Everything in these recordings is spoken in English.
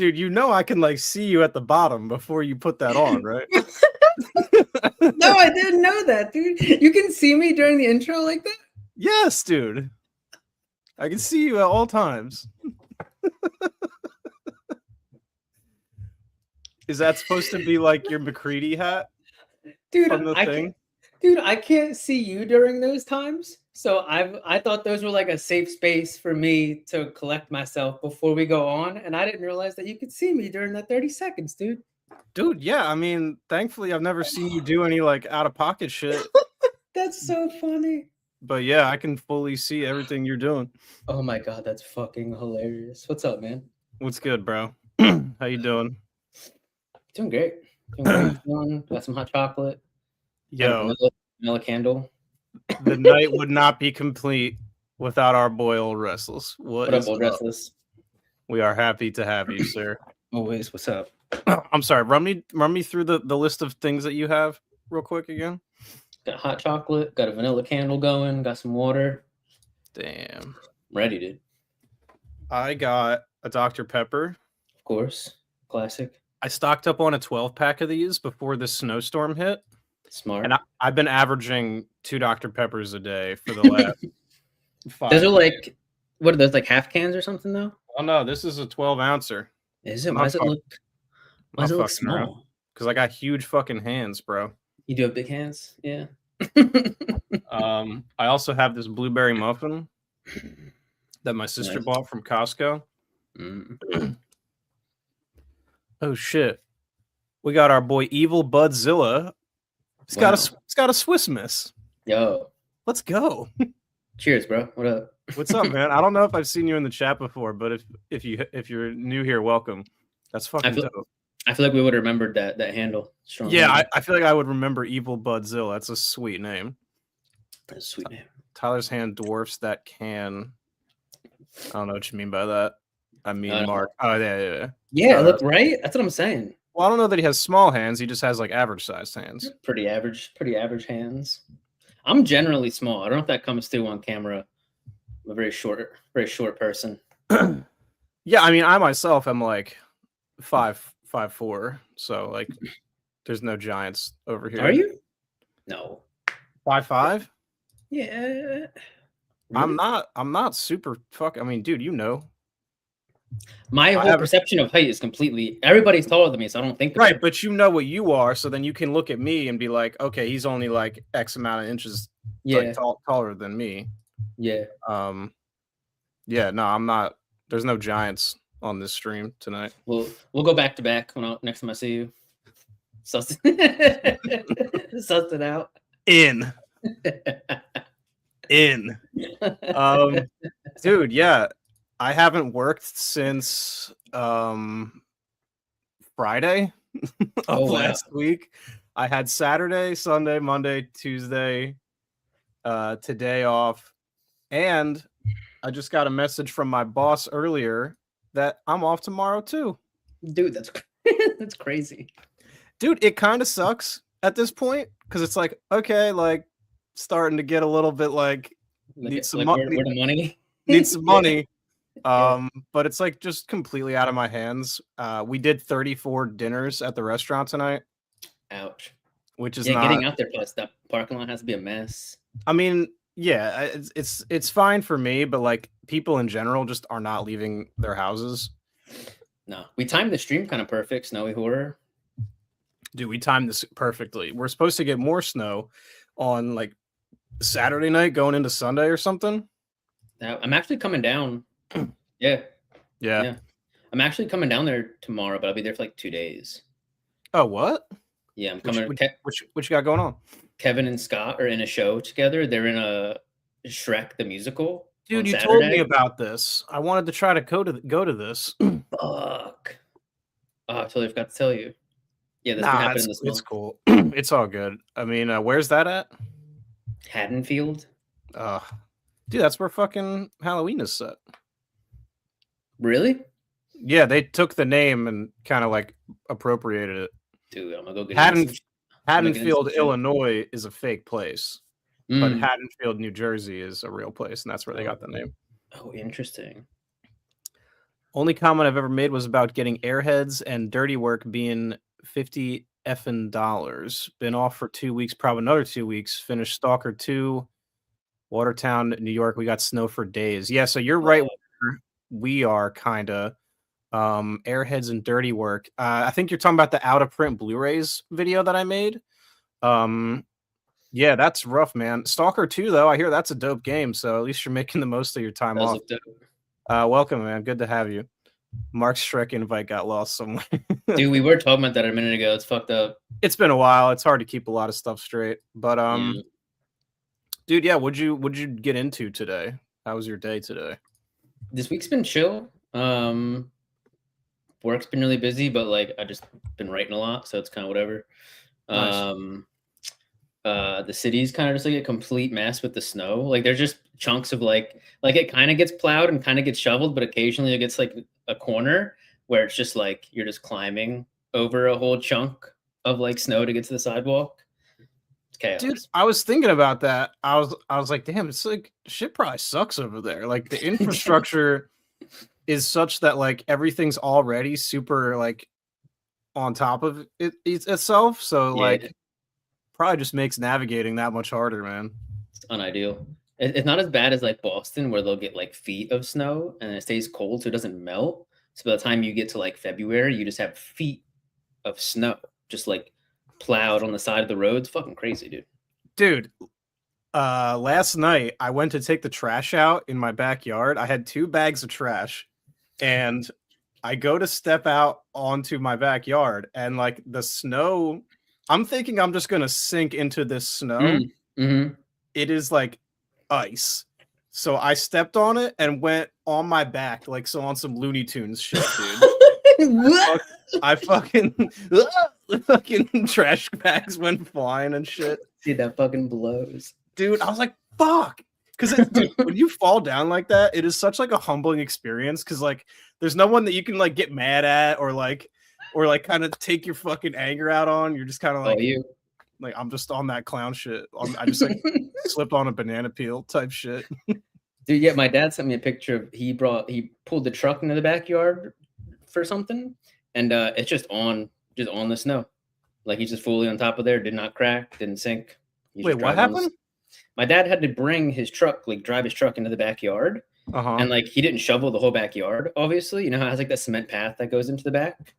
dude, you know I can like see you at the bottom before you put that on, right? No, I didn't know that, dude. You can see me during the intro like that? Yes, dude. I can see you at all times. Is that supposed to be like your McCready hat Dude, from the I thing? can't. Dude, I can't see you during those times. So I thought those were like a safe space for me to collect myself before we go on, and I didn't realize that you could see me during that 30 seconds, dude. Dude, yeah, I mean, thankfully I've never seen you do any like out of pocket shit. That's so funny. But yeah, I can fully see everything you're doing. Oh my god, that's fucking hilarious. What's up, man? What's good, bro? How you doing? Doing great. Doing great. Got some hot chocolate. Got a Yo, vanilla candle. the night would not be complete without our boy Old Restless. What What up, is old up? restless? We are happy to have you, sir. Always. What's up? I'm sorry. Run me through the list of things that you have real quick again. Got hot chocolate. Got a vanilla candle going. Got some water. Damn. I'm ready, dude. I got a Dr. Pepper. Of course. Classic. I stocked up on a 12 pack of these before this snowstorm hit. Smart. And I've been averaging 2 Dr. Peppers a day for the last 5 Those are days. like, what are those, like half cans or something though? Oh no, this is a 12 ouncer. Is it? Why does it look small? Because I got huge fucking hands, bro. You do have big hands? Yeah. I also have this blueberry muffin that my sister Nice. bought from Costco. Mm. Oh shit. We got our boy Evil Budzilla. It's got a Swiss Miss. Yo. Let's go. Cheers, bro. What up? What's up, man? I don't know if I've seen you in the chat before, but if you're new here, welcome. That's fucking dope. I feel like we would have remembered that handle. Strong. Yeah, handle. I feel like I would remember Evil Budzilla. That's a sweet name. That's a sweet name. Tyler's hand dwarfs that can. I don't know what you mean by that. I mean, Mark. Oh, yeah. Yeah, look, right? That's what I'm saying. Well, I don't know that he has small hands. He just has like average sized hands. Pretty average hands. I'm generally small. I don't know if that comes through on camera. I'm a very short person. Yeah, I mean, I myself am like 5'4", so like, there's no giants over here. Are you? No. 5'5"? Yeah. Really? I'm not super I mean, dude, you know. My whole perception of height is completely. Everybody's taller than me, so I don't think. Right, but you know what you are, so then you can look at me and be like, okay, he's only like X amount of inches, like, taller than me. Yeah. Yeah. No, I'm not. There's no giants on this stream tonight. We'll go back to back next time I see you. Suss it out. In. Dude, yeah. I haven't worked since Friday of last week. I had Saturday, Sunday, Monday, Tuesday, today off, and I just got a message from my boss earlier that I'm off tomorrow too. Dude, that's crazy. Dude, it kind of sucks at this point because it's like, okay, like starting to get a little bit like need some money. Where the money? Need some money. But it's like just completely out of my hands. We did 34 dinners at the restaurant tonight. Ouch. Which is getting out there plus that parking lot has to be a mess. I mean, yeah, it's fine for me, but like people in general just are not leaving their houses. No, we timed the stream kind of perfect. Snowy horror. Dude, we timed this perfectly. We're supposed to get more snow on like Saturday night going into Sunday or something. I'm actually coming down. Yeah. I'm actually coming down there tomorrow, but I'll be there for like 2 days. Oh, what? Yeah, I'm coming. What you got going on? Kevin and Scott are in a show together. They're in a Shrek the Musical. Dude, you told me about this. I wanted to try to go to this. Fuck. Oh, I totally forgot to tell you. Yeah, that's happening this month. It's cool. It's all good. I mean, where's that at? Haddonfield. Dude, that's where fucking Halloween is set. Really? Yeah, they took the name and kind of like appropriated it. Dude, I'm gonna go get Haddonfield, Illinois is a fake place, but Haddonfield, New Jersey is a real place, and that's where they got the name. Oh, interesting. Only comment I've ever made was about getting Airheads and Dirty Work being 50 effing dollars. Been off for 2 weeks, probably another 2 weeks. Finished Stalker 2, Watertown, New York. We got snow for days. Yeah, so you're right. We are kind of Airheads and Dirty Work. I think you're talking about the out of print Blu-rays video that I made. Yeah, that's rough, man. Stalker 2, though, I hear that's a dope game. So at least you're making the most of your time off. Welcome, man. Good to have you. Mark's Shrek invite got lost somewhere. Dude, we were talking about that a minute ago. It's fucked up. It's been a while. It's hard to keep a lot of stuff straight. But dude, yeah, what'd you get into today? How was your day today? This week's been chill. Work's been really busy, but like I just been writing a lot, so it's kind of whatever. Nice. The city's kind of just like a complete mess with the snow. Like there's just chunks of like it kind of gets plowed and kind of gets shoveled, but occasionally it gets like a corner where it's just like you're just climbing over a whole chunk of like snow to get to the sidewalk. It's chaos. Dude, I was thinking about that. I was like, damn, it's like shit probably sucks over there. Like the infrastructure is such that like everything's already super like on top of itself. So like probably just makes navigating that much harder, man. It's unideal. It's not as bad as like Boston, where they'll get like feet of snow and it stays cold, so it doesn't melt. So by the time you get to like February, you just have feet of snow just like plowed on the side of the road. It's fucking crazy, dude. Dude, last night I went to take the trash out in my backyard. I had 2 bags of trash, and I go to step out onto my backyard, and like the snow, I'm thinking I'm just gonna sink into this snow. Mm-hmm. It is like ice. So I stepped on it and went on my back, like so on some Looney Tunes shit, dude. I fucking trash bags went flying and shit. Dude, that fucking blows. Dude, I was like, fuck. Because when you fall down like that, it is such like a humbling experience. Because like, there's no one that you can like get mad at or like kind of take your fucking anger out on. You're just kind of like, like I'm just on that clown shit. I just like slipped on a banana peel type shit. Dude, yeah, my dad sent me a picture of he pulled the truck into the backyard for something, and it's just on the snow. Like he's just fully on top of there, did not crack, didn't sink. Wait, what happened? My dad had to bring his truck, like drive his truck into the backyard. And like he didn't shovel the whole backyard, obviously. You know how it has like that cement path that goes into the back?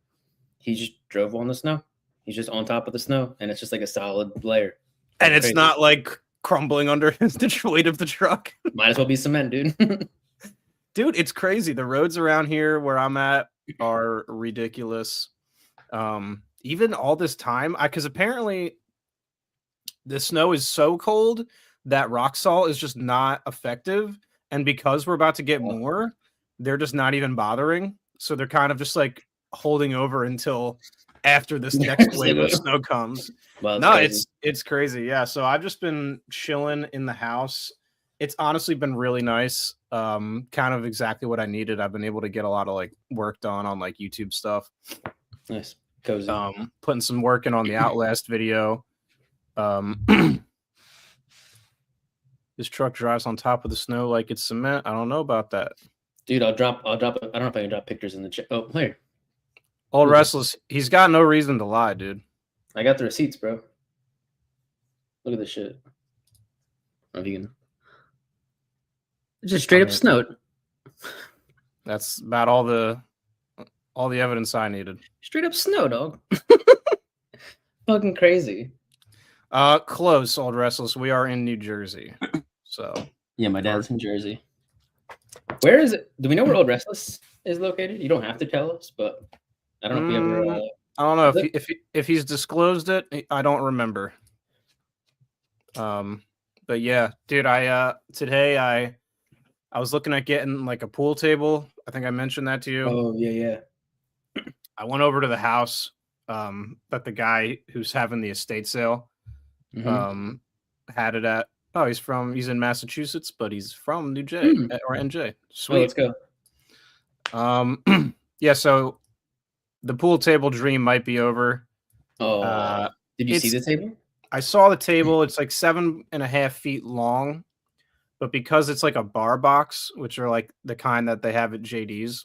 He just drove on the snow. He's just on top of the snow, and it's just like a solid layer. And it's not like crumbling under the weight of the truck. Might as well be cement, dude. Dude, it's crazy. The roads around here where I'm at are ridiculous. Even all this time, because apparently the snow is so cold that rock salt is just not effective. And because we're about to get more, they're just not even bothering. So they're kind of just like holding over until after this next wave of snow comes. Well, no, crazy. It's crazy. Yeah. So I've just been chilling in the house. It's honestly been really nice. Kind of exactly what I needed. I've been able to get a lot of like work done on like YouTube stuff. Nice. Cozy. Putting some work in on the Outlast video. This truck drives on top of the snow like it's cement. I don't know about that. Dude, I'll drop I don't know if I can drop pictures in the chat. Oh, here. Old Restless, he's got no reason to lie, dude. I got the receipts, bro. Look at this shit. I don't know if you can. It's just straight up snowed. That's about all the evidence I needed. Straight up snow, dog. Fucking crazy. Close, Old Restless. We are in New Jersey. So yeah, my dad's in Jersey. Where is it? Do we know where Old Restless is located? You don't have to tell us, but I don't know if he ever. I don't know if he's disclosed it. I don't remember. But yeah, dude, today I was looking at getting like a pool table. I think I mentioned that to you. Oh yeah. I went over to the house that the guy who's having the estate sale had it at. Oh, he's in Massachusetts, but he's from New J or NJ. Sweet. Oh, let's go. Yeah, so the pool table dream might be over. Oh, did you see the table? I saw the table. It's like 7.5 feet long, but because it's like a bar box, which are like the kind that they have at JD's,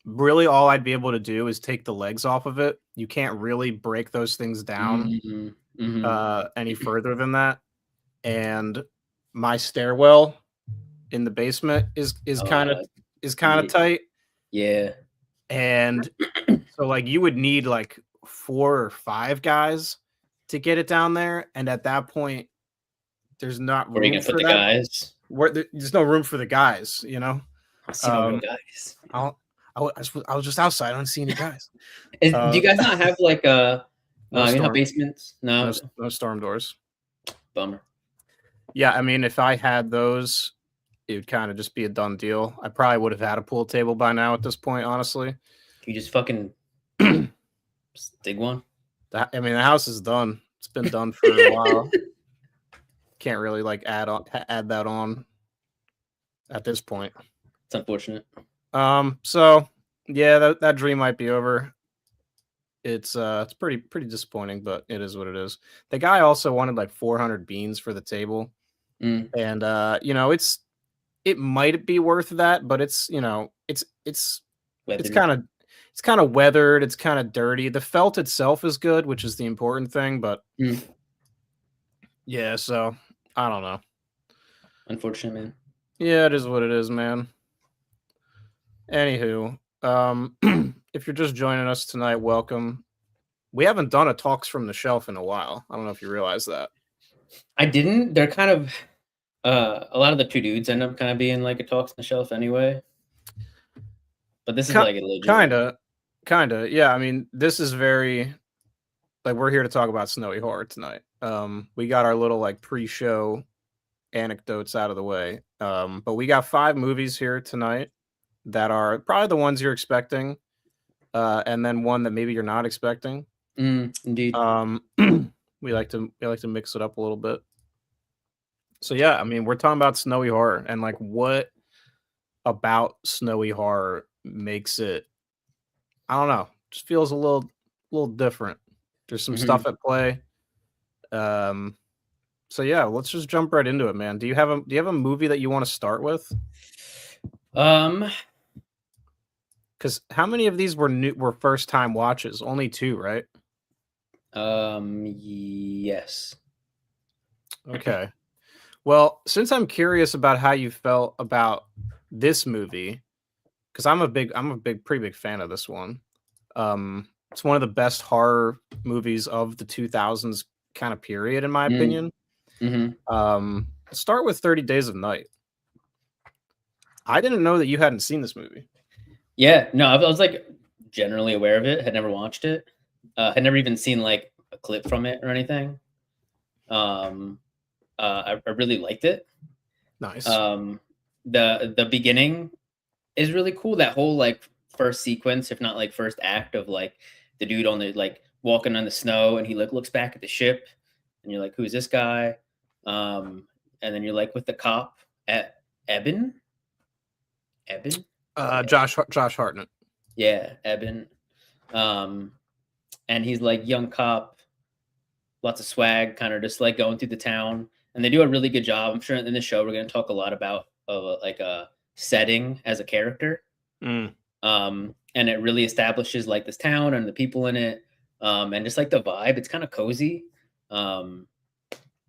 Really all I'd be able to do is take the legs off of it. You can't really break those things down any further than that. And my stairwell in the basement is kind of tight. Yeah. And so like you would need like 4 or 5 guys to get it down there, and at that point there's not Where are you room gonna put for the that. guys? There's no room for the guys, you know. I see no real guys. I was just outside. I don't see any guys. Do you guys not have like no you know storm, basements? No. no storm doors. Bummer. Yeah, I mean, if I had those, it would kind of just be a done deal. I probably would have had a pool table by now at this point, honestly. Can you just fucking dig one? I mean, the house is done. It's been done for a while. Can't really like add that on at this point. It's unfortunate. So yeah, that dream might be over. It's pretty disappointing, but it is what it is. The guy also wanted like 400 beans for the table. And you know, it might be worth that, but it's, you know, it's kind of weathered, it's kind of dirty. The felt itself is good, which is the important thing, but yeah, so I don't know. Unfortunate, man. Yeah, it is what it is, man. Anywho, if you're just joining us tonight, welcome. We haven't done a Talks from the Shelf in a while. I don't know if you realize that. I didn't. They're kind of a lot of the 2 dudes end up kind of being like a Talks from the Shelf anyway. But this is like a legit. Kind of. Yeah, I mean, this is very like we're here to talk about Snowy Horror tonight. We got our little like pre-show anecdotes out of the way. But we got 5 movies here tonight that are probably the ones you're expecting, and then one that maybe you're not expecting. Indeed. We like to mix it up a little bit. So yeah, I mean, we're talking about Snowy Horror, and like what about Snowy Horror makes it, I don't know, just feels a little different. There's some stuff at play. So yeah, let's just jump right into it, man. Do you have a movie that you want to start with? Because how many of these were first time watches? Only 2, right? Yes. Okay. Well, since I'm curious about how you felt about this movie, because I'm a pretty big fan of this one. It's one of the best horror movies of the 2000s kind of period, in my opinion. Start with 30 Days of Night. I didn't know that you hadn't seen this movie. Yeah, no, I was like generally aware of it, had never watched it, had never even seen like a clip from it or anything. I really liked it. Nice. The beginning is really cool. That whole like first sequence, if not like first act of like the dude on the like walking on the snow, and he like looks back at the ship, and you're like, who's this guy? And then you're like with the cop at Eben. Josh Hartnett. Yeah, Eben. And he's like young cop, lots of swag, kind of just like going through the town. And they do a really good job. I'm sure in the show we're going to talk a lot about like a setting as a character. And it really establishes like this town and the people in it, and just like the vibe. It's kind of cozy.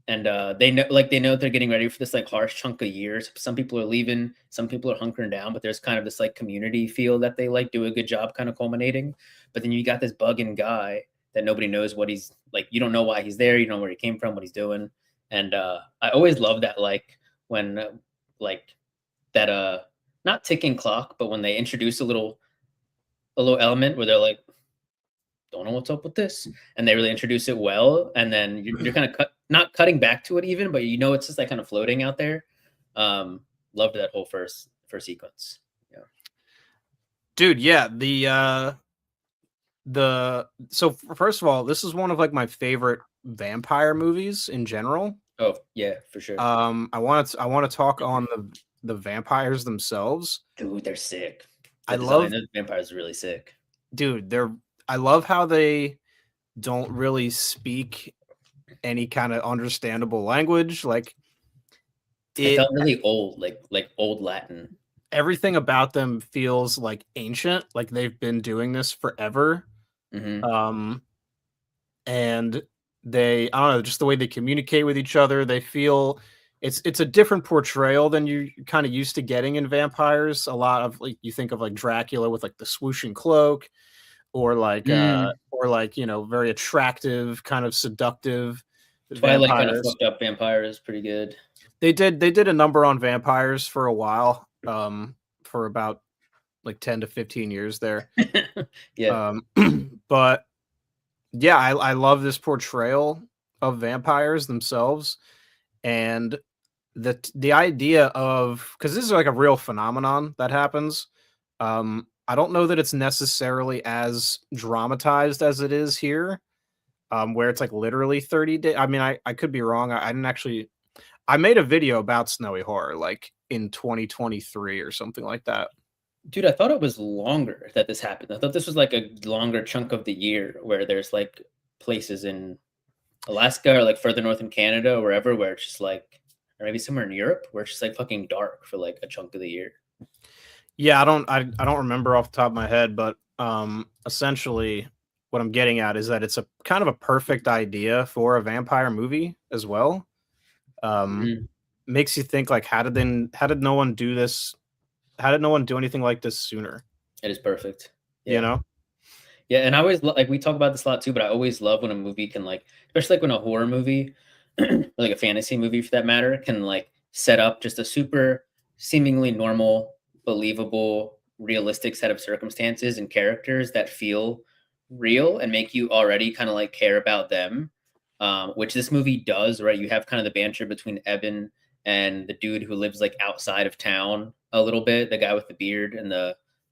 And they know they're getting ready for this like harsh chunk of years. Some people are leaving, some people are hunkering down, but there's kind of this like community feel that they like do a good job kind of culminating. But then you got this bugging guy that nobody knows what he's like. You don't know why he's there. You don't know where he came from, what he's doing. And I always love that, like when like that not ticking clock, but when they introduce a little element where they're like, don't know what's up with this, and they really introduce it well, and then you're kind of not cutting back to it even, but you know it's just like kind of floating out there. Loved that whole first sequence. Yeah, dude. Yeah, so first of all, this is one of like my favorite vampire movies in general. Oh yeah, for sure. I want to talk on the vampires themselves. Dude, they're sick. I love the vampires are really sick. Dude, I love how they don't really speak any kind of understandable language. Like it felt really old, like old Latin. everything about them feels like ancient, like they've been doing this forever. Mm-hmm. And I don't know, just the way they communicate with each other, they feel it's a different portrayal than you kind of used to getting in vampires. A lot of like you think of like Dracula with like the swooshing cloak, or like, you know, very attractive, kind of seductive Twilight kind of vampires. fucked up vampire is pretty good. They did a number on vampires for a while, for about like 10 to 15 years there. Yeah. But yeah, I love this portrayal of vampires themselves, and the idea of, because this is like a real phenomenon that happens. I don't know that it's necessarily as dramatized as it is here, where it's like literally 30 days. I mean, I could be wrong. I didn't actually. I made a video about Snowy Horror like in 2023 or something like that. Dude, I thought it was longer that this happened. I thought this was like a longer chunk of the year where there's like places in Alaska or like further north in Canada or wherever where it's just like, or maybe somewhere in Europe where it's just like fucking dark for like a chunk of the year. Yeah, I don't remember off the top of my head, but essentially what I'm getting at is that it's a kind of a perfect idea for a vampire movie as well. Mhm. Makes you think like how did no one do this? How did no one do anything like this sooner? It is perfect. You Yeah. know? Yeah, and I always like we talk about this a lot too, but I always love when a movie can like, especially like when a horror movie, or like a fantasy movie for that matter, can like set up just a super seemingly normal, believable, realistic set of circumstances and characters that feel real and make you already kind of like care about them. Which this movie does, right? You have kind of the banter between Eben and the dude who lives like outside of town a little bit, the guy with the beard and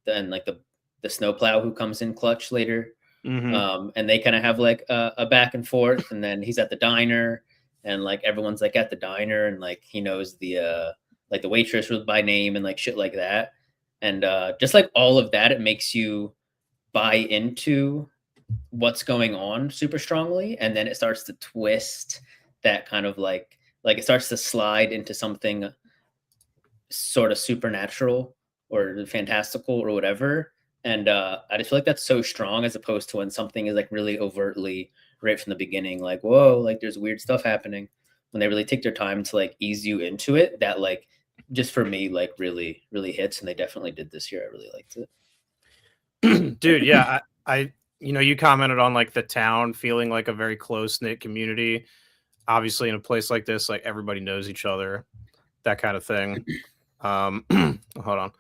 and like the snowplow who comes in clutch later. Mm-hmm. And they kind of have like a back and forth, and then he's at the diner, and like everyone's like at the diner, and like he knows the like the waitress by name and like shit like that, and just like all of that, it makes you buy into what's going on super strongly, and then it starts to twist that kind of like it starts to slide into something sort of supernatural or fantastical or whatever. And I just feel like that's so strong as opposed to when something is like really overtly right from the beginning, like, whoa, like there's weird stuff happening. When they really take their time to like ease you into it, that like just for me, like really, really hits. And they definitely did this year. I really liked it. Dude, yeah, I you know, you commented on like the town feeling like a very close knit community. Obviously, in a place like this, like everybody knows each other, that kind of thing. Hold on.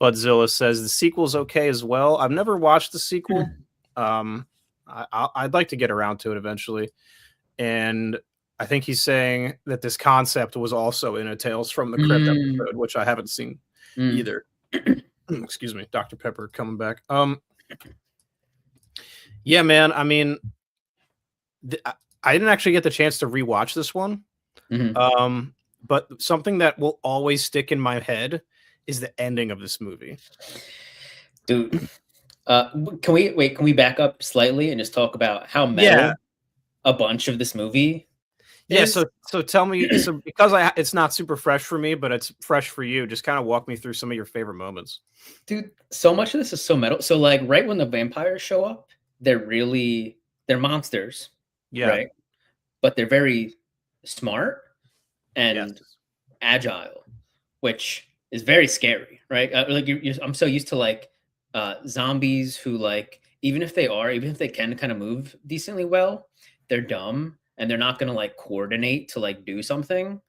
Budzilla says the sequel's okay as well. I've never watched the sequel. I'd like to get around to it eventually. And I think he's saying that this concept was also in a Tales from the Crypt episode, which I haven't seen either. Excuse me, Dr. Pepper coming back. Yeah, man. I mean, I didn't actually get the chance to rewatch this one. But something that will always stick in my head is the ending of this movie. Dude, can we back up slightly and just talk about how metal a bunch of this movie is? Yeah, so tell me, so because it's not super fresh for me, but it's fresh for you, just kind of walk me through some of your favorite moments. Dude, so much of this is so metal. So like right when the vampires show up, they're monsters. Yeah. Right. But they're very smart and agile, which is very scary, right? Like I'm so used to like zombies who like even if they can kind of move decently well, they're dumb and they're not gonna like coordinate to like do something.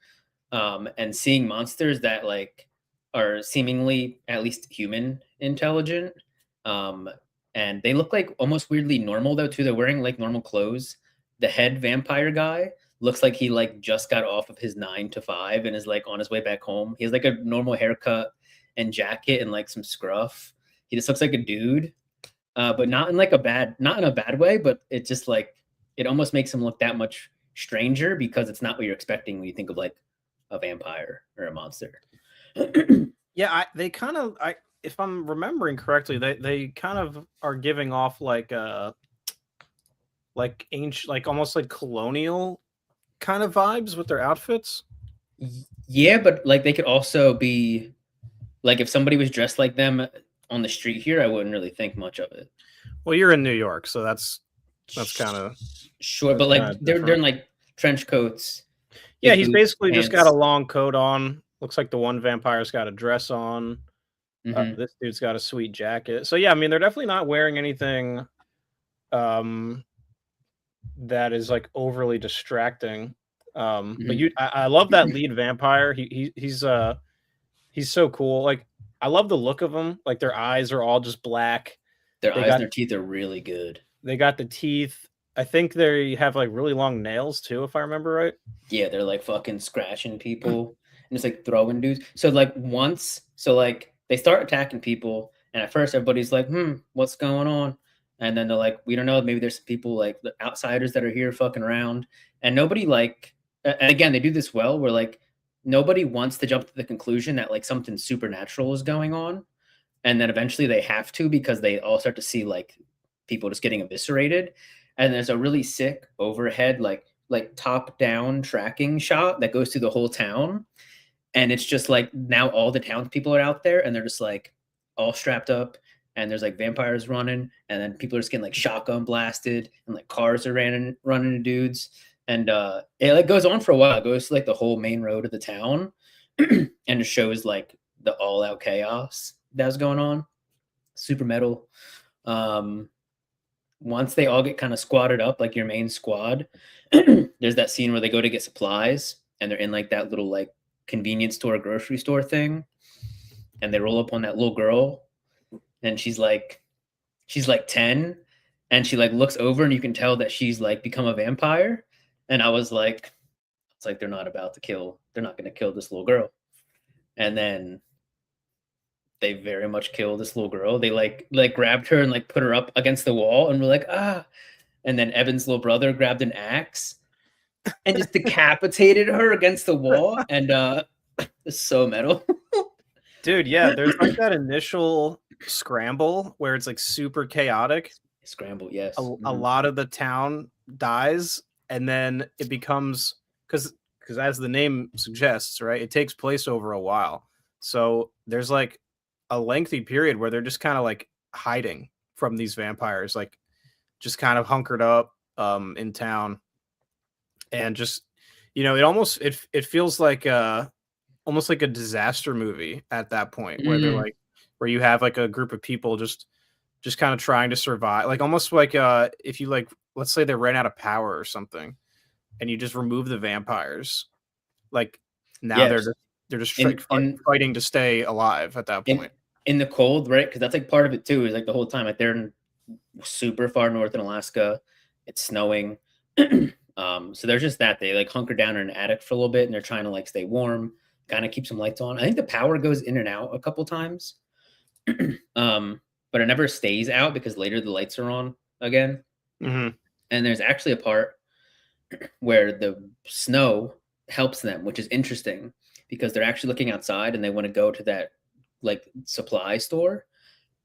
And seeing monsters that like are seemingly at least human intelligent, and they look like almost weirdly normal though too. They're wearing like normal clothes. The head vampire guy looks like he like just got off of his 9 to 5 and is like on his way back home. He has like a normal haircut and jacket and like some scruff. He just looks like a dude, but not in like not in a bad way. But it just like it almost makes him look that much stranger because it's not what you're expecting when you think of like a vampire or a monster. Yeah, they kind of if I'm remembering correctly, they kind of are giving off like ancient, like almost like colonial kind of vibes with their outfits. Yeah, but like they could also be Like if somebody was dressed like them on the street here, I wouldn't really think much of it. Well, you're in New York, so that's kind of Sure, but like they're different. in like trench coats. Yeah, big he's boots, basically just got a pants. long coat on. Looks like the one vampire's got a dress on. Mhm. This dude's got a sweet jacket. So yeah, I mean, they're definitely not wearing anything um that is like overly distracting. But Mhm. I love that lead vampire. He's so cool. Like I love the look of him. Like their eyes are all just black. Their They eyes got and their teeth are really good. they got the teeth. I think they have like really long nails too, if I remember right. Yeah, they're like fucking scratching people and just like throwing dudes. So like like they start attacking people, and at first everybody's like, what's going on? And then they're like, we don't know. Maybe there's some people like the outsiders that are here fucking around, and nobody like. And again, they do this well, where like nobody wants to jump to the conclusion that like something supernatural is going on, and then eventually they have to because they all start to see like people just getting eviscerated, and there's a really sick overhead like top down tracking shot that goes through the whole town, and it's just like now all the townspeople are out there and they're just like all strapped up, and there's like vampires running, and then people are just getting like shotgun blasted, and like cars are running into dudes, and it like goes on for a while. It goes to like the whole main road of the town, and it shows like the all out chaos that was going on. Super metal. Um, Once they all get kind of squatted up, like your main squad, there's that scene where they go to get supplies and they're in like that little like convenience store, grocery store thing, and they roll up on that little girl, and she's like 10, and she like looks over and you can tell that she's like become a vampire. And I was like, it's like they're not gonna kill this little girl. And then they very much kill this little girl. They like grabbed her and like put her up against the wall and were like, ah. And then Evan's little brother grabbed an axe and just decapitated her against the wall. And it's so metal. Dude, yeah, there's like that initial scramble where it's like super chaotic. Scramble, yes. A lot of the town dies, and then it becomes because as the name suggests, right? It takes place over a while. So there's like a lengthy period where they're just kind of like hiding from these vampires, like just kind of hunkered up in town, and just it feels like almost like a disaster movie at that point where they're like where you have like a group of people just kind of trying to survive, like almost like if you like let's say they ran out of power or something and you just remove the vampires, like now Yes. they're just fighting to stay alive at that point. In the cold, right? Because that's like part of it too, is like the whole time like they're in super far north in Alaska, it's snowing. So there's just that they like hunker down in an attic for a little bit and they're trying to like stay warm, kind of keep some lights on. I think the power goes in and out a couple times. But it never stays out because later the lights are on again. Mm-hmm. And there's actually a part where the snow helps them, which is interesting because they're actually looking outside and they want to go to that like supply store,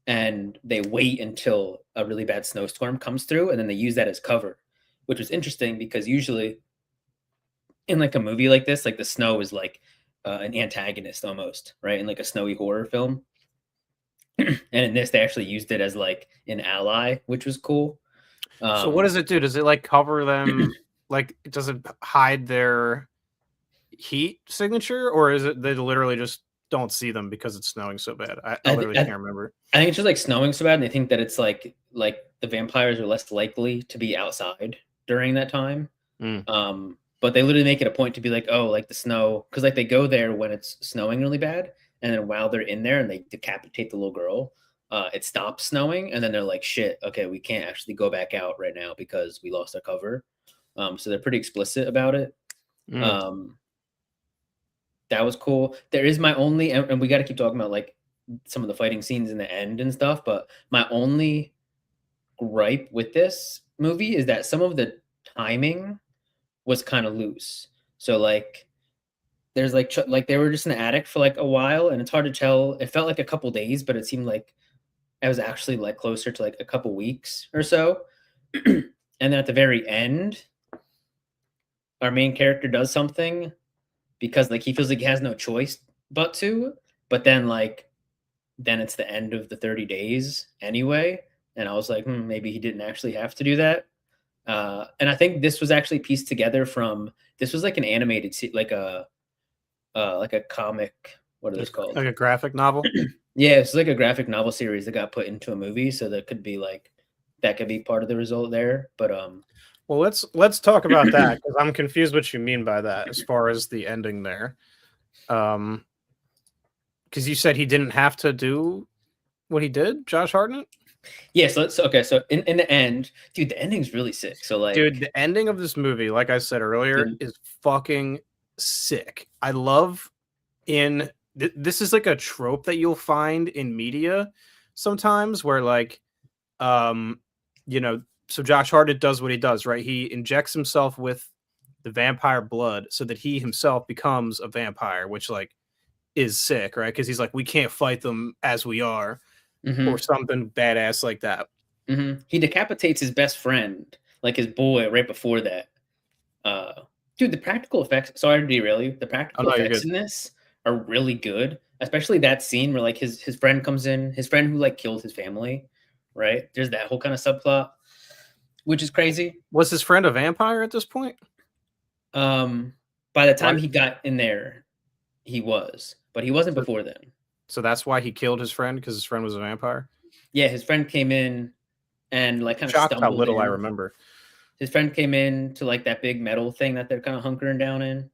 and they wait until a really bad snowstorm comes through and then they use that as cover, which was interesting because usually in like a movie like this, like the snow is like an antagonist almost, right? In like a snowy horror film. And in this, they actually used it as like an ally, which was cool. So what does it do? Does it like cover them? Like, does it hide their heat signature, or is it they literally just don't see them because it's snowing so bad? I literally can't remember. I think it's just like snowing so bad, and they think that it's like the vampires are less likely to be outside during that time. But they literally make it a point to be like, oh, like the snow, because like they go there when it's snowing really bad, and then while they're in there and they decapitate the little girl, it stops snowing, and then they're like, shit, okay, we can't actually go back out right now because we lost our cover. So they're pretty explicit about it. That was cool. There is my only, and we got to keep talking about like some of the fighting scenes in the end and stuff, but my only gripe with this movie is that some of the timing was kind of loose. So like there's like they were just in the attic for like a while, and it's hard to tell. It felt like a couple days, but it seemed like it was actually like closer to like a couple weeks or so. And then at the very end, our main character does something because like he feels like he has no choice but to, but then like then it's the end of the 30 days anyway. And I was like, maybe he didn't actually have to do that. And I think this was actually pieced together from, this was like an animated, like a comic, what are those called? Like a graphic novel? Yeah, it's like a graphic novel series that got put into a movie. So that could be part of the result there. But well, let's talk about that, because I'm confused what you mean by that as far as the ending there. Because you said he didn't have to do what he did, Josh Hartnett? Yeah, so in the end, dude, the ending's really sick. So like, dude, the ending of this movie, like I said earlier, is fucking sick. I love this is like a trope that you'll find in media sometimes, where like, you know, so Josh Hartnett does what he does, right? He injects himself with the vampire blood so that he himself becomes a vampire, which like is sick, right? Because he's like, we can't fight them as we are, or something badass like that. He decapitates his best friend, like his boy, right before that. Dude, the practical effects. Sorry to derail you. The practical effects in this are really good, especially that scene where like his friend comes in, his friend who like killed his family, right? There's that whole kind of subplot, which is crazy. Was his friend a vampire at this point? By the time he got in there, he was, but he wasn't before then. So that's why he killed his friend, because his friend was a vampire? Yeah, his friend came in and like kind of stumbled how little in. I remember. His friend came in to like that big metal thing that they're kind of hunkering down in.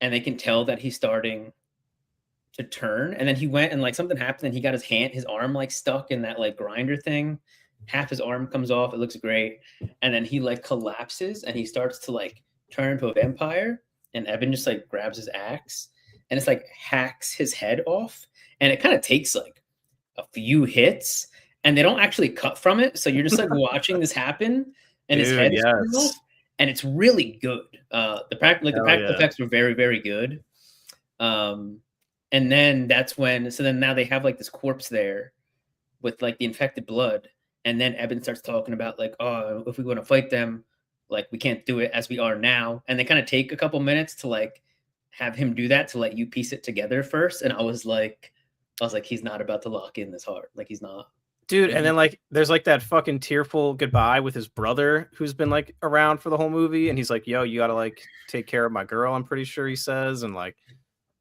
And they can tell that he's starting to turn. And then he went and like something happened and he got his arm like stuck in that like grinder thing. Half his arm comes off. It looks great. And then he like collapses and he starts to like turn into a vampire. And Evan just like grabs his axe and it's like hacks his head off. And it kind of takes like a few hits and they don't actually cut from it. So you're just like watching this happen and his head is coming off. And it's really good. The practical effects were very, very good. And then that's when, so then now they have like this corpse there with like the infected blood. And then Eben starts talking about like, oh, if we want to fight them, like we can't do it as we are now. And they kind of take a couple minutes to like have him do that to let you piece it together first. And I was like, he's not about to lock in this hard. Like he's not. Dude, and then like there's like that fucking tearful goodbye with his brother who's been like around for the whole movie, and he's like, yo, you gotta like take care of my girl, I'm pretty sure he says, and like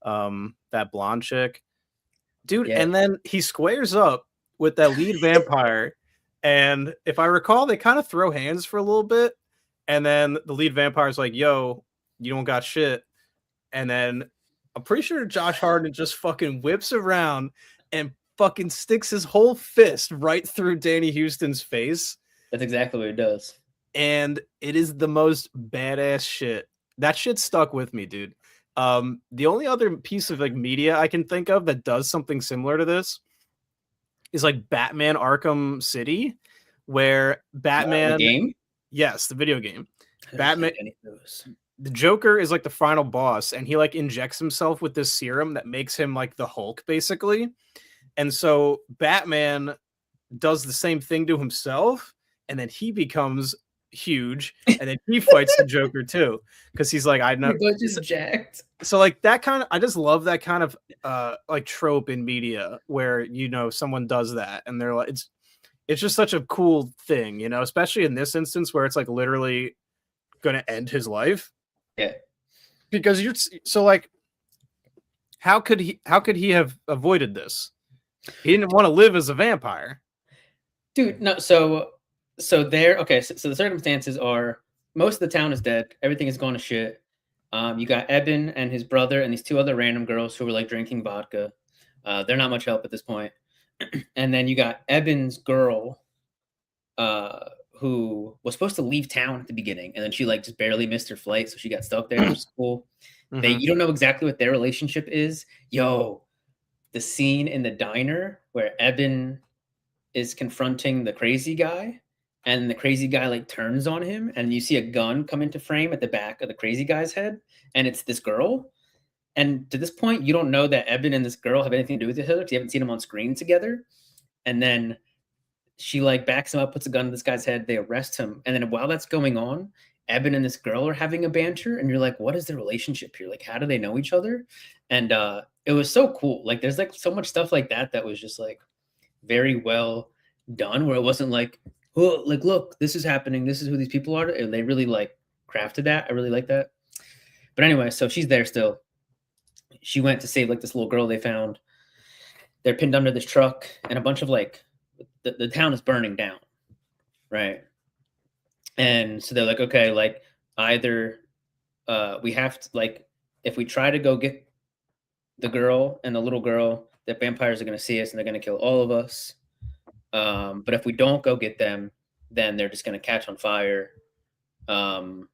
that blonde chick. Dude, and then he squares up with that lead vampire, and if I recall, they kind of throw hands for a little bit, and then the lead vampire's like, yo, you don't got shit. And then I'm pretty sure Josh Hartnett just fucking whips around and fucking sticks his whole fist right through Danny Houston's face. That's exactly what he does. And it is the most badass shit. That shit stuck with me, dude. The only other piece of like media I can think of that does something similar to this is like Batman Arkham City, where Batman the game? Yes, the video game. Batman, the Joker is like the final boss, and he like injects himself with this serum that makes him like the Hulk, basically. And so Batman does the same thing to himself, and then he becomes huge, and then he fights the Joker too, because he's like, I know, just jacked. So like that kind of, I just love that kind of like trope in media where, you know, someone does that and they're like, it's just such a cool thing, you know, especially in this instance where it's like literally going to end his life. Yeah, because you're so like, how could he have avoided this? He didn't want to live as a vampire, dude. No, so there. Okay, so the circumstances are most of the town is dead. Everything is gone to shit. You got Eben and his brother and these two other random girls who were like drinking vodka. They're not much help at this point. And then you got Eben's girl, who was supposed to leave town at the beginning, and then she like just barely missed her flight, so she got stuck there, which is cool. Mm-hmm. You don't know exactly what their relationship is. Yo, the scene in the diner where Eben is confronting the crazy guy, and the crazy guy like turns on him, and you see a gun come into frame at the back of the crazy guy's head, and it's this girl. And to this point, you don't know that Eben and this girl have anything to do with each other because you haven't seen them on screen together. And then she like backs him up, puts a gun to this guy's head. They arrest him. And then while that's going on, Eben and this girl are having a banter, and you're like, what is the relationship here? Like, how do they know each other? And it was so cool. Like, there's like so much stuff like that was just like very well done, where it wasn't like, oh, like, look, this is happening. This is who these people are. And they really like crafted that. I really like that. But anyway, so she's there still. She went to save like this little girl they found. They're pinned under this truck, and a bunch of like the town is burning down, right? And so they're like, okay, like either we have to, like, if we try to go get the girl and the little girl, the vampires are going to see us and they're going to kill all of us. But if we don't go get them, then they're just going to catch on fire, and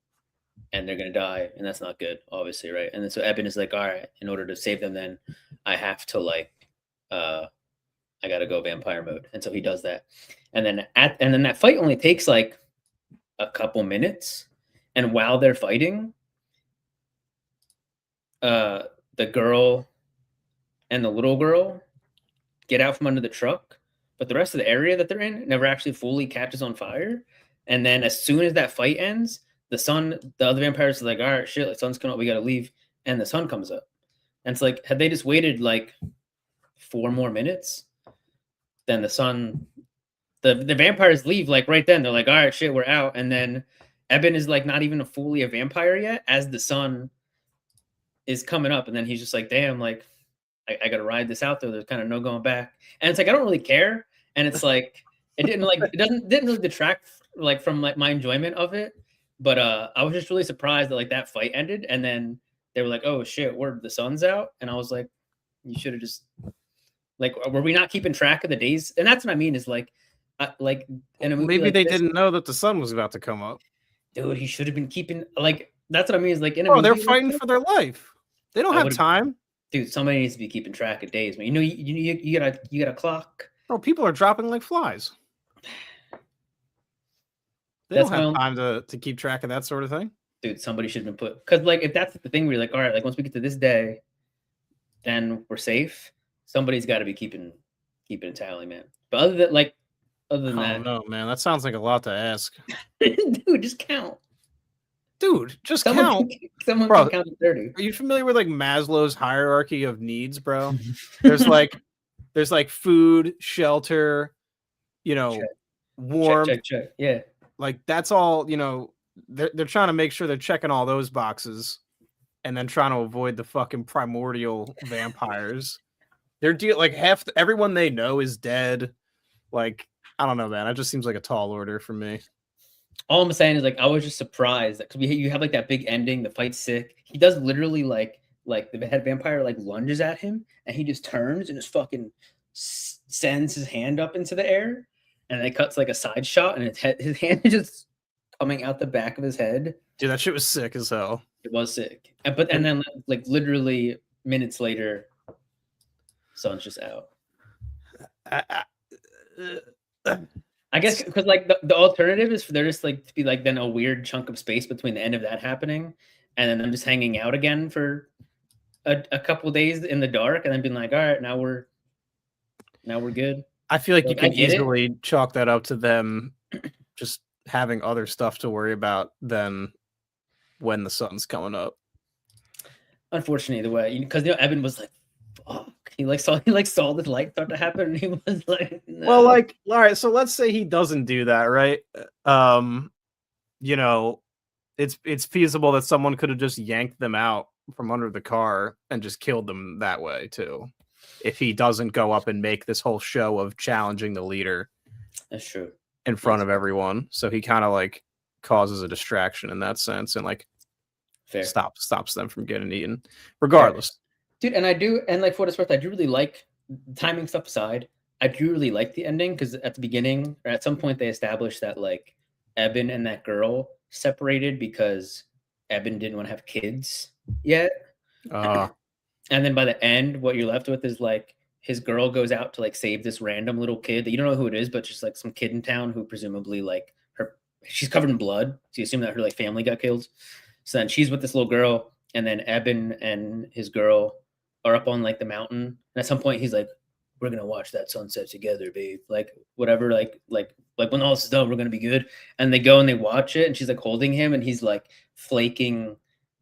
they're going to die, and that's not good, obviously, right? And then so Eben is like, all right, in order to save them, then I have to like, I got to go vampire mode, and so he does that, and then that fight only takes like a couple minutes, and while they're fighting, the girl and the little girl get out from under the truck, but the rest of the area that they're in never actually fully catches on fire. And then as soon as that fight ends, the other vampires are like, all right, shit, like sun's coming up, we gotta leave, and the sun comes up. And it's like, had they just waited like 4 more minutes, then the vampires leave like right then. They're like, all right, shit, we're out. And then Eben is like not even fully a vampire yet as the sun is coming up, and then he's just like, damn, like I gotta ride this out there. There's kind of no going back. And it's like, I don't really care. And it's like it didn't really detract like from like my enjoyment of it. But I was just really surprised that like that fight ended, and then they were like, oh shit, the sun's out. And I was like, you should have just like, were we not keeping track of the days? And that's what I mean is like in a movie Maybe like they this, didn't know that the sun was about to come up. dude, he should have been keeping like, that's what I mean is like in a Oh, movie they're like fighting this, for their life. They don't I have would've- time. dude, somebody needs to be keeping track of days, man. You know, you got a clock. Bro, people are dropping like flies. They That's don't have time to keep track of that sort of thing. Dude, somebody should have been put, because like if that's the thing where you're like, all right, like once we get to this day, then we're safe. Somebody's got to be keeping a tally, man. But other than that, Oh no, man, that sounds like a lot to ask. dude, just count. Dude, just count. Someone Bro, can count to 30. Are you familiar with like Maslow's hierarchy of needs, bro? There's like food, shelter, warmth. Check. Yeah. Like that's all, they're trying to make sure they're checking all those boxes and then trying to avoid the fucking primordial vampires. They're like everyone they know is dead. Like, I don't know, man. That just seems like a tall order for me. All I'm saying is like I was just surprised because you have like that big ending, the fight's sick. He does literally like the head vampire like lunges at him and he just turns and just fucking sends his hand up into the air, and then it cuts like a side shot and his hand is just coming out the back of his head. Dude, that shit was sick as hell. It was sick. And then like literally minutes later, sun's just out. I guess because like the alternative is for there just like to be like then a weird chunk of space between the end of that happening and then them just hanging out again for a couple of days in the dark and then being like, all right, now we're good. I feel like you can easily chalk that up to them just having other stuff to worry about than when the sun's coming up. Unfortunately, the way, because Eben was like, fuck. He saw the light start to happen, and he was like, no. Well, like, all right, so let's say he doesn't do that, right? It's feasible that someone could have just yanked them out from under the car and just killed them that way too. If he doesn't go up and make this whole show of challenging the leader. That's true. In front of everyone. So he kind of like causes a distraction in that sense and like stops them from getting eaten. Regardless. Fair. Dude, and I do, and like for what it's worth, I do really like, timing stuff aside, I do really like the ending because at the beginning, or at some point, they established that like Eben and that girl separated because Eben didn't want to have kids yet. And then by the end, what you're left with is like his girl goes out to like save this random little kid that you don't know who it is, but just like some kid in town who presumably like she's covered in blood. So you assume that her like family got killed. So then she's with this little girl, and then Eben and his girl are up on like the mountain. And at some point he's like, we're going to watch that sunset together, babe. Like whatever, like like when all this is done, we're gonna be good. And they go and they watch it, and she's like holding him, and he's like flaking.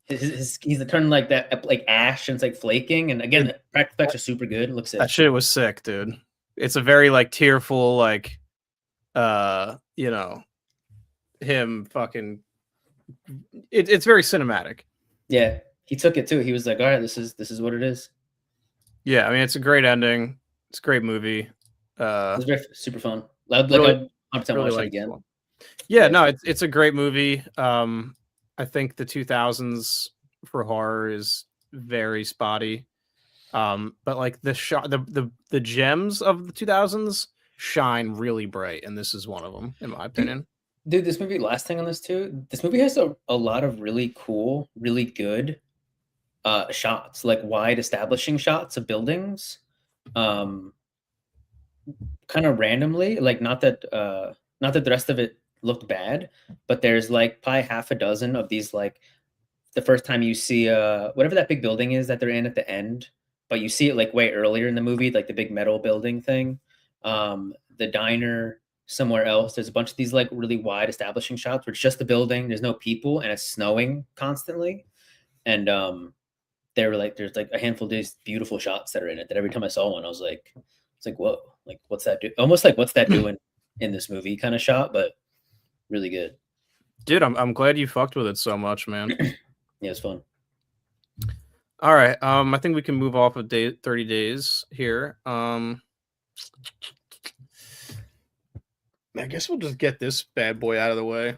He's turning like that, like ash, and it's like flaking. And again, Dude, the practical effects are super good. It looks sick. that shit was sick, dude. It's a very like tearful, like you know, him fucking. It's very cinematic. Yeah, he took it too. He was like, "All right, this is what it is." Yeah, I mean, it's a great ending. It's a great movie. It was very super fun. I'd Really, 100% really watch it like again. Yeah, Yeah. no, it's a great movie. I think the 2000s for horror is very spotty. But like the shot, the gems of the 2000s shine really bright, and this is one of them, in my opinion. Dude, this movie, last thing on this too, this movie has a lot of really cool, really good shots, like wide establishing shots of buildings. Um kind of randomly, like not that the rest of it looked bad, but there's like probably half a dozen of these, like the first time you see whatever that big building is that they're in at the end, but you see it like way earlier in the movie, like the big metal building thing. The diner somewhere else. There's a bunch of these like really wide establishing shots where it's just the building, there's no people, and it's snowing constantly. And they were like, there's like a handful of these beautiful shots that are in it that every time I saw one, I was like, it's like, whoa, like what's that do? Almost like what's that doing in this movie kind of shot, but really good. Dude, I'm glad you fucked with it so much, man. Yeah, it's fun. All right, I think we can move off of 30 days here. I guess we'll just get this bad boy out of the way.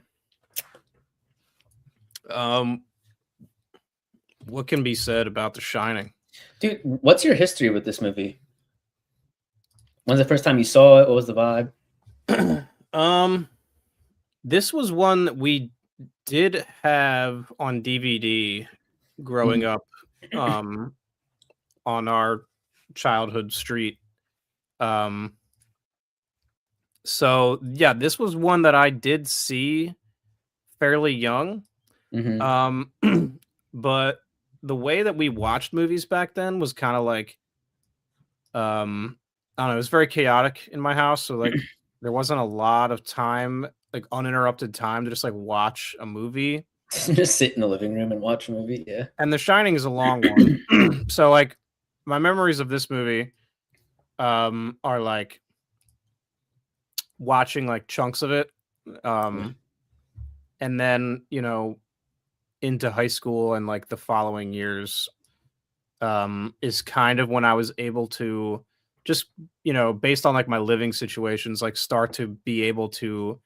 What can be said about The Shining? Dude, what's your history with this movie? When's the first time you saw it? What was the vibe? This was one that we did have on DVD growing up, on our childhood street. So yeah, this was one that I did see fairly young. But the way that we watched movies back then was kind of like, I don't know, it was very chaotic in my house. So like there wasn't a lot of time, like uninterrupted time to just like watch a movie. Just sit in the living room and watch a movie. Yeah. And The Shining is a long one. So like my memories of this movie are like watching like chunks of it. And then, you know, into high school and like the following years is kind of when I was able to just, you know, based on like my living situations, like start to be able to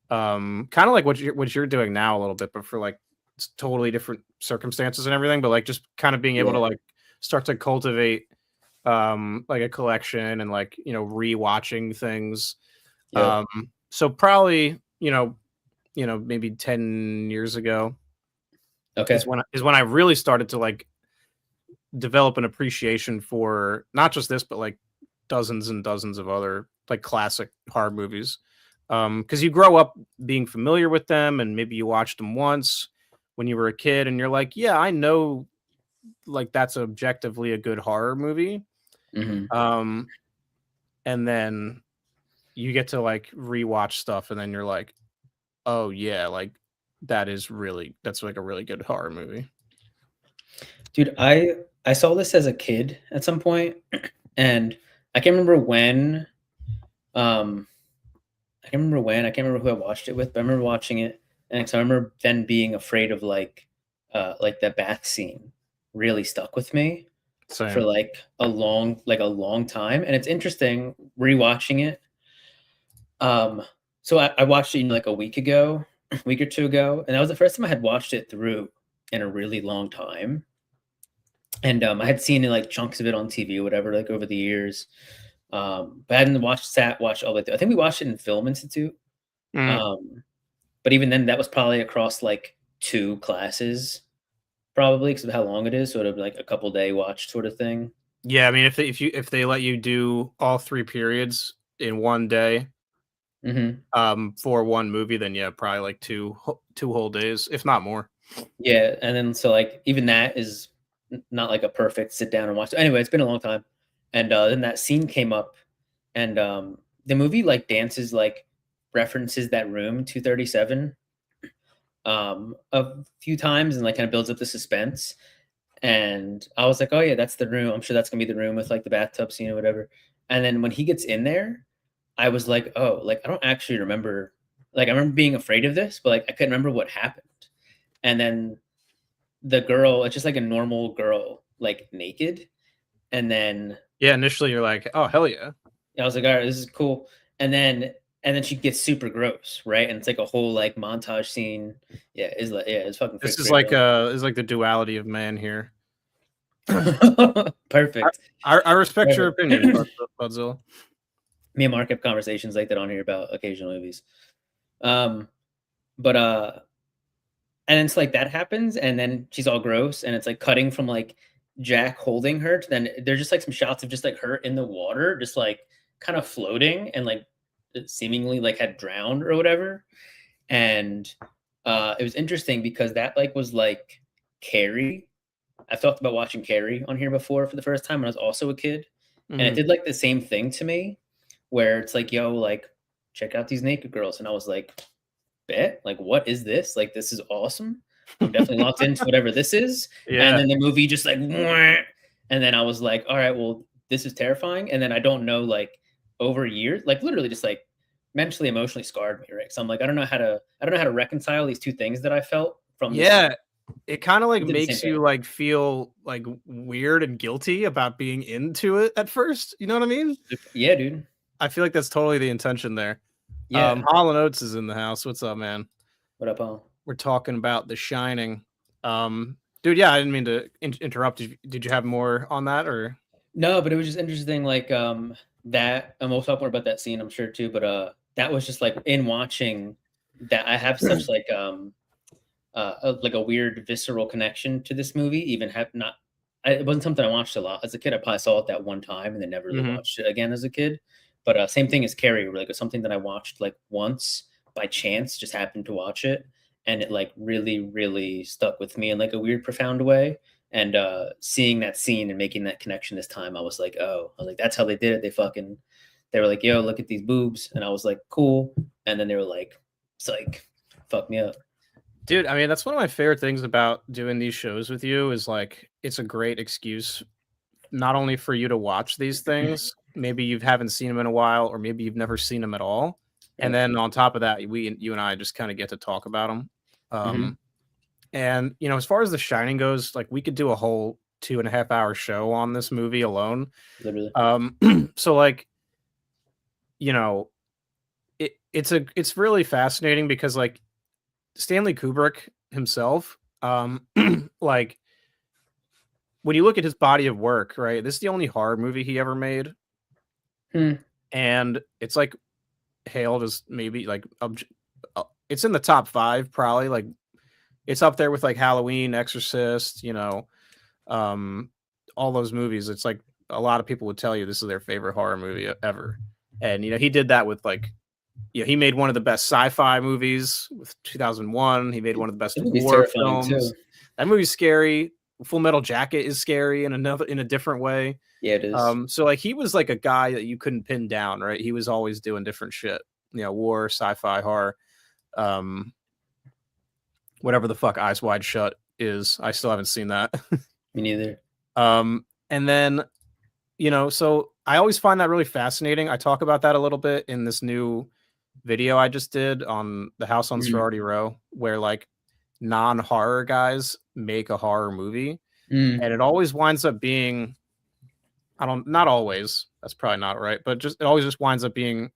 kind of like what you're doing now a little bit, but for like totally different circumstances and everything, but like just kind of being able to like start to cultivate like a collection and like, you know, rewatching things. So probably, you know, maybe 10 years ago. Okay. Is when I really started to like develop an appreciation for not just this, but like dozens and dozens of other like classic horror movies. Because you grow up being familiar with them, and maybe you watched them once when you were a kid, and you're like, yeah, I know, like that's objectively a good horror movie. And then you get to like rewatch stuff, and then you're like, oh yeah, like that's like a really good horror movie. Dude, I saw this as a kid at some point, and I can't remember when. I can't remember who I watched it with, but I remember watching it, and so I remember then being afraid of like the bath scene really stuck with me. Same. For like a long time. And it's interesting rewatching it. So I watched it, you know, like a week or two ago, and that was the first time I had watched it through in a really long time. And I had seen like chunks of it on TV or whatever, like over the years. But I hadn't watched all the way through. I think we watched it in Film Institute. But even then, that was probably across like 2 classes, probably because of how long it is. Sort of like a couple day watch sort of thing. Yeah, I mean, if they let you do all 3 periods in one day, for one movie, then yeah, probably like two whole days, if not more. Yeah, and then so like even that is not like a perfect sit down and watch. Anyway, it's been a long time, and then that scene came up, and the movie like dances like references that room 237 a few times and like kind of builds up the suspense. And I was like, oh yeah, that's the room. I'm sure that's gonna be the room with like the bathtub scene or whatever. And then when he gets in there, I was like, oh, like I don't actually remember. Like I remember being afraid of this, but like I couldn't remember what happened. And then the girl, it's just like a normal girl, like naked. And then Yeah, initially you're like, oh hell yeah. I was like, all right, this is cool. And then she gets super gross, right? And it's like a whole like montage scene. Yeah, it's fucking This is great, like the duality of man here. perfect. I respect your Perfect. opinion, Budzilla. Me and Mark have conversations like that on here about occasional movies. But and it's like that happens, and then she's all gross, and it's like cutting from like Jack holding her to then there's just like some shots of just like her in the water, just like kind of floating and like seemingly like had drowned or whatever. And it was interesting because that like was like Carrie. I've talked about watching Carrie on here before for the first time when I was also a kid. And it did like the same thing to me where it's like, yo, like, check out these naked girls. And I was like, bet, like, what is this? Like, this is awesome. I'm definitely locked into whatever this is. Yeah. And then the movie just like, and then I was like, all right, well, this is terrifying. And then I don't know, like, over years, like, literally just like mentally, emotionally scarred me, right? So I'm like, I don't know how to reconcile these two things that I felt from this. Yeah. It kind of like It did the makes same you thing. like feel like weird and guilty about being into it at first. You know what I mean? Yeah, dude. I feel like that's totally the intention there. Yeah. Hall and Oates is in the house. What's up, man? What up, Paul? We're talking about The Shining. Dude, yeah, I didn't mean to interrupt. Did you have more on that or? No, but it was just interesting, like that. And we'll talk more about that scene, I'm sure too. But that was just like in watching that, I have such like a weird visceral connection to this movie. Even have not, it wasn't something I watched a lot as a kid. I probably saw it that one time and then never really watched it again as a kid. But same thing as Carrie, like it's something that I watched like once by chance, just happened to watch it, and it like really, really stuck with me in like a weird, profound way. And seeing that scene and making that connection this time, I was like, oh, I was like, that's how they did it. They were like, yo, look at these boobs, and I was like, cool. And then they were like, it's like, fuck me up. Dude, I mean, that's one of my favorite things about doing these shows with you is like it's a great excuse not only for you to watch these things, maybe you haven't seen them in a while, or maybe you've never seen them at all. And then on top of that, you and I just kind of get to talk about them. And you know, as far as The Shining goes, like we could do a whole 2.5 hour show on this movie alone. Literally. So like, you know, it's really fascinating because like Stanley Kubrick himself, like when you look at his body of work, right? This is the only horror movie he ever made. And it's like hailed as maybe like it's in the top 5 probably, like it's up there with like Halloween, Exorcist, you know, all those movies. It's like a lot of people would tell you this is their favorite horror movie ever. And you know, he did that with like, you know, he made one of the best sci-fi movies with 2001. He made one of the best war films. Too. That movie's scary. Full Metal Jacket is scary in a different way. Yeah, it is. So like he was like a guy that you couldn't pin down, right? He was always doing different shit. You know, war, sci-fi, horror, whatever the fuck Eyes Wide Shut is. I still haven't seen that. Me neither. And then, you know, so I always find that really fascinating. I talk about that a little bit in this new video I just did on the House on Sorority Row, where like non-horror guys make a horror movie, and it always winds up being, not always, that's probably not right, but it always just winds up being,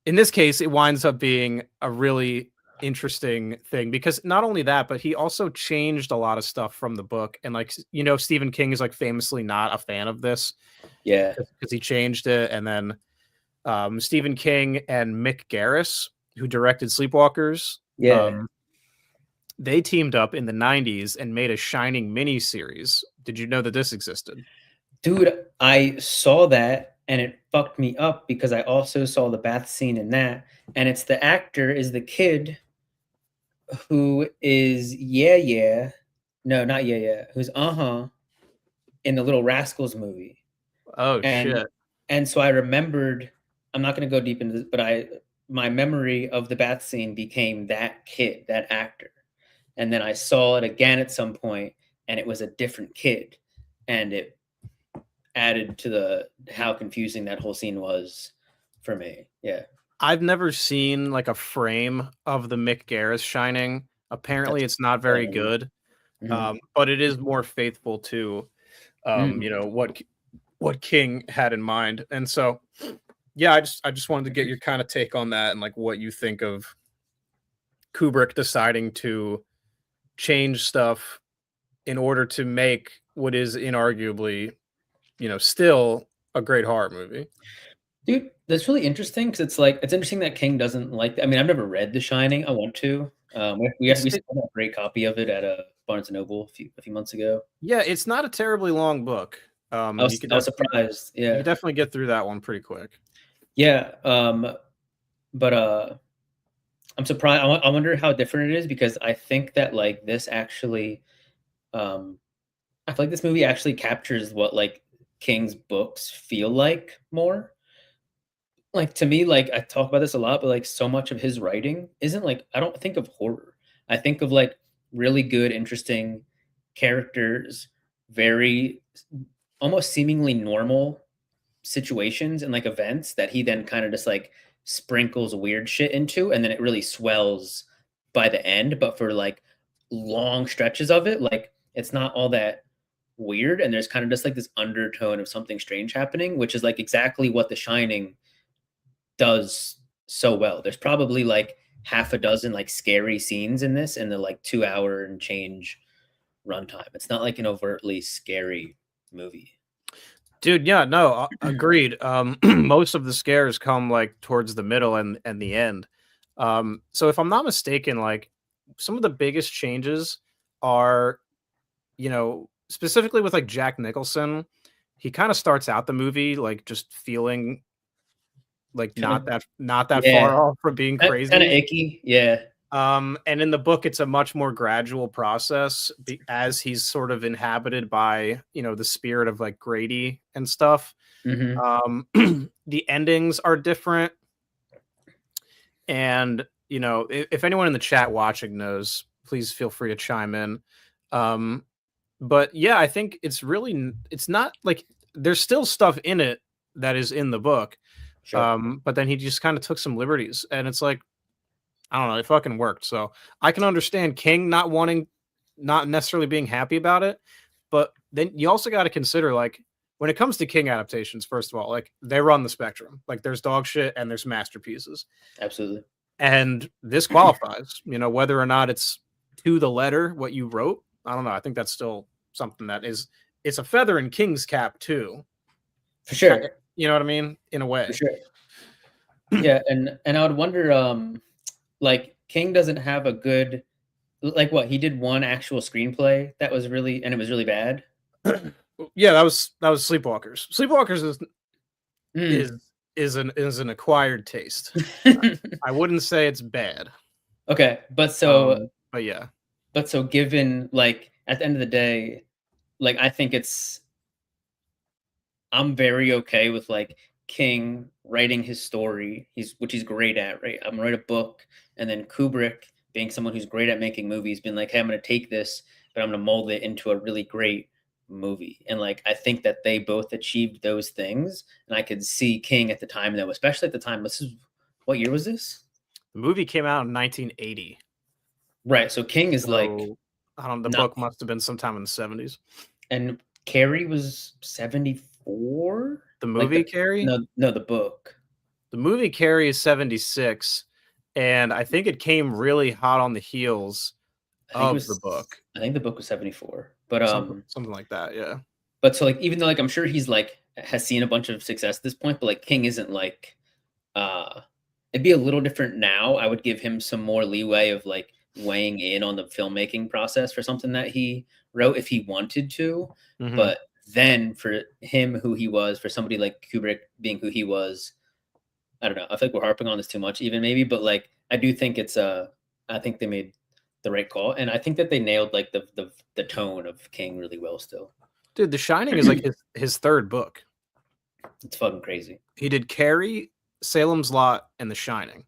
in this case, it winds up being a really interesting thing, because not only that, but he also changed a lot of stuff from the book. And like, you know, Stephen King is like famously not a fan of this, because he changed it. And then Stephen King and Mick Garris, who directed Sleepwalkers, they teamed up in the 90s and made a Shining mini series. Did you know that this existed? Dude, I saw that and it fucked me up because I also saw the bath scene in that, and it's the actor is the kid who is no, not who's in the Little Rascals movie. Oh shit. And so I remembered, I'm not going to go deep into this, but my memory of the bath scene became that kid, that actor. And then I saw it again at some point, and it was a different kid, and it added to the how confusing that whole scene was for me. Yeah. I've never seen like a frame of the Mick Garris Shining. Apparently, That's it's not very good, Mhm. but it is more faithful to Mm. what King had in mind. And so, yeah, I just wanted to get your kind of take on that and like what you think of Kubrick deciding to change stuff in order to make what is inarguably, still a great horror movie. Dude, that's really interesting because it's like it's interesting that King doesn't like I mean, I've never read The Shining. I want to. It's We it, saw a great copy of it at Barnes& and Noble a few months ago. yeah, it's not a terribly long book. You could I was definitely surprised. Yeah. get through that one pretty quick. Yeah, but, I'm surprised I wonder how different it is because I think that, like, this actually, um I feel like this movie actually captures what, like, King's books feel like more. Like, to me, like, I talk about this a lot, but, like, so much of his writing isn't, like I don't think of horror. I think of, like, really good, interesting characters, very almost seemingly normal situations and, like, events that he then kinda just, like, sprinkles weird shit into, and then it really swells by the end, but for, like, long stretches of it, like, it's not all that weird, and there's kind of just, like, this undertone of something strange happening, which is, like, exactly what The Shining does so well. There's probably, like, half a dozen, like, scary scenes in this in the, like, 2-hour and change runtime. It's not, like, an overtly scary movie. Dude, yeah, no, agreed. Most of the scares come like towards the middle and the end. So if I'm not mistaken, like some of the biggest changes are, specifically with like Jack Nicholson, he kind of starts out the movie like just feeling like Kinda not that yeah. far off from being Kinda crazy. icky, yeah. And in the book, it's a much more gradual process as he's sort of inhabited by, the spirit of like Grady and stuff. Mhm. The endings are different. And, if anyone in the chat watching knows, please feel free to chime in. Um, but yeah, I think it's not like there's still stuff in it that is in the book. Sure. But then he just kind of took some liberties and it's like, I don't know, it fucking worked. So I can understand King not necessarily being happy about it, but then you also got to consider like when it comes to King adaptations, first of all, like they run the spectrum. Like there's dog shit and there's masterpieces. Absolutely. And this qualifies, whether or not it's to the letter what you wrote. I don't know. I think that's still something that it's a feather in King's cap too. For sure. You know what I mean? In a For way. sure. Yeah, and I would wonder, like, King doesn't have a good like, what, he did one actual screenplay that was really and it was really bad? Yeah, that was Sleepwalkers. Sleepwalkers is Mm. is an acquired taste. I wouldn't say it's bad. Okay, But yeah. but so given, like, at the end of the day, like, I think I'm very okay with, like, King writing his story, which he's great at, right? I'm gonna write a book, and then Kubrick, being someone who's great at making movies, being like, "Hey, I'm gonna take this, but I'm gonna mold it into a really great movie." And, like, I think that they both achieved those things, and I could see King at the time, though, especially at the time this is what year was this? The movie came out in 1980. Right, so King is, like, So, I don't the not book must have been sometime in the 70s. and Carrie was 74? The Like, movie Carrie? the book. The movie Carrie is 76, and I think it came really hot on the heels of the book. I think the book was 74. Something like that, yeah. But so, like, even though, like, I'm sure he's, like, has seen a bunch of success at this point, but, like, King isn't, like, uh it'd be a little different now. I would give him some more leeway of, like, weighing in on the filmmaking process for something that he wrote if he wanted to, Mhm. but then for him who he was, for somebody like Kubrick being who he was, I don't know. I feel like we're harping on this too much, even maybe, but like I do think I think they made the right call, and I think that they nailed like the tone of King really well. Still, Dude, The Shining is like his 3rd book. it's fucking crazy. He did Carrie, Salem's Lot, and The Shining.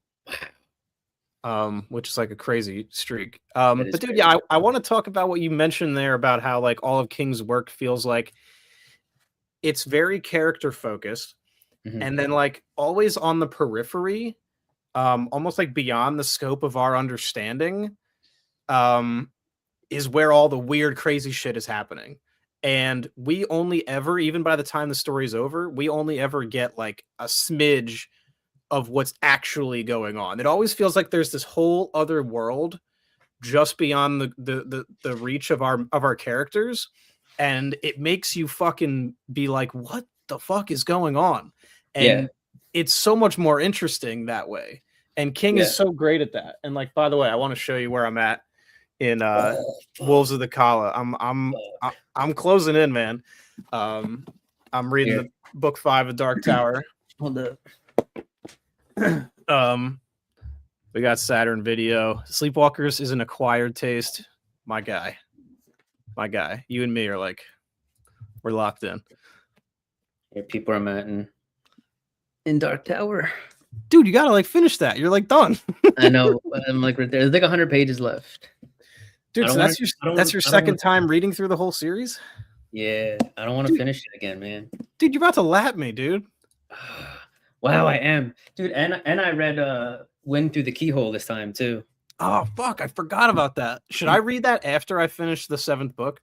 which is like a crazy streak. That is But dude, crazy. yeah, I want to talk about what you mentioned there about how like all of King's work feels like it's very character focused, Mhm. and then like always on the periphery, almost like beyond the scope of our understanding, um, is where all the weird, crazy shit is happening. And we only ever, even by the time the story's over, we only ever get like a smidge of what's actually going on. It always feels like there's this whole other world just beyond the reach of our characters, and it makes you fucking be like, what the fuck is going on? Yeah. And it's so much more interesting that way. And King Yeah. is so great at that. And like, by the way, I want to show you where I'm at in Oh, Wolves fuck, of the Kala. I'm closing in, man. I'm reading Here. the book 5 of Dark Tower. Hold up. We got Saturn Video. Sleepwalkers is an acquired taste. My guy. You and me are like, we're locked in. Here, people are at in Dark Tower. Dude, you gotta like finish that. You're like done. I know. I'm like right there. There's like 100 pages left. Dude, so that's your second time reading through the whole series? Yeah, I don't want to finish it again, man. Dude, you're about to lap me, dude. Wow, I am. Dude, and I read Wind Through the Keyhole this time too. Oh fuck, I forgot about that. Should I read that after I finish the 7th book?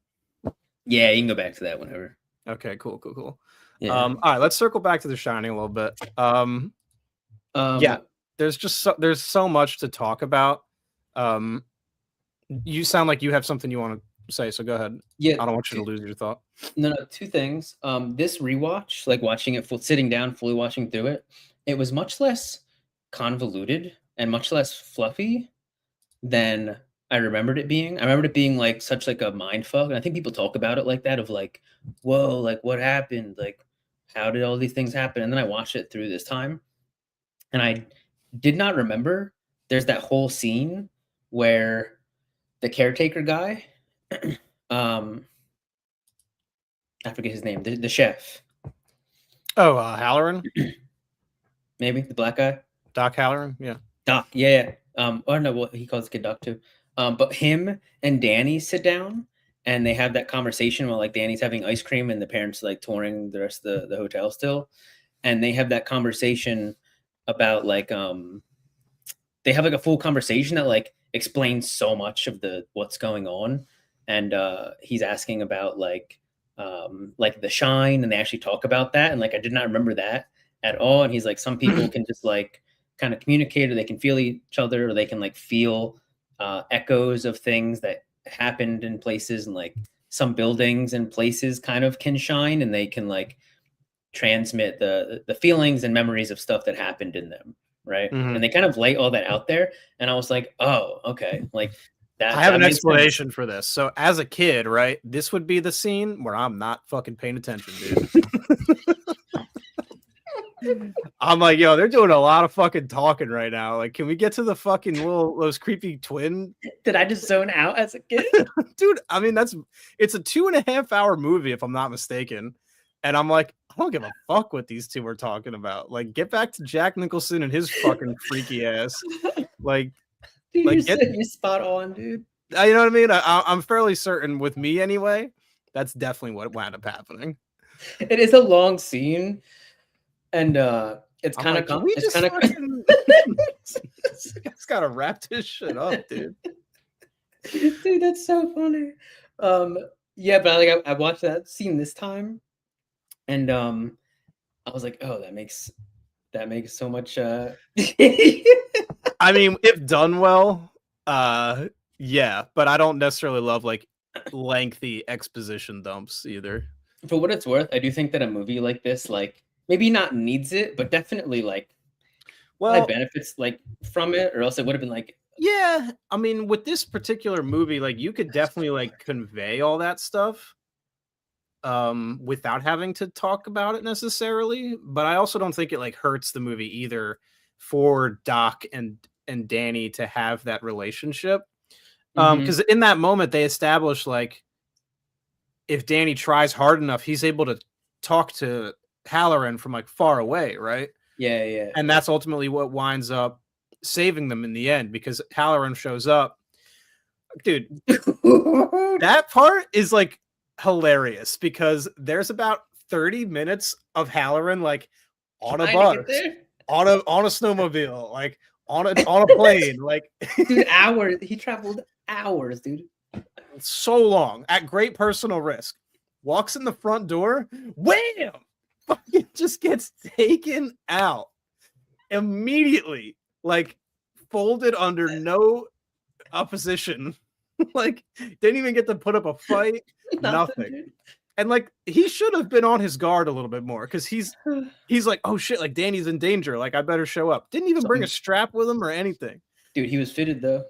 Yeah, you can go back to that whenever. Okay, cool. Yeah. All right, let's circle back to The Shining a little bit. Yeah, there's so much to talk about. You sound like you have something you want to say, so go ahead. Yeah, I don't want you to lose your thought. No, two things. This rewatch, like watching it sitting down, fully watching through it, it was much less convoluted and much less fluffy than I remembered it being. I remembered it being like such like a mind fuck, and I think people talk about it like that of like, whoa, like what happened? Like, how did all these things happen? And then I watched it through this time, and I did not remember there's that whole scene where the caretaker guy, I forget his name, the chef. Oh, Halloran? Maybe the black guy. Doc Halloran? Yeah. Doc, yeah. Or no, what he calls the kid Doc too. But him and Danny sit down and they have that conversation while like Danny's having ice cream and the parents like touring the rest of the hotel still. And they have that conversation about like they have like a full conversation that like explains so much of what's going on. And he's asking about like the shine, and they actually talk about that. And like I did not remember that at all. And he's like, some people can just like kind of communicate, or they can feel each other, or they can like feel echoes of things that happened in places, and like some buildings and places kind of can shine, and they can like transmit the feelings and memories of stuff that happened in them, right? Mhm. And they kind of lay all that out there, and I was like, oh, okay, like that. I have an explanation for this. So as a kid, right, this would be the scene where I'm not fucking paying attention, dude. I'm like, yo, they're doing a lot of fucking talking right now. Like, can we get to the fucking those creepy twin? Did I just zone out as a kid? Dude, I mean, it's a 2.5 hour movie, if I'm not mistaken. And I'm like, I don't give a fuck what these two are talking about. Like, get back to Jack Nicholson and his fucking freaky ass. Like, dude, you're spot on, dude. You know what I mean? I'm fairly certain, with me anyway, that's definitely what wound up happening. It is a long scene. And it's kind of it's got to wrap this shit up, dude. Dude, that's so funny. Yeah, but I watched that scene this time, and I was like, oh, that makes so much. I mean, if done well, yeah, but I don't necessarily love like lengthy exposition dumps either. For what it's worth, I do think that a movie like this, like, maybe not needs it, but definitely like, well, benefits like from it, or else it would have been like, yeah. I mean, with this particular movie, like you could definitely like convey all that stuff without having to talk about it necessarily. But I also don't think it like hurts the movie either for Doc and Danny to have that relationship. Because in that moment they establish like if Danny tries hard enough, he's able to talk to Halloran from like far away, right? Yeah. And that's ultimately what winds up saving them in the end because Halloran shows up. Dude, that part is like hilarious because there's about 30 minutes of Halloran like on a bus, on a snowmobile, like on a plane, like dude, hours. He traveled hours, dude. So long at great personal risk. Walks in the front door, wham! Fucking just gets taken out immediately, like folded under no opposition. Like didn't even get to put up a fight. Nothing. And like he should have been on his guard a little bit more because he's like, oh shit, like Danny's in danger. Like I better show up. Didn't even bring a strap with him or anything. Dude, he was fitted though.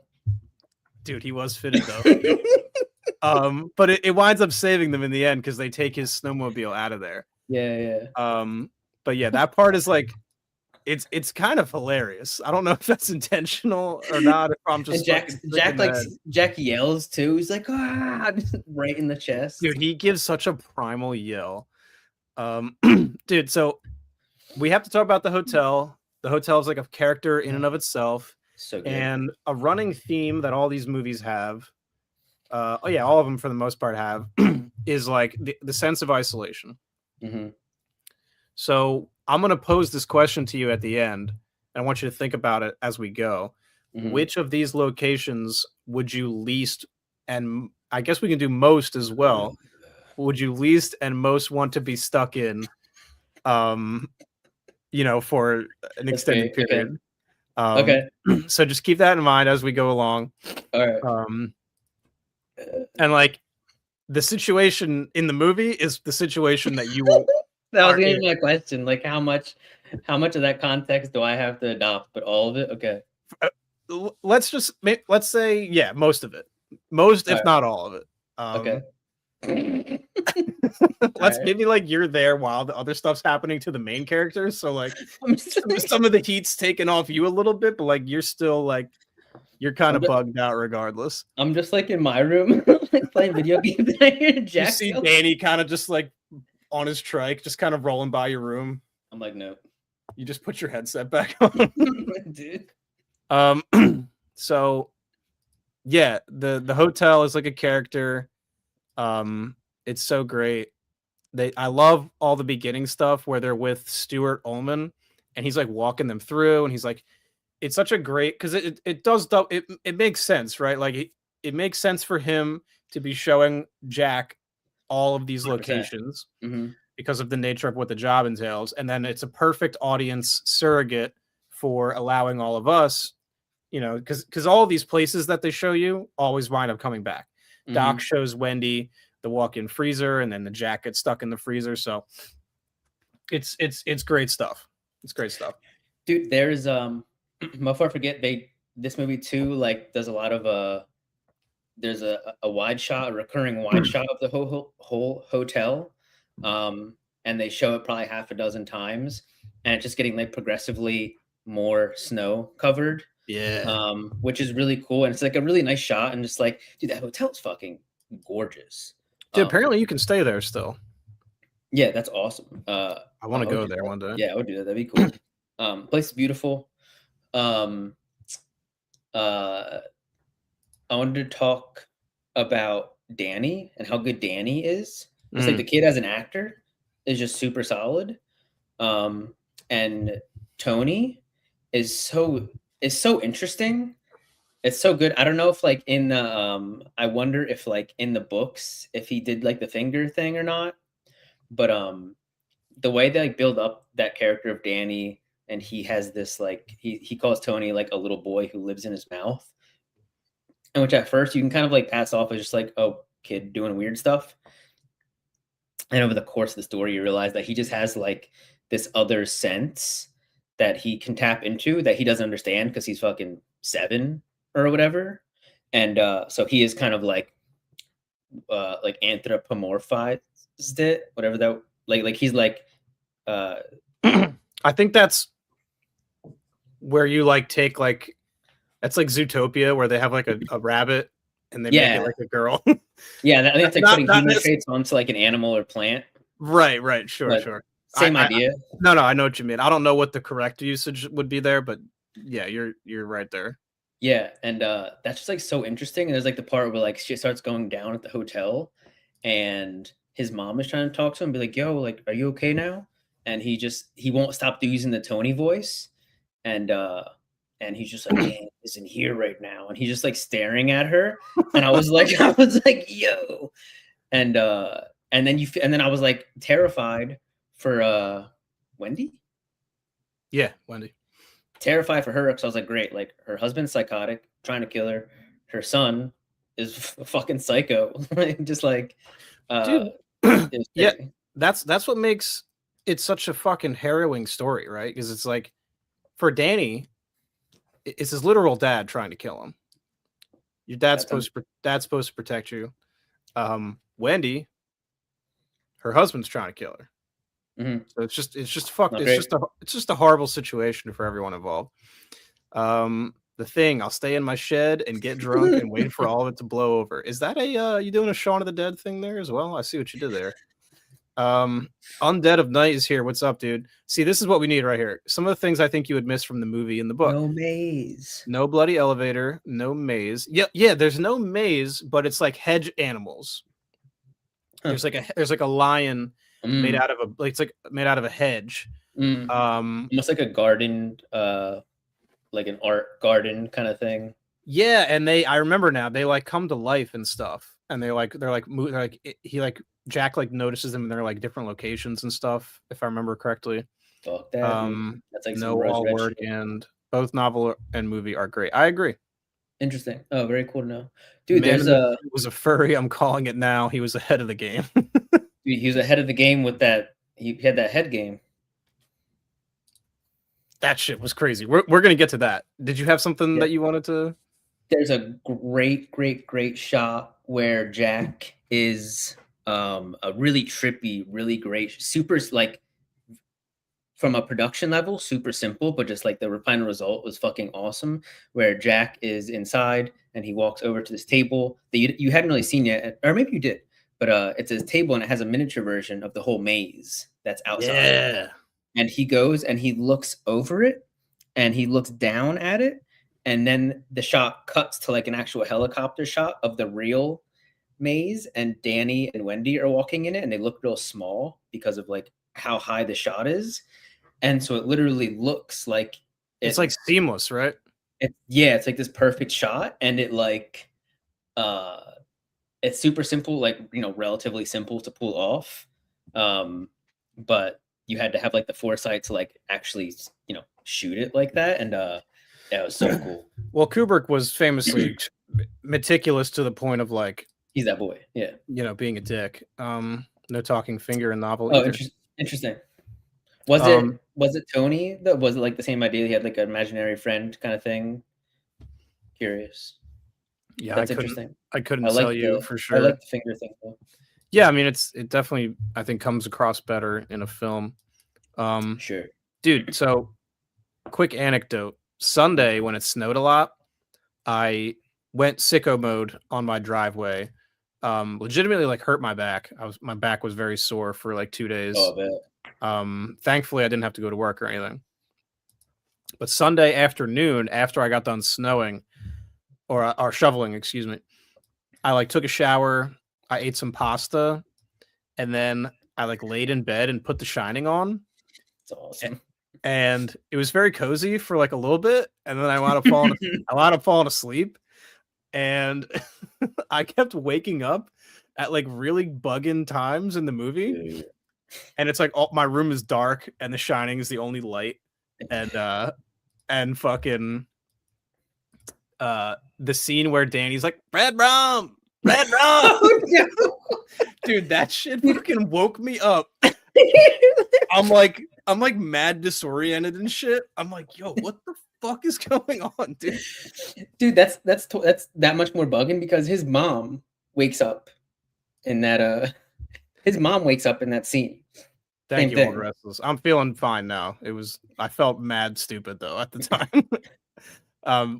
Dude, he was fitted though. But it winds up saving them in the end because they take his snowmobile out of there. Yeah. But yeah, that part is like it's kind of hilarious. I don't know if that's intentional or not. If I'm just Jack yells too. He's like, ah, right in the chest. Dude, he gives such a primal yell. Dude, so we have to talk about the hotel. The hotel is like a character in and of itself. So good. And a running theme that all these movies have, all of them for the most part have, is like the sense of isolation. Mm-hmm. So I'm going to pose this question to you at the end. And I want you to think about it as we go. Mm-hmm. Which of these locations would you least, and I guess we can do most as well, would you least and most want to be stuck in, for an extended period? Okay. So just keep that in mind as we go along. All right. And like the situation in the movie is the situation that you will. That was gonna be my question. Like how much of that context do I have to adopt? But all of it? Okay. Let's say, most of it. Most, if not all of it. Okay. Maybe like you're there while the other stuff's happening to the main characters. So like some of the heat's taken off you a little bit, but like you're still like you're kind of bugged out regardless. I'm just like in my room like playing video games. And I hear Jack you see Danny kind of just like on his trike, just kind of rolling by your room. I'm like, no. You just put your headset back on. Dude. So yeah, the hotel is like a character. It's so great. I love all the beginning stuff where they're with Stuart Ullman and he's like walking them through and he's like, it's such a great, because it makes sense, right? Like it makes sense for him to be showing Jack all of these locations because of the nature of what the job entails. And then it's a perfect audience surrogate for allowing all of us, because all of these places that they show you always wind up coming back. Doc shows Wendy the walk-in freezer, and then the Jack gets stuck in the freezer. So it's great stuff. It's great stuff, dude. There's before I forget, this movie too like does a lot of there's a wide shot, a recurring wide shot of the whole hotel, and they show it probably half a dozen times, and it's just getting like progressively more snow covered. Yeah. Which is really cool. And it's like a really nice shot. And just like, dude, that hotel's fucking gorgeous. Dude, apparently you can stay there still. Yeah, that's awesome. I want to go there one day. Yeah, I would do that. That'd be cool. Place is beautiful. I wanted to talk about Danny and how good Danny is. It's like the kid as an actor is just super solid. And Tony is so interesting. It's so good. I don't know if like in the I wonder if like in the books if he did like the finger thing or not. But the way they like build up that character of Danny, and he has this like he calls Tony like a little boy who lives in his mouth. And which at first you can kind of like pass off as just like, oh, kid doing weird stuff. And over the course of the story, you realize that he just has like this other sense that he can tap into that he doesn't understand because he's fucking 7 or whatever. And so he is kind of like anthropomorphized it, whatever that like he's like I think that's where you like take like that's like Zootopia where they have like a rabbit and they make it like a girl. Yeah, I think it's like putting human traits onto like an animal or plant. Right, sure. Same idea. No, I know what you mean. I don't know what the correct usage would be there, but Yeah, you're right there. Yeah, and that's just like so interesting. And there's like the part where like shit starts going down at the hotel, and his mom is trying to talk to him, be like, "Yo, like, are you okay now?" And he won't stop using the Tony voice, and he's just like, "Dan isn't here right now," and he's just like staring at her, and I was like, I was like, "Yo," and then I was like terrified for Wendy. Yeah, Wendy. Terrified for her because I was like, great, like her husband's psychotic, trying to kill her. Her son is a fucking psycho, just like, Dude. it Yeah, that's what makes it such a fucking harrowing story, right? Because it's like for Danny, it's his literal dad trying to kill him. Your dad's supposed to protect you. Wendy, her husband's trying to kill her. Mm-hmm. So it's just a horrible situation for everyone involved. The Thing, I'll stay in my shed and get drunk and wait for all of it to blow over. Is that a you doing a Shaun of the Dead thing there as well? I see what you did there. Undead of Night is here. What's up, dude? See, this is what we need right here. Some of the things I think you would miss from the movie and the book. No maze. No bloody elevator. No maze. Yeah. There's no maze, but it's like hedge animals. Huh. There's like a lion made out of a hedge. Almost like a garden, like an art garden kind of thing. Yeah, and I remember now they like come to life and stuff, and Jack like notices them and they're like different locations and stuff, if I remember correctly. Fuck that, that's like no all word shit. And both novel and movie are great. I agree. Interesting. Oh, very cool to know. Dude, was a furry, I'm calling it now. He was ahead of the game. Dude, he was ahead of the game with that. He had that head game. That shit was crazy. We're gonna get to that. Did you have something that you wanted to? There's a great shot where Jack is a really trippy, really great, super like from a production level, super simple, but just like the final result was fucking awesome. Where Jack is inside and he walks over to this table that you hadn't really seen yet, or maybe you did, but it's a table and it has a miniature version of the whole maze that's outside. Yeah. And he goes and he looks over it and he looks down at it. And then the shot cuts to like an actual helicopter shot of the real maze, and Danny and Wendy are walking in it, and they look real small because of like how high the shot is. And so it literally looks like it's like seamless, right? It's like this perfect shot, and it like it's super simple, like, you know, relatively simple to pull off. But you had to have like the foresight to like actually, you know, shoot it like that. And that was so cool. Well, Kubrick was famously meticulous to the point of like he's that boy. Yeah. You know, being a dick. No talking finger in novel. Oh, interesting. Was it Tony that was it like the same idea? He had like an imaginary friend kind of thing. Curious. Yeah, that's interesting. I couldn't tell you for sure. I like the finger thing though. Yeah, I mean it definitely I think comes across better in a film. Sure. Dude, so quick anecdote. Sunday when it snowed a lot, I went sicko mode on my driveway. Legitimately like hurt my back. My back was very sore for like 2 days. Oh, I bet. Thankfully I didn't have to go to work or anything. But Sunday afternoon, after I got done snowing or shoveling, excuse me, I like took a shower, I ate some pasta, and then I like laid in bed and put The Shining on. It's awesome. And it was very cozy for like a little bit, and then I wound up falling asleep, and I kept waking up at like really bugging times in the movie. And it's like my room is dark and The Shining is the only light, and fucking the scene where Danny's like red rum. Oh, no. Dude, that shit fucking woke me up. I'm like mad disoriented and shit. I'm like, yo, what the fuck is going on, dude? Dude, that's that much more bugging because his mom wakes up in that scene. Thank you, Old Restless. I'm feeling fine now. I felt mad stupid though at the time.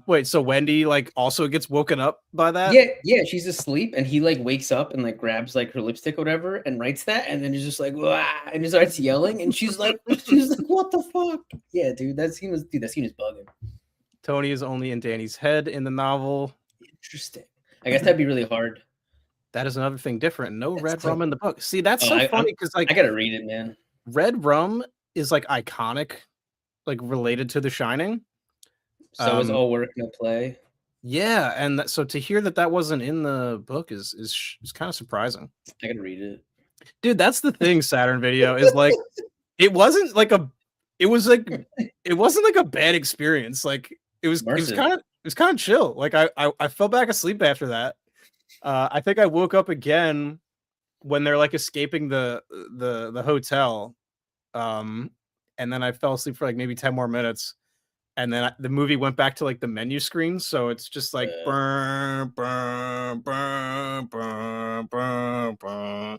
Wait, so Wendy like also gets woken up by that? Yeah, she's asleep and he like wakes up and like grabs like her lipstick or whatever and writes that, and then he's just like, wah, and he starts yelling, and she's like, what the fuck? Yeah, dude, that scene is bugging. Tony is only in Danny's head in the novel. Interesting. I guess that'd be really hard. That is another thing different. No That's red so- rum in the book. See, that's so funny because like I gotta read it, man. red rum is like iconic, like related to The Shining. So is All Work No Play. Yeah, and so to hear that wasn't in the book is kind of surprising. I gotta read it, dude. That's the thing. Saturn Video is like, it wasn't like a bad experience. Like it was kind of chill. Like I fell back asleep after that. I think I woke up again when they're like escaping the hotel, and then I fell asleep for like maybe 10 more minutes. And then the movie went back to like the menu screen, so it's just like burn, burn, burn, burn, burn, burn,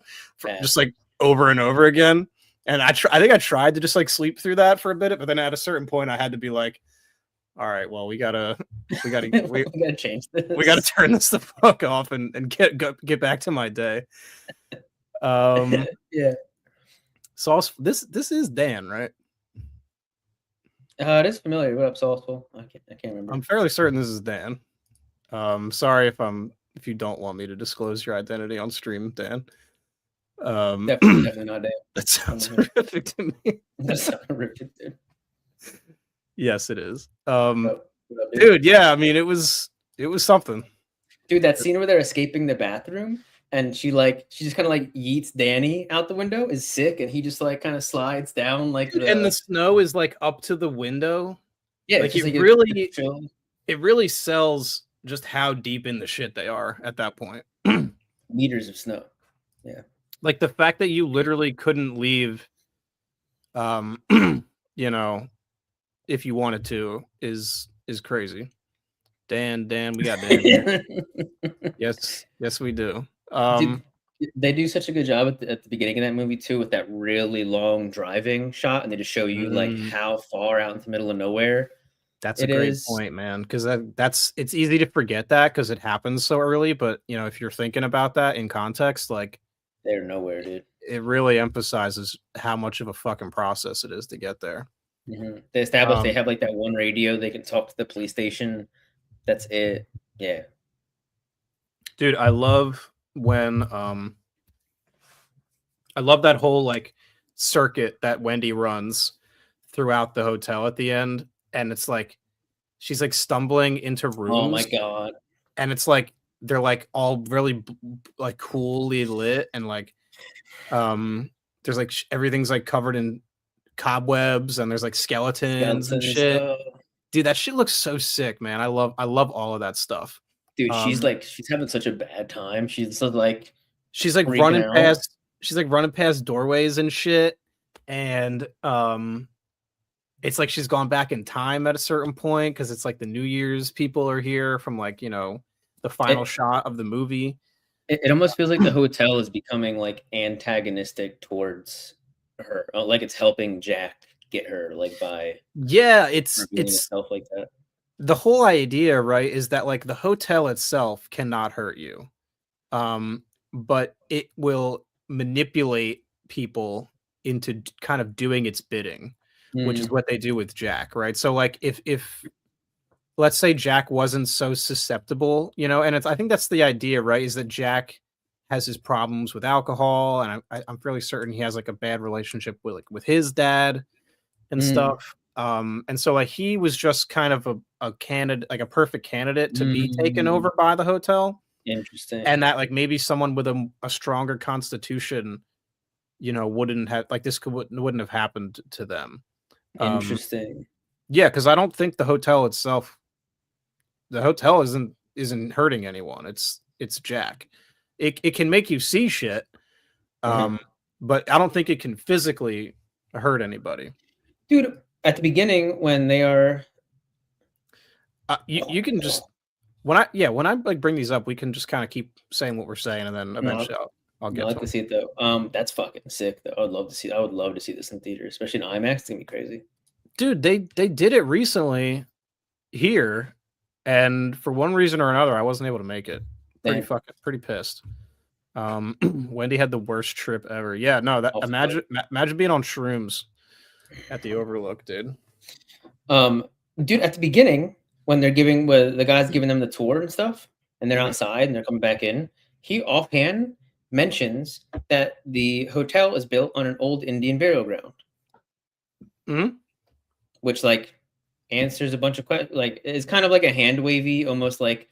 just like over and over again. And I think I tried to just like sleep through that for a bit, but then at a certain point, I had to be like, "All right, well, we gotta change this. We gotta turn this the fuck off and get back to my day." Yeah. So this is Dan, right? It is familiar. What up, Sauceful? I can't remember. I'm fairly certain this is Dan. Sorry if you don't want me to disclose your identity on stream, Dan. Definitely not Dan. That sounds horrific to me. That sounds horrific, dude. Yes, it is. What up, dude, yeah, I mean it was something. Dude, that scene where they're escaping the bathroom and she just kind of like yeets Danny out the window is sick, and he just like kind of slides down like and the snow is like up to the window. Yeah, like it really sells just how deep in the shit they are at that point. Meters of snow. Yeah. Like the fact that you literally couldn't leave you know, if you wanted to is crazy. Dan, we got Dan. Yes, we do. Dude, they do such a good job at the beginning of that movie too, with that really long driving shot, and they just show you like how far out in the middle of nowhere. That's a great point, man, because it's easy to forget that because it happens so early. But you know, if you're thinking about that in context, like they're nowhere, dude. It really emphasizes how much of a fucking process it is to get there. Mm-hmm. They establish they have like that one radio, they can talk to the police station. That's it. Yeah. Dude, I love when I love that whole like circuit that Wendy runs throughout the hotel at the end, and it's like she's like stumbling into rooms. Oh my god. And it's like they're like all really like coolly lit, and like there's like everything's like covered in cobwebs, and there's like skeletons and shit. Dude, that shit looks so sick, man. I love all of that stuff. Dude, she's having such a bad time. She's like running past doorways and shit, and it's like she's gone back in time at a certain point because it's like the New Year's people are here from like, you know, the final shot of the movie. It almost feels like the hotel is becoming like antagonistic towards her, like it's helping Jack get her, like by it's stuff like that. The whole idea, right, is that like the hotel itself cannot hurt you, but it will manipulate people into kind of doing its bidding, which is what they do with Jack, right? So like if let's say Jack wasn't so susceptible, you know, and I think that's the idea, right? Is that Jack has his problems with alcohol, and I'm fairly certain he has like a bad relationship with his dad and stuff. And so like he was just kind of a candidate, like a perfect candidate to be taken over by the hotel. Interesting. And that like maybe someone with a stronger constitution, you know, wouldn't have like this wouldn't have happened to them. Interesting. Yeah, because I don't think the hotel itself isn't hurting anyone. It's Jack. It can make you see shit, but I don't think it can physically hurt anybody. Dude, at the beginning when they are you can just when I like bring these up, we can just kind of keep saying what we're saying, and then eventually I'll get to see it though. That's fucking sick though. I would love to see this in theater, especially in IMAX. It's gonna be crazy. Dude, they did it recently here, and for one reason or another I wasn't able to make it. Pretty pissed. Wendy had the worst trip ever. Yeah, no, that imagine being on shrooms at the Overlook, dude. Dude, at the beginning when the guy's giving them the tour and stuff, and they're Mhm. outside and they're coming back in, he offhand mentions that the hotel is built on an old Indian burial ground, Mhm. which like answers a bunch of questions. Like it's kind of like a hand wavy, almost like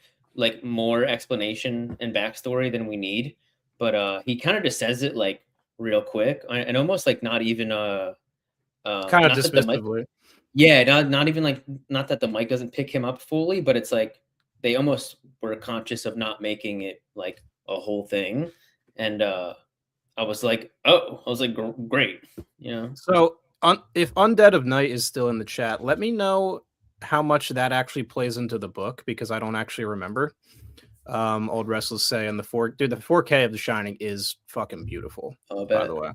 more explanation and backstory than we need. But he kind of just says it like real quick and almost like not even Kind of not that the mic. dismissively. Yeah, not even like not that the mic doesn't pick him up fully, but it's like they almost were conscious of not making it like a whole thing. And I was like, oh, I was like, great, you know. So, if Undead of Night is still in the chat, let me know how much that actually plays into the book because I don't actually remember. Old Restless say and the 4K of The Shining is fucking beautiful. I By bet. the way,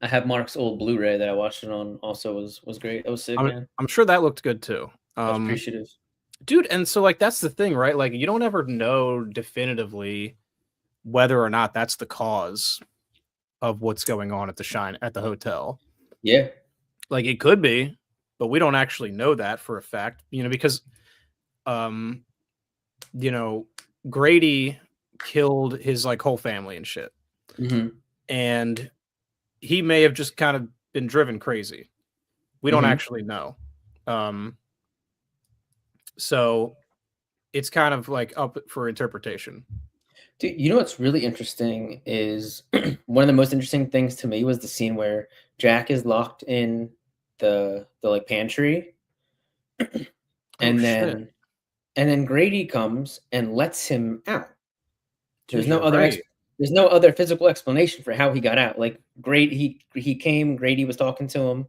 I have Mark's old Blu-ray that I watched it on. Also, was great. That was sick, man. I'm sure that looked good too. I was appreciative. Dude, and so like that's the thing, right? Like you don't ever know definitively whether or not that's the cause of what's going on at the hotel. Yeah. Like it could be, but we don't actually know that for a fact, because you know, Grady killed his like whole family and shit. Mm-hmm. And he may have just kind of been driven crazy. We don't actually know. So it's kind of like up for interpretation. Dude, you know what's really interesting is one of the most interesting things to me was the scene where Jack is locked in the like pantry, and then Grady comes and lets him out. Dude, There's no other physical explanation for how he got out. Like he came, Grady was talking to him,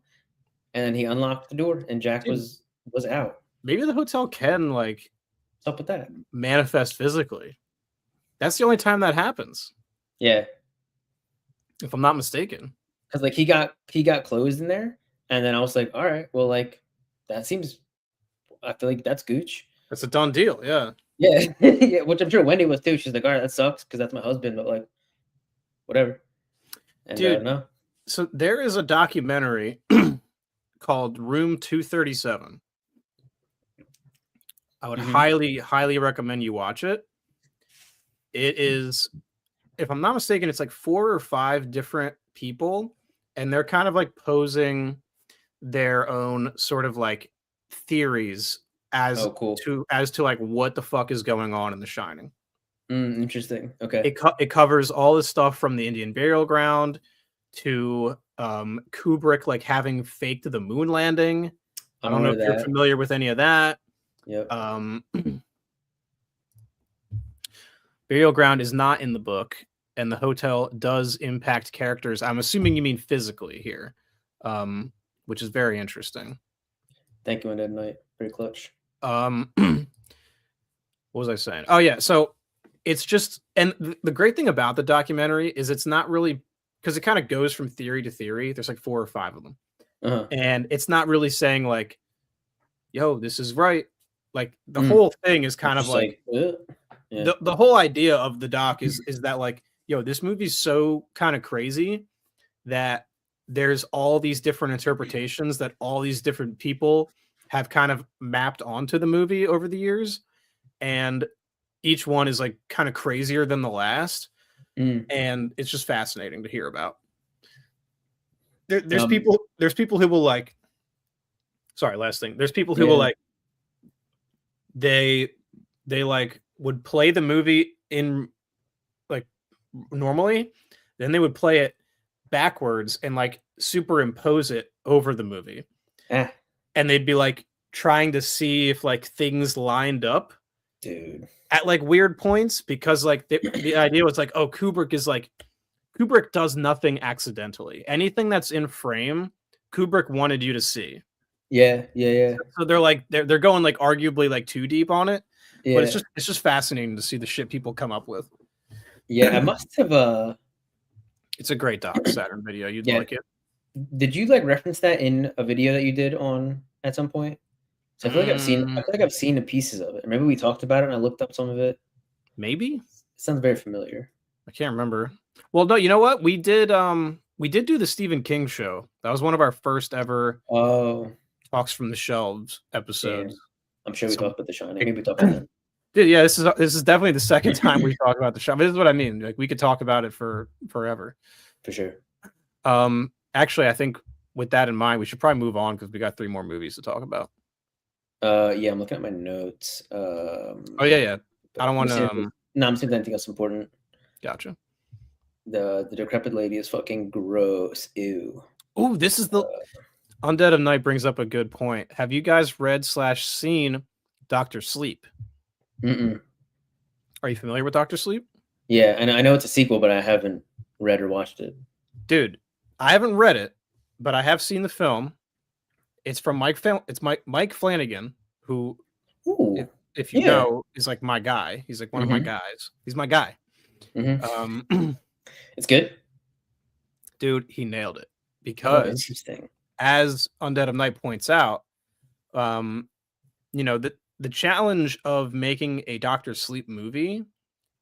and then he unlocked the door, and Jack was out. Maybe the hotel can like What's up with that? manifest physically. That's the only time that happens. Yeah, if I'm not mistaken. because like he got closed in there, and then I was like, all right, well, like that seems. I feel like that's gooch. That's a done deal. Yeah. Yeah, yeah. Which I'm sure Wendy was too. She's like, all right, that sucks because that's my husband, but like, whatever. And Dude, no. So there is a documentary called Room 237. I would highly recommend you watch it. It is, if I'm not mistaken, it's like 4 or 5 different people, and they're kind of like posing their own sort of like theories as to like what the fuck is going on in The Shining. Interesting. Okay. It covers all the stuff from the Indian burial ground to Kubrick like having faked the moon landing. I don't know if you're familiar with any of that. Yep. Burial ground is not in the book, and the hotel does impact characters. I'm assuming you mean physically here, which is very interesting. Thank you, Undead Night. Pretty clutch. What was I saying? Oh yeah, so it's just, and the great thing about the documentary is it's not really, because it kind of goes from theory to theory. There's like 4 or 5 of them, and it's not really saying like, "Yo, this is right." Like the whole thing is kind of like the whole idea of the doc is that like, yo, this movie's so kind of crazy that there's all these different interpretations that all these different people have kind of mapped onto the movie over the years, and each one is like kind of crazier than the last, and it's just fascinating to hear about. There's people who will like, sorry, last thing. There's people who will like, they like would play the movie in like normally, then they would play it backwards and like superimpose it over the movie. And they'd be like trying to see if like things lined up, dude, at like weird points, because like the idea was like, oh, Kubrick does nothing accidentally. Anything that's in frame, Kubrick wanted you to see. Yeah. So they're like they're going like arguably like too deep on it, but it's just fascinating to see the shit people come up with. Yeah, I must have. It's a great doc, Saturn video. You'd like it. Did you like reference that in a video that you did on at some point? So I feel like I've seen the pieces of it. Maybe we talked about it and I looked up some of it. Maybe. It sounds very familiar. I can't remember. Well, no, you know what? We did do the Stephen King show. That was one of our first ever Talks from the Shelves episodes. I'm sure we talked about The Shining. Maybe we talked about that. Dude, yeah, this is definitely the second time we talk about The Shining. This is what I mean. Like, we could talk about it for forever. For sure. Actually, I think with that in mind, we should probably move on because we got 3 more movies to talk about. Yeah, I'm looking at my notes. Oh yeah. I don't want to. No, I'm seeing anything else important. Gotcha. The decrepit lady is fucking gross. Ew. Oh, this is the Undead of Night brings up a good point. Have you guys read / seen Dr. Sleep? Mm-mm. Are you familiar with Dr. Sleep? Yeah, and I know it's a sequel, but I haven't read or watched it. Dude, I haven't read it, but I have seen the film. It's from Mike Flanagan, who, if you know, is like my guy. He's like one of my guys. He's my guy. It's good. Dude, he nailed it because interesting. As Undead of Night points out, you know, the challenge of making a Dr. Sleep movie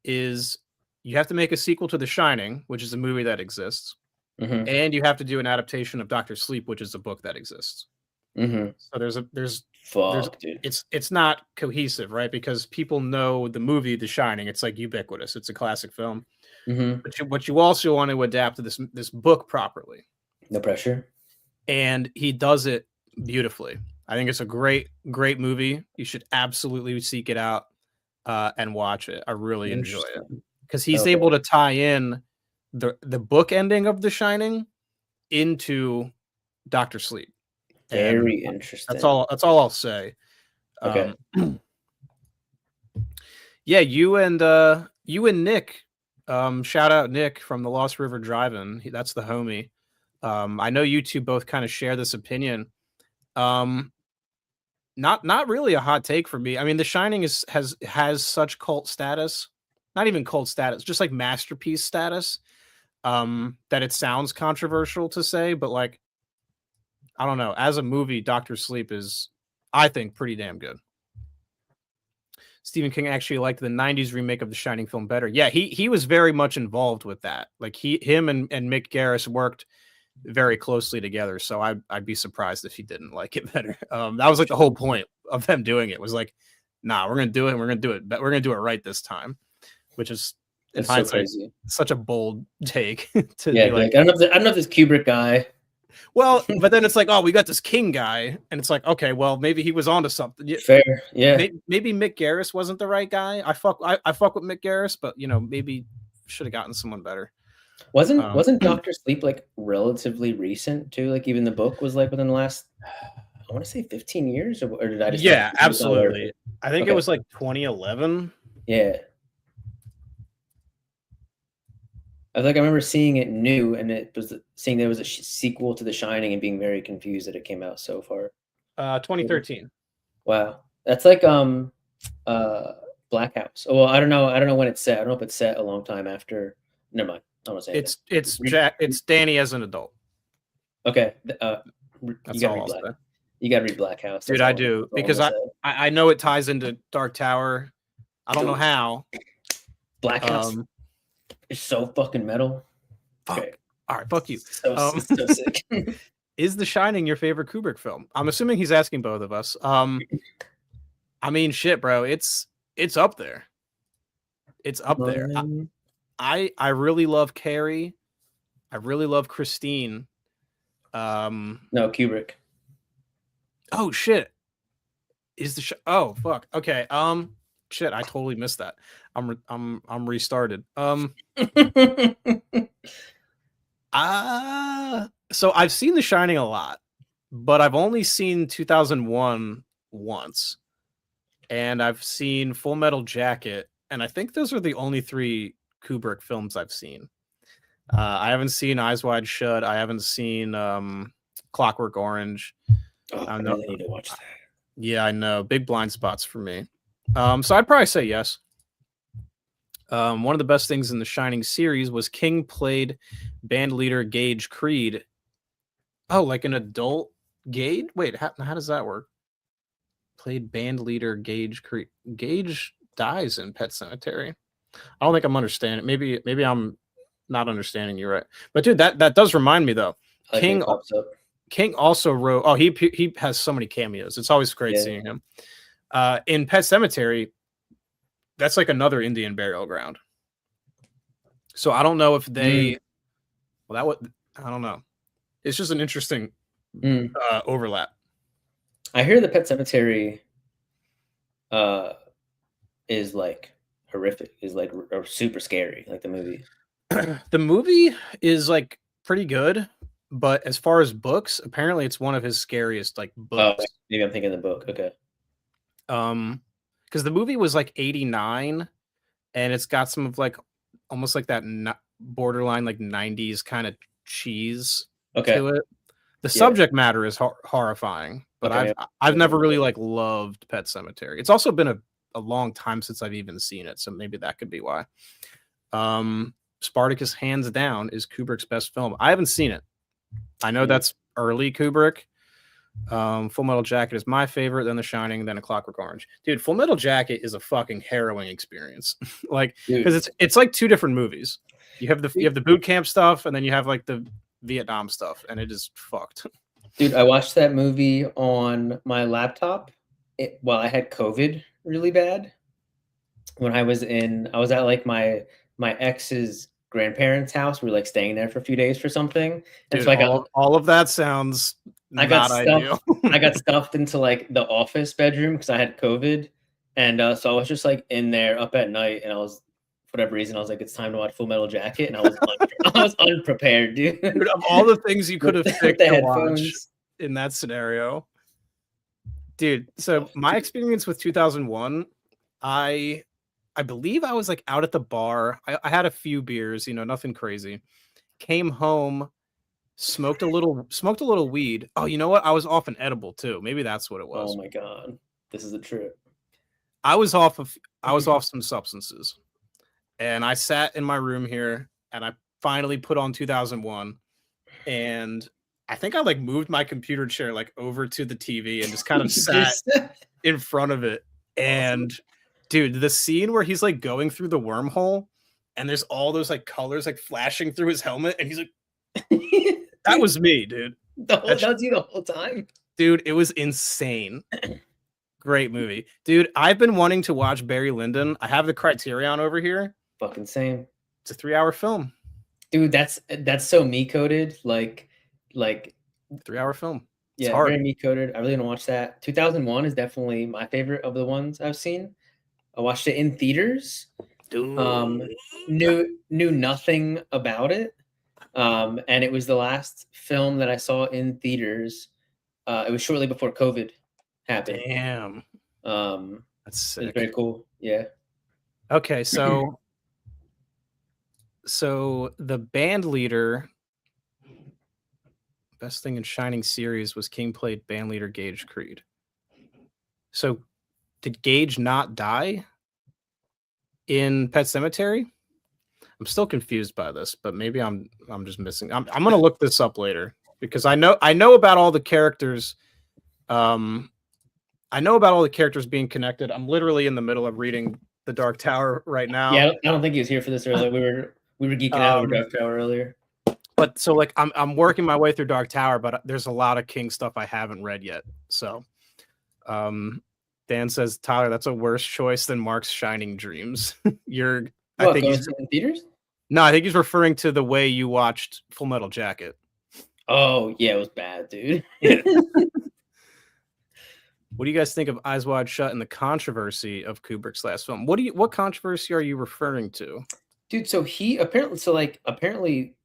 is you have to make a sequel to The Shining, which is a movie that exists, and you have to do an adaptation of Dr. Sleep, which is a book that exists. So there's dude. It's not cohesive, right? Because people know the movie The Shining. It's like ubiquitous. It's a classic film. But you also want to adapt to this book properly. No pressure. And he does it beautifully. I think it's a great movie. You should absolutely seek it out and watch it. I really enjoy it because he's able to tie in the book ending of The Shining into Dr. Sleep. Very interesting. That's all I'll say. Okay. Yeah, you and Nick. Shout out Nick from the Lost River Drive-In. That's the homie. I know you two both kind of share this opinion. Not really a hot take for me. I mean, The Shining has such cult status. Not even cult status, just like masterpiece status. That it sounds controversial to say, but like, I don't know. As a movie, Dr. Sleep is, I think, pretty damn good. Stephen King actually liked the 90s remake of The Shining film better. Yeah, he was very much involved with that. Like him and Mick Garris worked very closely together. So I'd be surprised if he didn't like it better. That was like the whole point of them doing it was like, nah, we're gonna do it and we're gonna do it, but we're gonna do it right this time, which is in hindsight such a bold take to be like, I don't know if this Kubrick guy. Well, but then it's like, oh, we got this King guy, and it's like, okay, well, maybe he was onto something. Fair, yeah. Maybe Mick Garris wasn't the right guy. I fuck with Mick Garris, but you know, maybe should have gotten someone better. Wasn't Dr. Sleep like relatively recent too? Like even the book was like within the last, I want to say 15 years, or did I just? Yeah, absolutely. I think it was like 2011. Yeah. I remember seeing it new, and it was seeing there was a sequel to The Shining, and being very confused that it came out so far. 2013. Wow, that's like Black House. Oh, well, I don't know when it's set. I don't know if it's set a long time after. Never mind. I don't want to say it's Danny as an adult. Okay, that's all I'll say. You got to read Black House. Dude, I do because I know it ties into Dark Tower. I don't know how. Black House. It's so fucking metal. Fuck. Okay. All right, fuck you. So sick. Is The Shining your favorite Kubrick film? I'm assuming he's asking both of us. I mean, shit, bro. It's up there. It's up there. I really love Carrie. I really love Christine. No, Kubrick. Oh shit. Oh fuck. Okay. Shit, I totally missed that. I'm restarted. So I've seen The Shining a lot, but I've only seen 2001 once, and I've seen Full Metal Jacket, and I think those are the only 3 Kubrick films I've seen. I haven't seen Eyes Wide Shut. I haven't seen Clockwork Orange. I really need to watch that. Yeah, I know. Big blind spots for me. So I'd probably say yes. One of the best things in the Shining series was King played band leader Gage Creed. Oh, like an adult Gage? Wait, how does that work? Played band leader Gage Creed. Gage dies in Pet Sematary. I don't think I'm understanding. Maybe I'm not understanding you right. But dude, that does remind me though. King also wrote. Oh, he has so many cameos. It's always great seeing him. In Pet Cemetery, that's like another Indian burial ground. So I don't know if they. Well, that would. I don't know. It's just an interesting overlap. I hear the Pet Cemetery is like horrific, is like or super scary, like the movie. The movie is like pretty good, but as far as books, apparently it's one of his scariest like books. Maybe I'm thinking the book. Okay. Because the movie was like 89, and it's got some of like almost like that borderline like 90s kind of cheese to it. The subject matter is horrifying, but I've never really like loved Pet Cemetery. It's also been a long time since I've even seen it, so maybe that could be why. Spartacus, hands down, is Kubrick's best film. I haven't seen it. I know that's early Kubrick. Full Metal Jacket is my favorite, then The Shining, then A Clockwork Orange. Dude, Full Metal Jacket is a fucking harrowing experience. Like, because it's like two different movies. You have the boot camp stuff, and then you have like the Vietnam stuff, and it is fucked. Dude, I watched that movie on my laptop while I had COVID really bad. When I was at like my ex's grandparents' house. We were like staying there for a few days for something. And Dude, so I got all of that sounds not ideal. I got stuffed into like the office bedroom because I had COVID. And so I was just like in there up at night, and I was, for whatever reason, I was like, it's time to watch Full Metal Jacket, and I was unprepared, dude. Dude, of all the things you could have picked to watch in that scenario. Dude, so my experience with 2001, I believe I was like out at the bar. I had a few beers, nothing crazy. Came home, smoked a little weed. Oh, you know what? I was off an edible too. Maybe that's what it was. Oh my God. This is a trip. I was off some substances. And I sat in my room here, and I finally put on 2001, and I think I like moved my computer chair like over to the TV and just kind of sat in front of it. And dude, the scene where he's like going through the wormhole and there's all those like colors like flashing through his helmet, and he's like, that was me, dude. That was you the whole time? Dude, it was insane. Great movie. Dude, I've been wanting to watch Barry Lyndon. I have the Criterion over here. Fucking same. It's a 3-hour film. Dude, that's so me coded. Like 3-hour film. It's hard. Very me coded. I really want to watch that. 2001 is definitely my favorite of the ones I've seen. I watched it in theaters. Dude. Knew nothing about it. And it was the last film that I saw in theaters. It was shortly before COVID happened. Damn. That's sick. It's very cool. Yeah. Okay, so the band leader, best thing in Shining series was King played band leader Gage Creed. So did Gage not die in Pet Cemetery? I'm still confused by this, but maybe I'm just missing. I'm gonna look this up later because I know about all the characters. I know about all the characters being connected. I'm literally in the middle of reading The Dark Tower right now. Yeah, I don't think he was here for this earlier. We were geeking out over Dark Tower earlier. But so like I'm working my way through Dark Tower, but there's a lot of King stuff I haven't read yet. So Dan says, Tyler, that's a worse choice than Mark's Shining Dreams. I think he's in theaters? No, I think he's referring to the way you watched Full Metal Jacket. Oh, yeah, it was bad, dude. Yeah. What do you guys think of Eyes Wide Shut and the controversy of Kubrick's last film? What controversy are you referring to? Dude, so apparently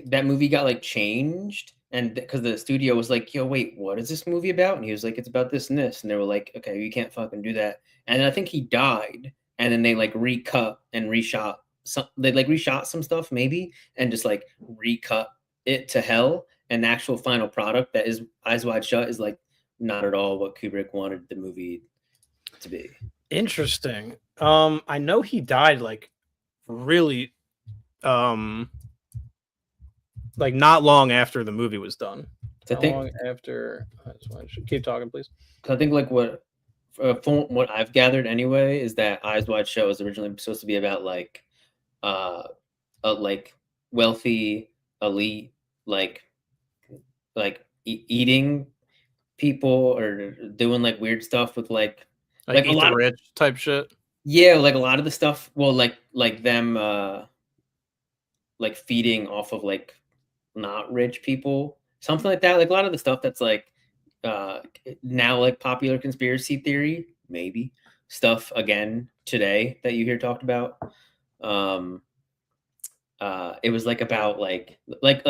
that movie got like changed, and because the studio was like, yo, wait, what is this movie about? And he was like, it's about this and this, and they were like, okay, you can't fucking do that. And I think he died, and then they like recut and reshot some stuff maybe, and just like recut it to hell. And the actual final product that is Eyes Wide Shut is like not at all what Kubrick wanted the movie to be. Interesting. I know he died like really like not long after the movie was done. Long after. Keep talking, please. I think like from what I've gathered anyway is that Eyes Wide Shut was originally supposed to be about like a like wealthy elite like eating people or doing like weird stuff with like Like a Eat lot the of Rich type shit. yeah, like a lot of the stuff. Well, like them like feeding off of like not rich people, something like that. Like a lot of the stuff that's like now like popular conspiracy theory, maybe stuff again today that you hear talked about. Um, it was like about like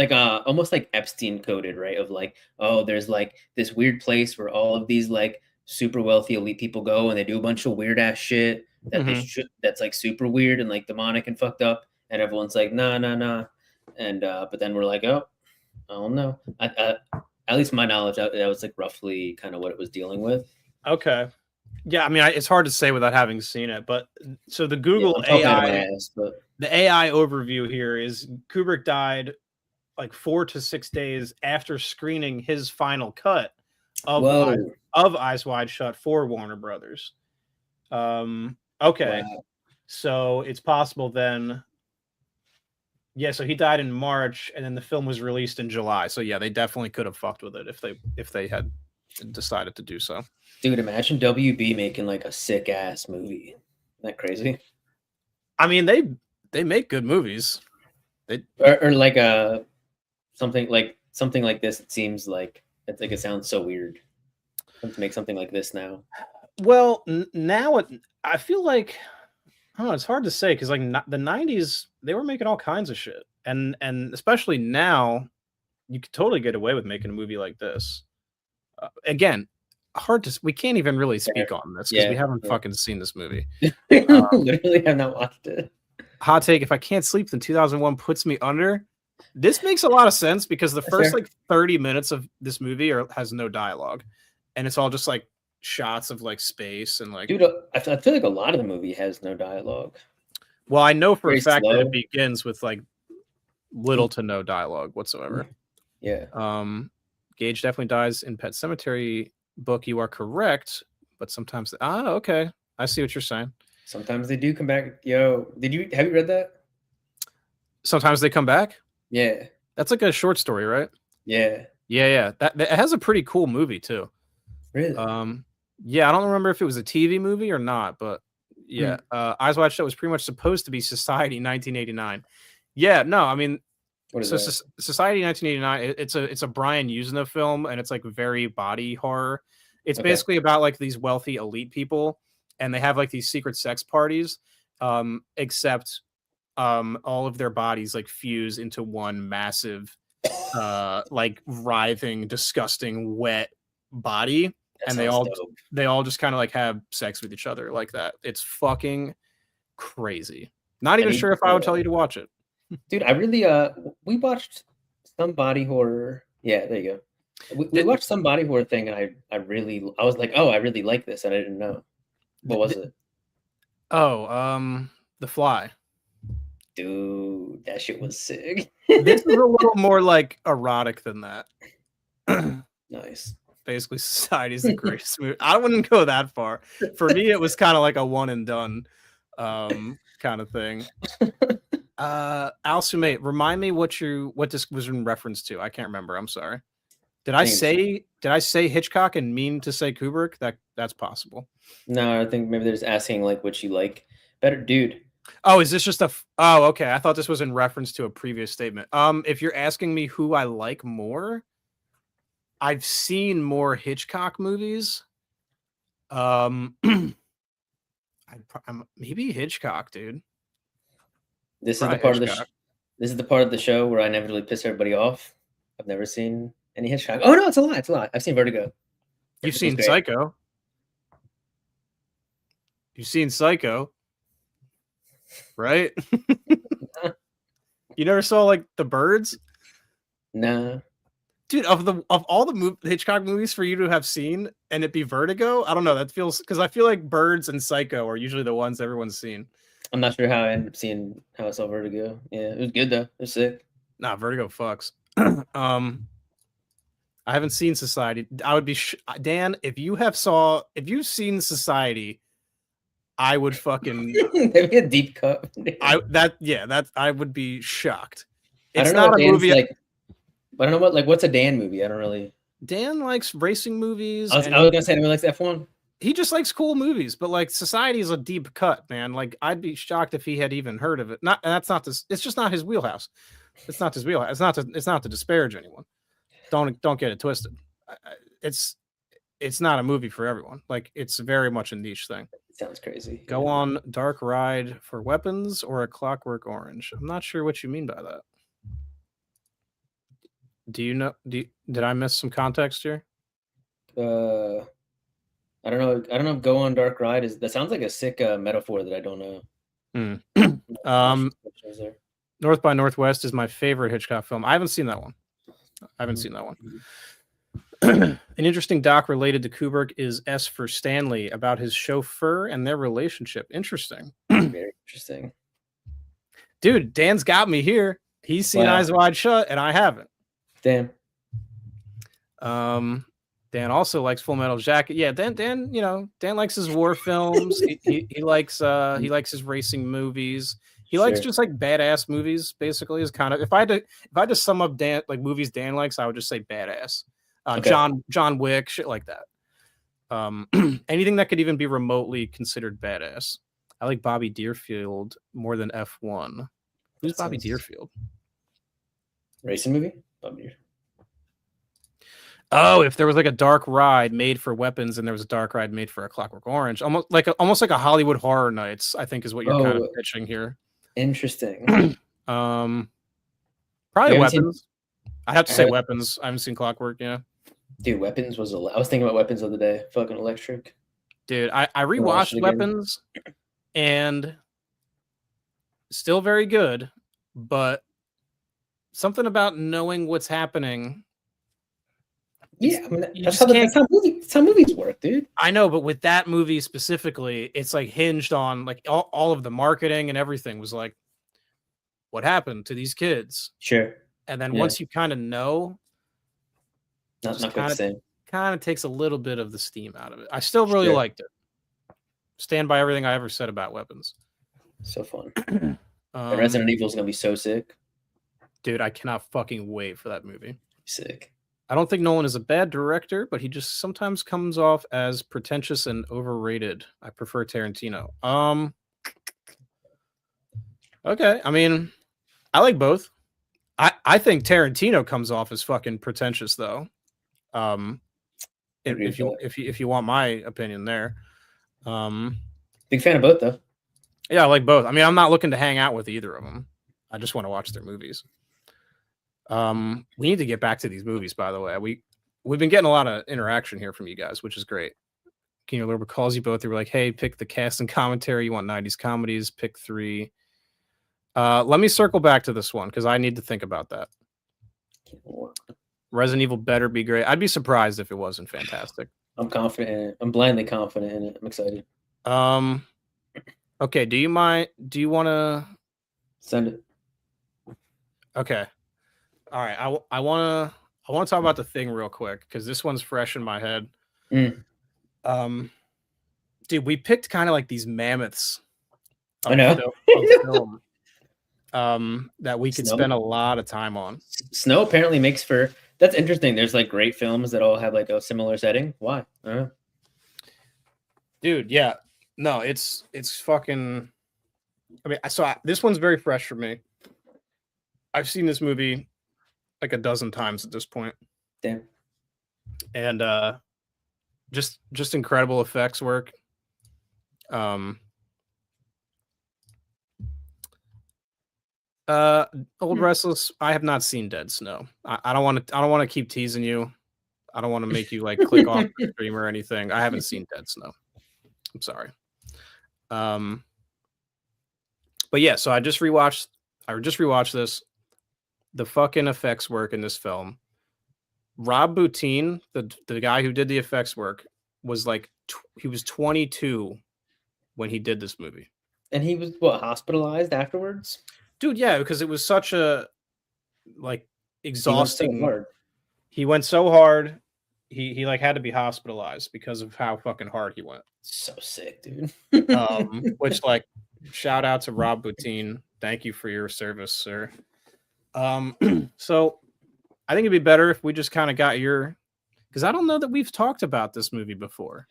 almost like Epstein coded, right? Of like, oh, there's like this weird place where all of these like super wealthy elite people go and they do a bunch of weird ass shit that they should that's like super weird and like demonic and fucked up, and everyone's like, nah, nah, nah. And but then we're like, oh, I don't know. At least my knowledge, that was like roughly kind of what it was dealing with. Okay. Yeah, I mean, it's hard to say without having seen it, but so the Yeah, Google I'm talking out of my AI, ass, but the AI overview here is Kubrick died like 4 to 6 days after screening his final cut of whoa, Eyes Wide Shut for Warner Brothers. Okay, wow. so it's possible then. Yeah, so he died in March, and then the film was released in July. So yeah, they definitely could have fucked with it if they had decided to do so. Dude, imagine WB making like a sick ass movie. Isn't that crazy? I mean, they make good movies. Or like something like this. It seems like it's like it sounds so weird to make something like this now. Well, now I feel like I don't know. It's hard to say because like the '90s, they were making all kinds of shit, and especially now, you could totally get away with making a movie like this. Again, hard to. We can't even really speak on this because we haven't fucking seen this movie. Literally have not watched it. Hot take: if I can't sleep, then 2001 puts me under. This makes a lot of sense because the first like 30 minutes of this movie has no dialogue, and it's all just like shots of like space and like. Dude, I feel like a lot of the movie has no dialogue. Well, I know for a fact slow. that it begins with like little to no dialogue whatsoever. Yeah. Gage definitely dies in Pet Sematary book. You are correct, but sometimes okay, I see what you're saying. Sometimes they do come back. Yo, have you read that? Sometimes they come back. Yeah, that's like a short story, right? Yeah. That it has a pretty cool movie too. Really? Yeah, I don't remember if it was a TV movie or not, but yeah, Eyes Wide Shut was pretty much supposed to be Society 1989. Yeah, no, I mean, Society 1989. It's a Brian Usna film, and it's like very body horror. It's basically about like these wealthy elite people, and they have like these secret sex parties, except all of their bodies like fuse into one massive, like writhing, disgusting, wet body. And they all just kind of like have sex with each other like that. It's fucking crazy. Not even sure if I would tell you to watch it. Dude, I really we watched some body horror. Yeah, there you go. We watched some body horror thing, and I was like, oh, I really like this, and I didn't know. What was it? Oh, The Fly. Dude, that shit was sick. This is a little more like erotic than that. Nice. Basically, Society is the greatest movie. I wouldn't go that far. For me, it was kind of like a one and done kind of thing. Al Sumate, remind me what this was in reference to. I can't remember. I'm sorry. Did I say Hitchcock and mean to say Kubrick? That's possible. No, I think maybe they're just asking like what you like better, dude. Oh, is this just oh, okay. I thought this was in reference to a previous statement. If you're asking me who I like more, I've seen more Hitchcock movies. I'm maybe Hitchcock, dude. This is the part this is the part of the show where I never really piss everybody off. I've never seen any Hitchcock. Oh no, it's a lie. It's a lie. I've seen Vertigo. You've seen Psycho. You've seen Psycho, right? You never saw like The Birds? Nah. Dude, of all the Hitchcock movies for you to have seen and it be Vertigo, I don't know. That feels because I feel like Birds and Psycho are usually the ones everyone's seen. I'm not sure how I ended up seeing how I saw Vertigo. Yeah, it was good though. It was sick. Nah, Vertigo fucks. I haven't seen Society. I would be Dan. If you've seen Society, I would fucking maybe a deep cut. I would be shocked. It's not a movie. Like, I don't know what's a Dan movie. I don't really. Dan likes racing movies. I was gonna say he likes F1. he just likes cool movies, but like Society is a deep cut, man. Like I'd be shocked if he had even heard of it. Not and that's not this. It's just not his wheelhouse. It's not his wheelhouse. It's not to disparage anyone. Don't get it twisted. It's not a movie for everyone. Like it's very much a niche thing. Sounds crazy. Go on Dark Ride for weapons or A Clockwork Orange. I'm not sure what you mean by that. Do you know? Did I miss some context here? I don't know. I don't know if Go on Dark Ride is that sounds like a sick metaphor that I don't know. North by Northwest is my favorite Hitchcock film. I haven't seen that one. An interesting doc related to Kubrick is S for Stanley about his chauffeur and their relationship. Interesting. Very interesting. Dude, Dan's got me here. He's seen Eyes Wide Shut, and I haven't. Damn. Dan also likes Full Metal Jacket. Yeah, Dan, you know, Dan likes his war films. he likes his racing movies. He likes just like badass movies. Basically, is kind of if I had to sum up Dan like movies Dan likes, I would just say badass. Okay. John Wick, shit like that. Anything that could even be remotely considered badass. I like Bobby Deerfield more than F1. Who's Bobby Deerfield? Racing movie? Oh, if there was like a Dark Ride made for weapons and there was a Dark Ride made for A Clockwork Orange, almost like a Hollywood Horror Nights, I think is what you're kind of pitching here. Interesting. Probably Weapons. I'd have to say Weapons. I haven't seen Clockwork, yeah. Dude, Weapons was I was thinking about Weapons the other day. Fucking electric. Dude, I rewatched Weapons and still very good, but something about knowing what's happening. Yeah, I mean, that's how movies work, dude. I know, but with that movie specifically, it's like hinged on like all of the marketing and everything was like, what happened to these kids? Sure. And then once you kind of know, kind of takes a little bit of the steam out of it. I still really liked it. Stand by everything I ever said about Weapons. So fun. Resident Evil is gonna be so sick. Dude, I cannot fucking wait for that movie. Sick. I don't think Nolan is a bad director, but he just sometimes comes off as pretentious and overrated. I prefer Tarantino. Okay, I mean, I like both. I think Tarantino comes off as fucking pretentious though. If you want my opinion there. Big fan of both though. Yeah, I like both. I mean, I'm not looking to hang out with either of them. I just want to watch their movies. We need to get back to these movies, by the way. We've been getting a lot of interaction here from you guys, which is great. Keener Lurber calls you both. They were like, hey, pick the cast and commentary. You want 90s comedies, pick 3. Let me circle back to this one because I need to think about that. Resident Evil better be great. I'd be surprised if it wasn't fantastic. I'm confident in it. I'm blindly confident in it. I'm excited. Okay, do you want to send it? Okay. All right, I want to talk about The Thing real quick because this one's fresh in my head. Dude, we picked kind of like these mammoths. I know. Of film, that we could spend a lot of time on. Snow apparently makes for. That's interesting. There's like great films that all have like a similar setting. Why? I don't know. Dude, yeah, no, it's fucking. I mean, this one's very fresh for me. I've seen this movie like a dozen times at this point. Damn. And just incredible effects work. Old Restless, I have not seen Dead Snow. I don't want to keep teasing you. I don't want to make you like click off the stream or anything. I haven't seen Dead Snow. I'm sorry. But yeah, so I just rewatched this. The fucking effects work in this film. Rob Bottin, the guy who did the effects work, was like he was 22 when he did this movie. And he was hospitalized afterwards? Dude, yeah, because it was such a like exhausting. He went so hard. He like had to be hospitalized because of how fucking hard he went. So sick, dude. Which like shout out to Rob Bottin. Thank you for your service, sir. So I think it'd be better if we just kind of got your, because I don't know that we've talked about this movie before.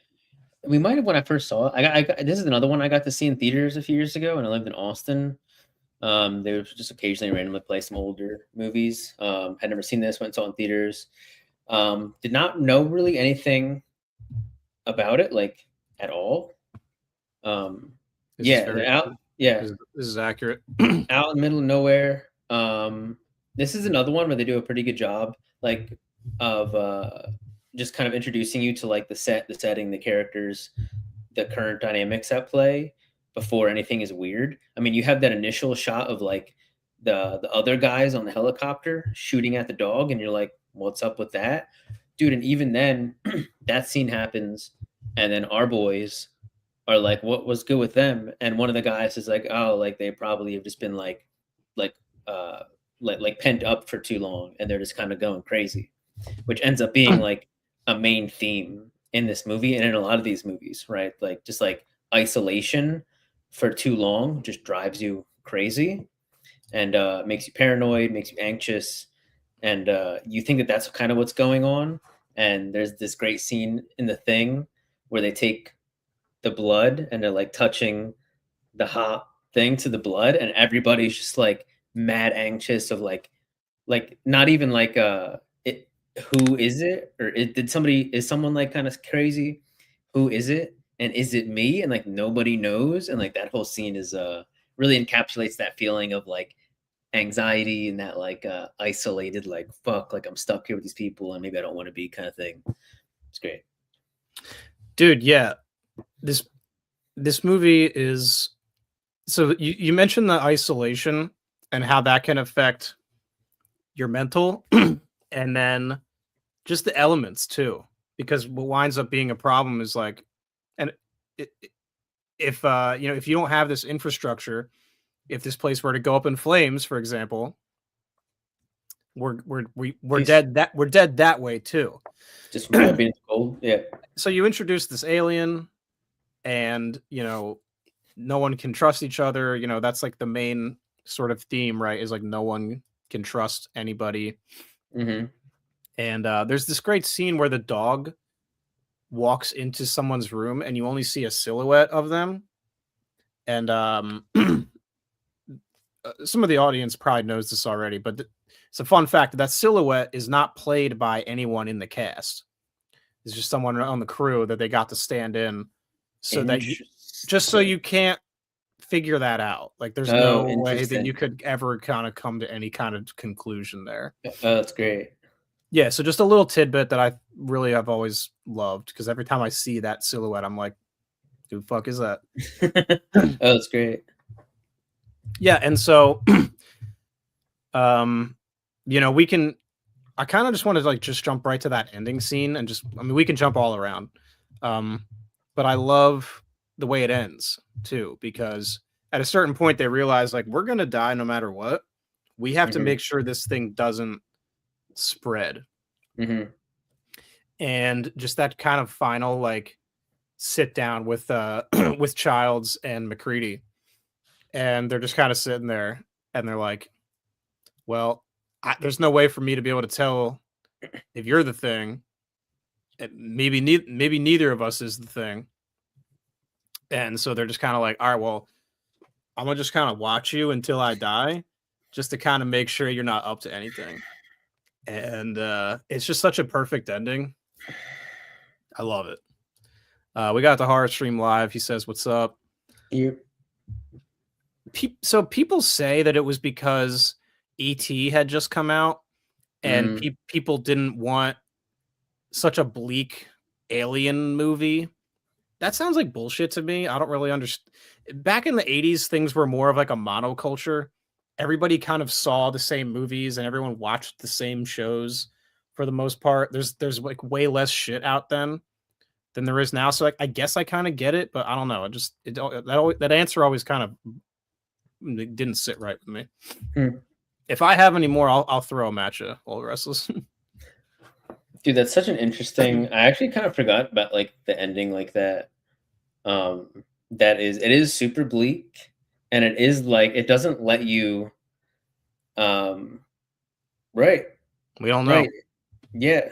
We might have when I first saw it. This is another one I got to see in theaters a few years ago, and I lived in Austin. They would just occasionally randomly play some older movies. Had never seen this, went and saw it in theaters. Did not know really anything about it, like at all. Yeah, they're out. Yeah, This is accurate. out in the middle of nowhere. This is another one where they do a pretty good job, like of just kind of introducing you to like the setting, the characters, the current dynamics at play before anything is weird. I mean, you have that initial shot of like the other guys on the helicopter shooting at the dog, and you're like, "What's up with that, dude?" And even then, that scene happens, and then our boys are like, what was good with them? And one of the guys is like, oh, like they probably have just been like uh like pent up for too long, and they're just kind of going crazy, which ends up being like a main theme in this movie and in a lot of these movies, right? Like just like isolation for too long just drives you crazy and makes you paranoid, makes you anxious, and you think that that's kind of what's going on. And there's this great scene in The Thing where they take the blood and they're like touching the hot thing to the blood, and everybody's just like mad anxious of like not even like it, who is it, or is someone like kind of crazy, who is it, and is it me, and like nobody knows. And like that whole scene is really encapsulates that feeling of like anxiety and that like isolated, like fuck, like I'm stuck here with these people and maybe I don't want to be kind of thing. It's great, dude. Yeah, this movie is, so you mentioned the isolation and how that can affect your mental and then just the elements too, because what winds up being a problem is like, and if if you don't have this infrastructure, if this place were to go up in flames, for example, we're dead that way too. just from being cold. Yeah. So you introduce this alien, and no one can trust each other. That's like the main sort of theme, right? Is like no one can trust anybody. Mm-hmm. And there's this great scene where the dog walks into someone's room and you only see a silhouette of them. And some of the audience probably knows this already, but it's a fun fact that silhouette is not played by anyone in the cast. It's just someone on the crew that they got to stand in, so that just so you can't figure that out. Like there's no way that you could ever kind of come to any kind of conclusion there. Oh, that's great. Yeah, so just a little tidbit that I really have always loved, because every time I see that silhouette, I'm like, "Who the fuck is that?" Oh, that's great. Yeah, and so, we can. I kind of just wanted to like just jump right to that ending scene, and we can jump all around, but I love the way it ends too, because at a certain point they realize like we're gonna die no matter what. We have to make sure this thing doesn't spread. Mm-hmm. And just that kind of final like sit down with with Childs and MacReady, and they're just kind of sitting there and they're like, well, there's no way for me to be able to tell if you're the thing. Maybe neither of us is the thing. And so they're just kind of like, all right, well, I'm gonna just kind of watch you until I die, just to kind of make sure you're not up to anything. And it's just such a perfect ending. I love it. We got the horror stream live. He says, "What's up?" Yep. So people say that it was because E.T. had just come out, and people didn't want such a bleak alien movie. That sounds like bullshit to me. I don't really understand. Back in the 80s, things were more of like a monoculture. Everybody kind of saw the same movies and everyone watched the same shows for the most part. There's like way less shit out then than there is now. So like, I guess I kind of get it, but I don't know. That answer always kind of didn't sit right with me. If I have any more, I'll throw them at you, Old Restless. Dude, that's such an interesting. I actually kind of forgot about like the ending like that. It is super bleak, and it is like it doesn't let you. Right. We don't know. Right. Yeah.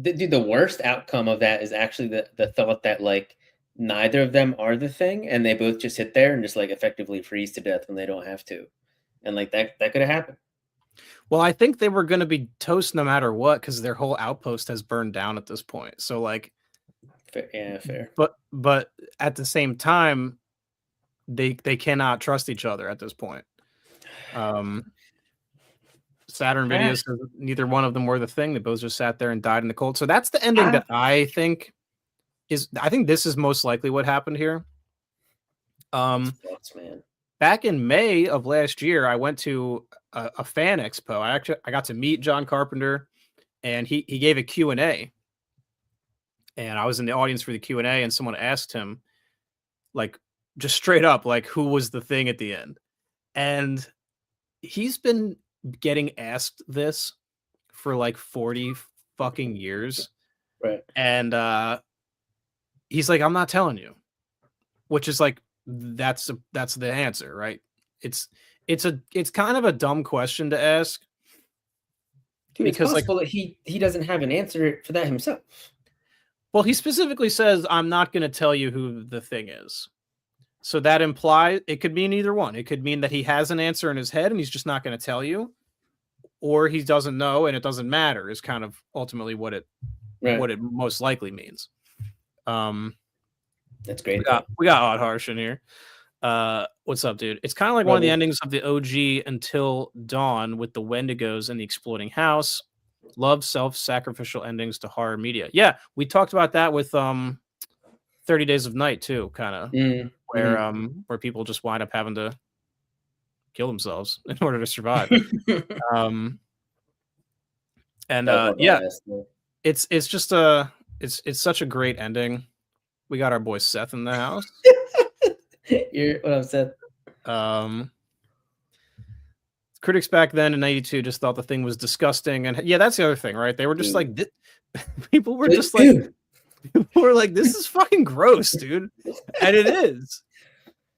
dude, the worst outcome of that is actually the thought that like neither of them are the thing, and they both just sit there and just like effectively freeze to death when they don't have to, and like that could have happened. Well, I think they were going to be toast no matter what because their whole outpost has burned down at this point. So like, Fair, yeah, fair. but at the same time, they cannot trust each other at this point. Saturn Video says neither one of them were the thing. They both just sat there and died in the cold. So that's the ending that I think is. I think this is most likely what happened here. Sucks, man. Back in May of last year, I went to a fan expo. I got to meet John Carpenter, and he gave a Q&A. And I was in the audience for the Q&A, and someone asked him, like, just straight up, like, who was the thing at the end? And he's been getting asked this for like 40 fucking years. Right. And he's like, I'm not telling you. Which is like, that's the answer, right? It's kind of a dumb question to ask. Dude, because it's possible that he doesn't have an answer for that himself. Well, he specifically says, I'm not going to tell you who the thing is. So that implies it could mean either one. It could mean that he has an answer in his head and he's just not going to tell you, or he doesn't know and it doesn't matter is kind of ultimately what it most likely means. That's great. We got Odd Harsh in here. What's up, dude? It's kind of like one of the endings of the OG Until Dawn with the Wendigos and the exploding house. Love self-sacrificial endings to horror media. Yeah, we talked about that with 30 Days of Night too, kind of where people just wind up having to kill themselves in order to survive. Yeah, it's just it's such a great ending. We got our boy Seth in the house. What up, Seth? Critics back then in '92 just thought the thing was disgusting, and yeah, that's the other thing, right? They were just like, people were just like, people were like, this is fucking gross, dude, and it is,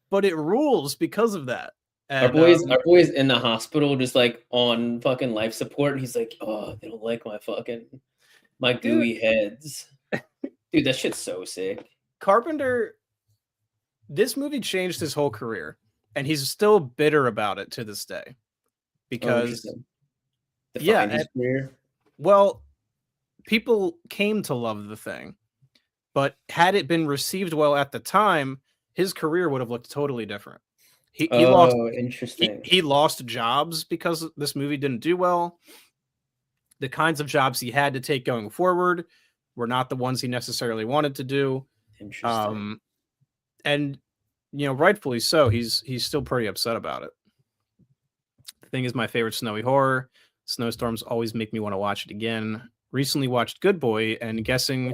but it rules because of that. And, our boys in the hospital, just like on fucking life support, and he's like, oh, they don't like my gooey heads, dude. That shit's so sick. Carpenter, this movie changed his whole career, and he's still bitter about it to this day. Because his career. Well, people came to love the thing, but had it been received well at the time, his career would have looked totally different. He lost jobs because this movie didn't do well. The kinds of jobs he had to take going forward were not the ones he necessarily wanted to do. Interesting. And rightfully so. He's still pretty upset about it. Thing is my favorite snowy horror. Snowstorms always make me want to watch it again. Recently watched Good Boy, and guessing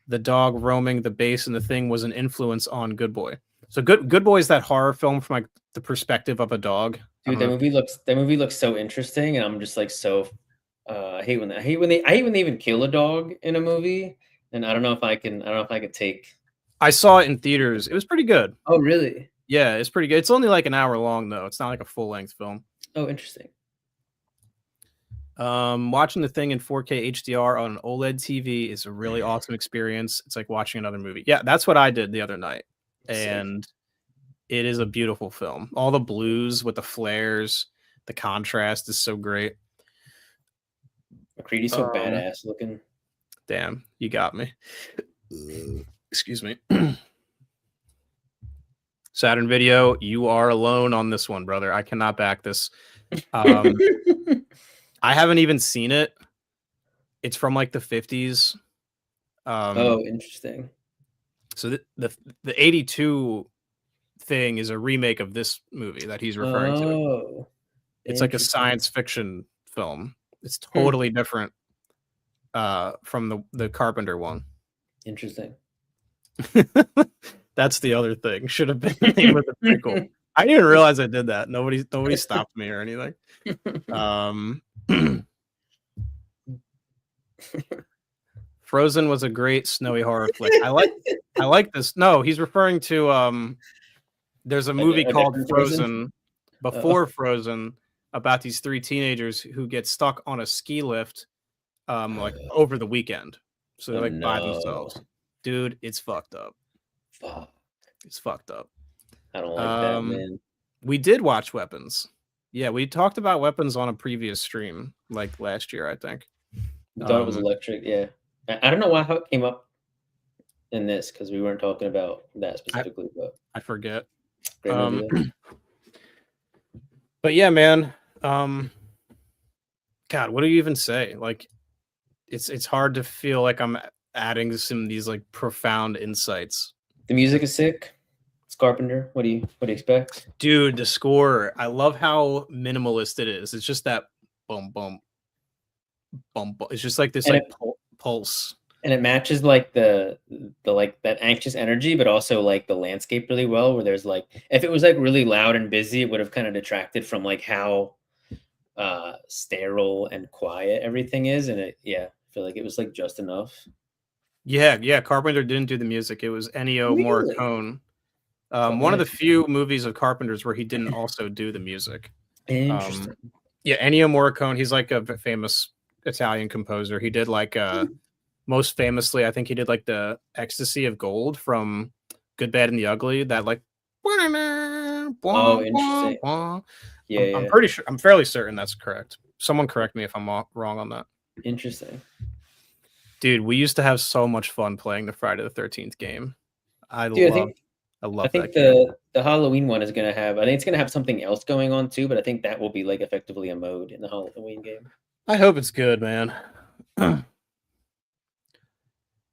the dog roaming the base and the thing was an influence on Good Boy. So Good Boy is that horror film from like the perspective of a dog. Dude, that movie looks so interesting, and I'm just like so. I hate when they even kill a dog in a movie, and I don't know if I could take. I saw it in theaters. It was pretty good. Oh, really? Yeah, it's pretty good. It's only like an hour long though. It's not like a full length film. Oh, interesting. Watching the thing in 4K HDR on an OLED TV is a really awesome experience. It's like watching another movie. Yeah, that's what I did the other night. And it is a beautiful film. All the blues with the flares, the contrast is so great. McCready's so badass looking. Damn, you got me. Excuse me. Saturn Video, you are alone on this one, brother. I cannot back this. I haven't even seen it. It's from like the 50s. Oh, interesting. So the 82 thing is a remake of this movie that he's referring to. It's like a science fiction film. It's totally different from the Carpenter one. Interesting. That's the other thing. Should have been the name of the prequel. I didn't even realize I did that. Nobody stopped me or anything. Frozen was a great snowy horror flick. I like this. No, he's referring to there's a movie called Frozen before Frozen about these three teenagers who get stuck on a ski lift like over the weekend. So they're like by no. themselves. Dude, it's fucked up. Fuck. It's fucked up. I don't like that, man. We did watch Weapons. Yeah, we talked about Weapons on a previous stream, like last year, I think. We thought it was electric. Yeah. I don't know how it came up in this because we weren't talking about that specifically, but I forget. great movie. But yeah, man. God, what do you even say? Like, it's hard to feel like I'm adding some of these like profound insights. The music is sick. It's Carpenter. What do you expect? Dude, the score. I love how minimalist it is. It's just that boom, boom, boom, boom. It's just like this And like pulse. And it matches like the like that anxious energy, but also like the landscape really well. Where there's like, if it was like really loud and busy, it would have kind of detracted from like how sterile and quiet everything is. And I feel like it was like just enough. Yeah. Carpenter didn't do the music. It was Ennio Morricone. One of the few movies of Carpenter's where he didn't also do the music. Interesting. Ennio Morricone. He's like a famous Italian composer. He did like most famously, I think he did like the Ecstasy of Gold from Good, Bad, and the Ugly. That like. Oh, interesting. Yeah, I'm pretty sure. I'm fairly certain that's correct. Someone correct me if I'm wrong on that. Interesting. Dude, we used to have so much fun playing the Friday the 13th game. I love think that the Halloween one is gonna have. I think it's gonna have something else going on too, but I think that will be like effectively a mode in the Halloween game. I hope it's good, man.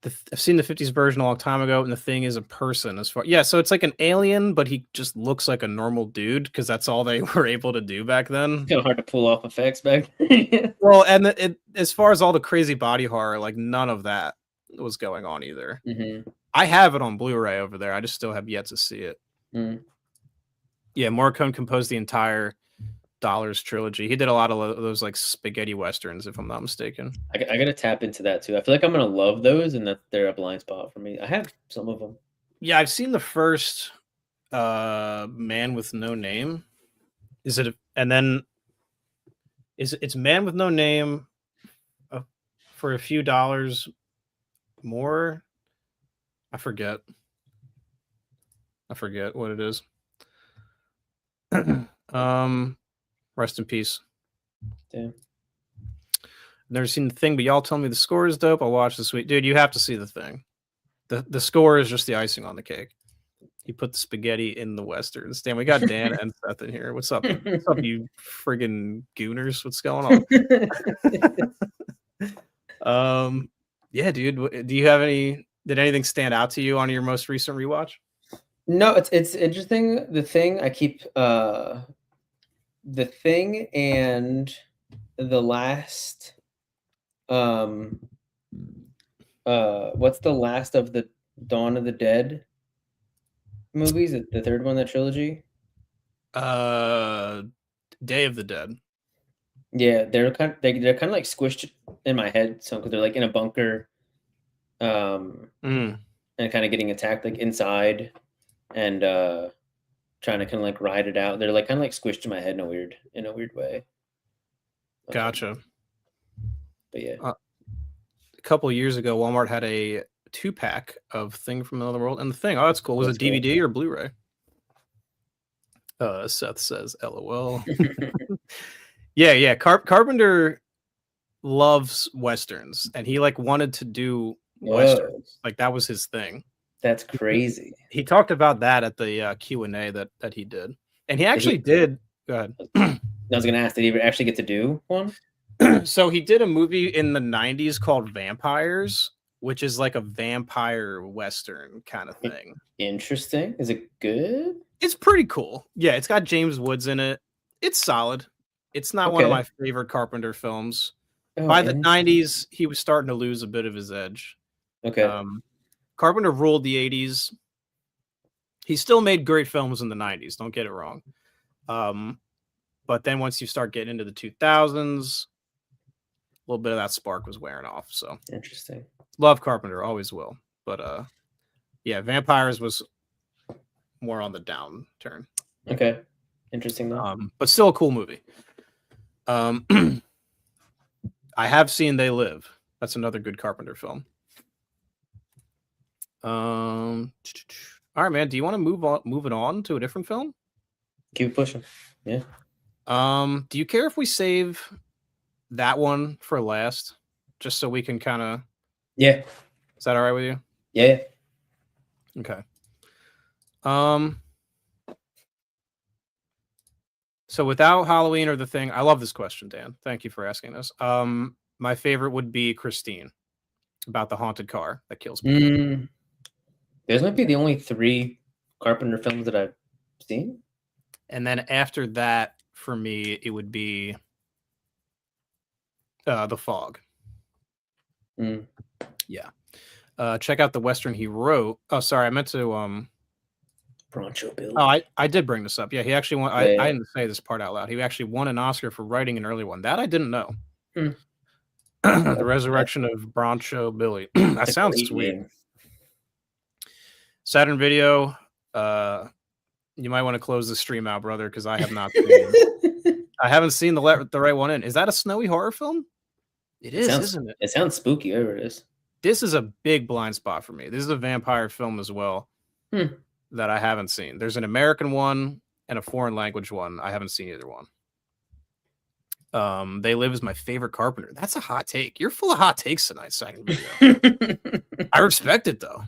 I've seen the 50s version a long time ago, and the thing is a person as far. Yeah, so it's like an alien, but he just looks like a normal dude because that's all they were able to do back then. It's kind of hard to pull off effects back then. Well, and as far as all the crazy body horror, like none of that was going on either. Mm-hmm. I have it on Blu-ray over there. I just still have yet to see it. Mm. Yeah, Morricone composed the entire Dollars trilogy. He did a lot of those like spaghetti westerns, if I'm not mistaken. I gotta tap into that too. I feel like I'm gonna love those, and that they're a blind spot for me. I have some of them. Yeah, I've seen the first Man with No Name. Is it? And then it's Man with No Name for a few dollars more. I forget what it is. Rest in peace. Damn. Never seen The Thing, but y'all tell me the score is dope. I'll watch this week. Dude, you have to see The Thing. The score is just the icing on the cake. He put the spaghetti in the westerns. Damn, we got Dan and Seth in here. What's up? What's up, you friggin' gooners? What's going on? Yeah, dude. Do you have any? Did anything stand out to you on your most recent rewatch? No, it's interesting. The Thing, I keep The Thing and the last what's the last of the Dawn of the Dead movies? The third one, that trilogy? Day of the Dead. Yeah, they're kind of like squished in my head, so because they're like in a bunker, and kind of getting attacked like inside, and trying to kind of like ride it out. They're like kind of like squished in my head in a weird way. Gotcha. But yeah, a couple of years ago, Walmart had a 2-pack of Thing from Another World, and The Thing. Oh, that's cool. Was it DVD or Blu-ray? Seth says, "LOL." Yeah. Carpenter loves westerns, and he like wanted to do westerns. Like that was his thing. That's crazy. He talked about that at the Q&A that he did, and he actually did. Go ahead. I was gonna ask, did he actually get to do one? So he did a movie in the 90s called Vampires, which is like a vampire western kind of thing. Interesting. Is it good? It's pretty cool. Yeah, it's got James Woods in it. It's solid. It's not one of my favorite Carpenter films. By the 90s, he was starting to lose a bit of his edge. Okay. Carpenter ruled the 80s. He still made great films in the 90s, don't get it wrong. But then once you start getting into the 2000s, a little bit of that spark was wearing off. So interesting. Love Carpenter, always will. But yeah, Vampires was more on the downturn. I have seen They Live. That's another good Carpenter film. All right, man. Do you want to move it on to a different film? Keep pushing. Yeah. Do you care if we save that one for last, just so we can kind of? Yeah. Is that all right with you? Yeah. Okay. So without Halloween or The Thing, I love this question, Dan. Thank you for asking this. My favorite would be Christine, about the haunted car that kills people. Those might be the only 3 Carpenter films that I've seen. And then after that, for me, it would be The Fog. Yeah. Check out the Western he wrote. Oh, sorry, I meant to Broncho Billy. Oh, I did bring this up. Yeah, he actually won. I didn't say this part out loud. He actually won an Oscar for writing an early one. That I didn't know. The Resurrection of Broncho Billy. That sounds sweet. Name. Saturn Video. You might want to close the stream out, brother, because I have not seen. I haven't seen the right one in. Is that a snowy horror film? It is, isn't it? It sounds spooky. Whatever it is. This is a big blind spot for me. This is a vampire film as well that I haven't seen. There's an American one and a foreign language one. I haven't seen either one. They Live is my favorite Carpenter. That's a hot take. You're full of hot takes tonight, Second Video. I respect it though.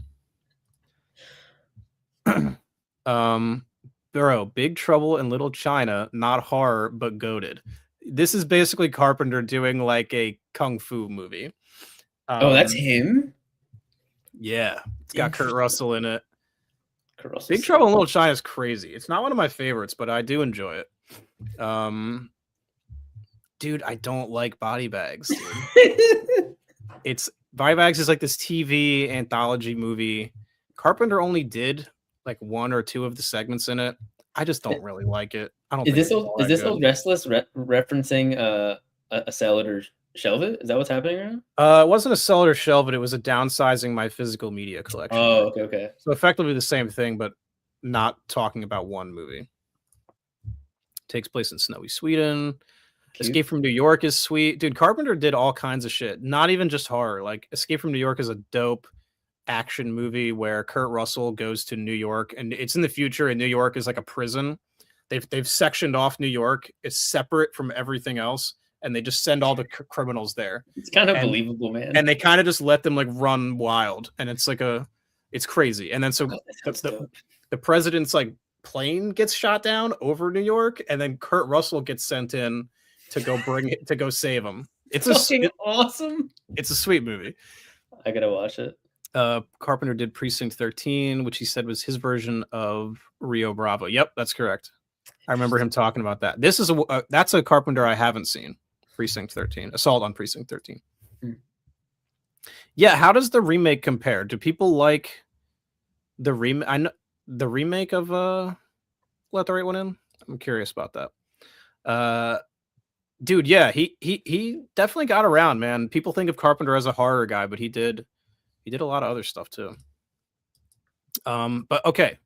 Bro, Big Trouble in Little China, not horror, but goated. This is basically Carpenter doing like a kung fu movie. That's him? Yeah. It's got Kurt Russell in it. Big Trouble in Little China is crazy. It's not one of my favorites, but I do enjoy it. Dude, I don't like Body Bags. Body Bags is like this TV anthology movie. Carpenter only did like 1 or 2 of the segments in it. I just don't really like it. I don't. Is this old Restless referencing a Sell It or Shelve It? Is that what's happening right now? It wasn't a Sell It or Shelve It. It was a downsizing my physical media collection. Oh, okay. So effectively the same thing, but not talking about one movie. Takes place in snowy Sweden. Cute. Escape from New York is sweet. Dude, Carpenter did all kinds of shit. Not even just horror. Like Escape from New York is a dope action movie where Kurt Russell goes to New York, and it's in the future, and New York is like a prison. They've sectioned off New York. It's separate from everything else, and they just send all the criminals there. It's kind of believable, man. And they kind of just let them like run wild, and it's like it's crazy. And then so the president's like plane gets shot down over New York, and then Kurt Russell gets sent in to go save him. It's awesome. It's a sweet movie. I gotta watch it. Carpenter did Precinct 13, which he said was his version of Rio Bravo. Yep, that's correct. I remember him talking about that. This is that's a Carpenter I haven't seen. Precinct 13, Assault on Precinct 13. Yeah, how does the remake compare? Do people like the remake? I know the remake of Let the Right One In. I'm curious about that. Dude, yeah, he definitely got around, man. People think of Carpenter as a horror guy, but he did a lot of other stuff too. But okay.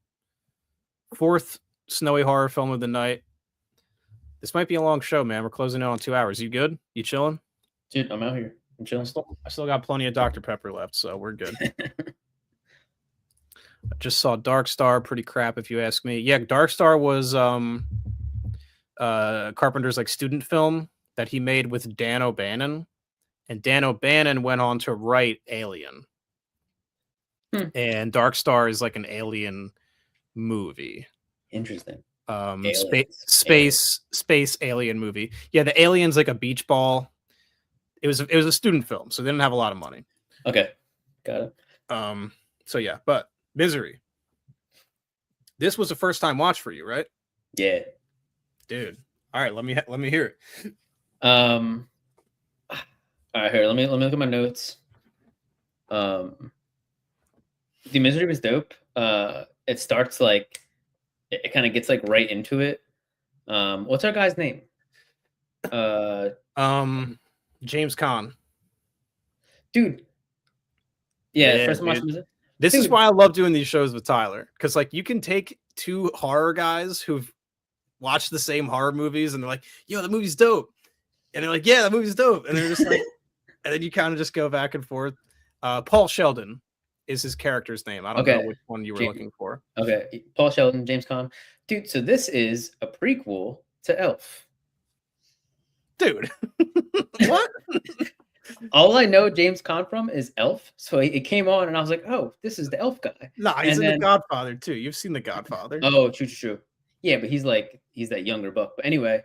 4th snowy horror film of the night. This might be a long show, man. We're closing out on 2 hours. You good? You chilling? Dude, I'm out here. I'm chilling. I still got plenty of Dr. Pepper left, so we're good. I just saw Dark Star, pretty crap if you ask me. Yeah, Dark Star was Carpenter's like student film that he made with Dan O'Bannon. And Dan O'Bannon went on to write Alien. And Dark Star is like an alien movie. Interesting. Space alien movie. Yeah, the alien's like a beach ball. It was a student film, so they didn't have a lot of money. Okay. Got it. So yeah, but Misery. This was a first time watch for you, right? Yeah. Dude. All right, let me hear it. All right, here. Let me look at my notes. The Misery was dope. It starts like it kind of gets like right into it. What's our guy's name? James Caan. Dude. Yeah, first time watching it. This is why I love doing these shows with Tyler, because like you can take 2 horror guys who've watched the same horror movies and they're like, "Yo, the movie's dope." and they're like, yeah, that movie's dope, and they're just like, and then you kind of just go back and forth. Paul Sheldon is his character's name. I don't know which one you were looking for. Okay, Paul Sheldon, James Caan, dude. So this is a prequel to Elf, dude. What? All I know James Caan from is Elf, so it came on, and I was like, "Oh, this is the Elf guy." Nah, he's in The Godfather too. You've seen The Godfather. Oh, true. Yeah, but he's that younger buck. But anyway,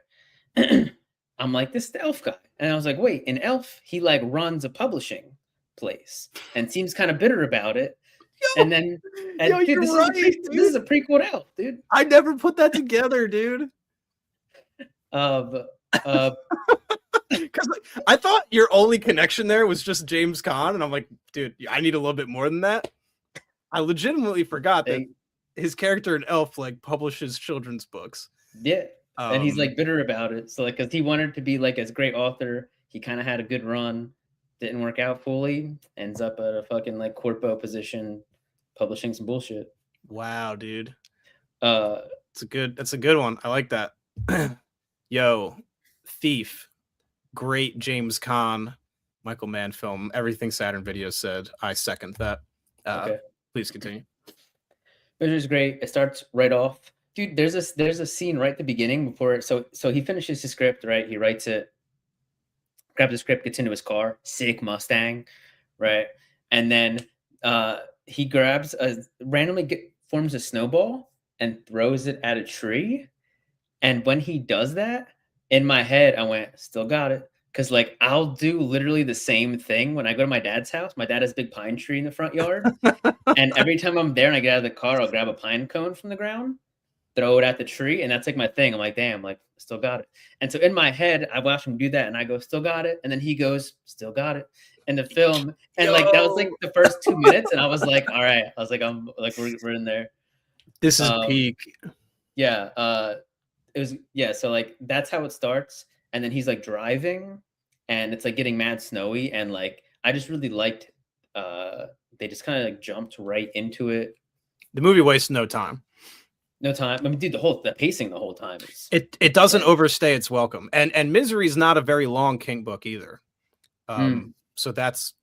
I'm like, this is the Elf guy, and I was like, wait, in Elf, he like dudes a publishing place and seems kind of bitter about it. Yo, and then, dude, this is a prequel to Elf, dude. I never put that together, dude. Because I thought your only connection there was just James Caan, and I'm like, dude, I need a little bit more than that. I legitimately forgot that his character in Elf like publishes children's books. Yeah, and he's like bitter about it. So like, because he wanted to be like as great author, he kind of had a good run, didn't work out fully, ends up at a fucking like corpo position, publishing some bullshit. Wow, dude. That's a good one. I like that. Yo, Thief. Great James Caan, Michael Mann film. Everything Saturn Video said. I second that. Okay. Please continue. It was great. It starts right off. Dude, there's a scene right at the beginning before. So he finishes his script, right? He writes it, grabs the script, gets into his car, sick Mustang, right? And then he grabs forms a snowball and throws it at a tree. And when he does that, in my head, I went, still got it. Because, like, I'll do literally the same thing when I go to my dad's house. My dad has a big pine tree in the front yard. And every time I'm there and I get out of the car, I'll grab a pine cone from the ground, throw it at the tree. And that's, like, my thing. I'm like, damn, like, still got it. And so in my head, I watch him do that. And I go, still got it. And then he goes, still got it. In the film. And, like, that was, like, the first 2 minutes. And I was like, all right. I was like, we're in there. This is peak. Yeah. It was, yeah, so like that's how it starts, and then he's like driving and it's like getting mad snowy, and like I just really liked they just kind of like jumped right into it. The movie wastes no time. I mean, dude, the pacing the whole time is it doesn't overstay its welcome. And Misery is not a very long King book either. So that's,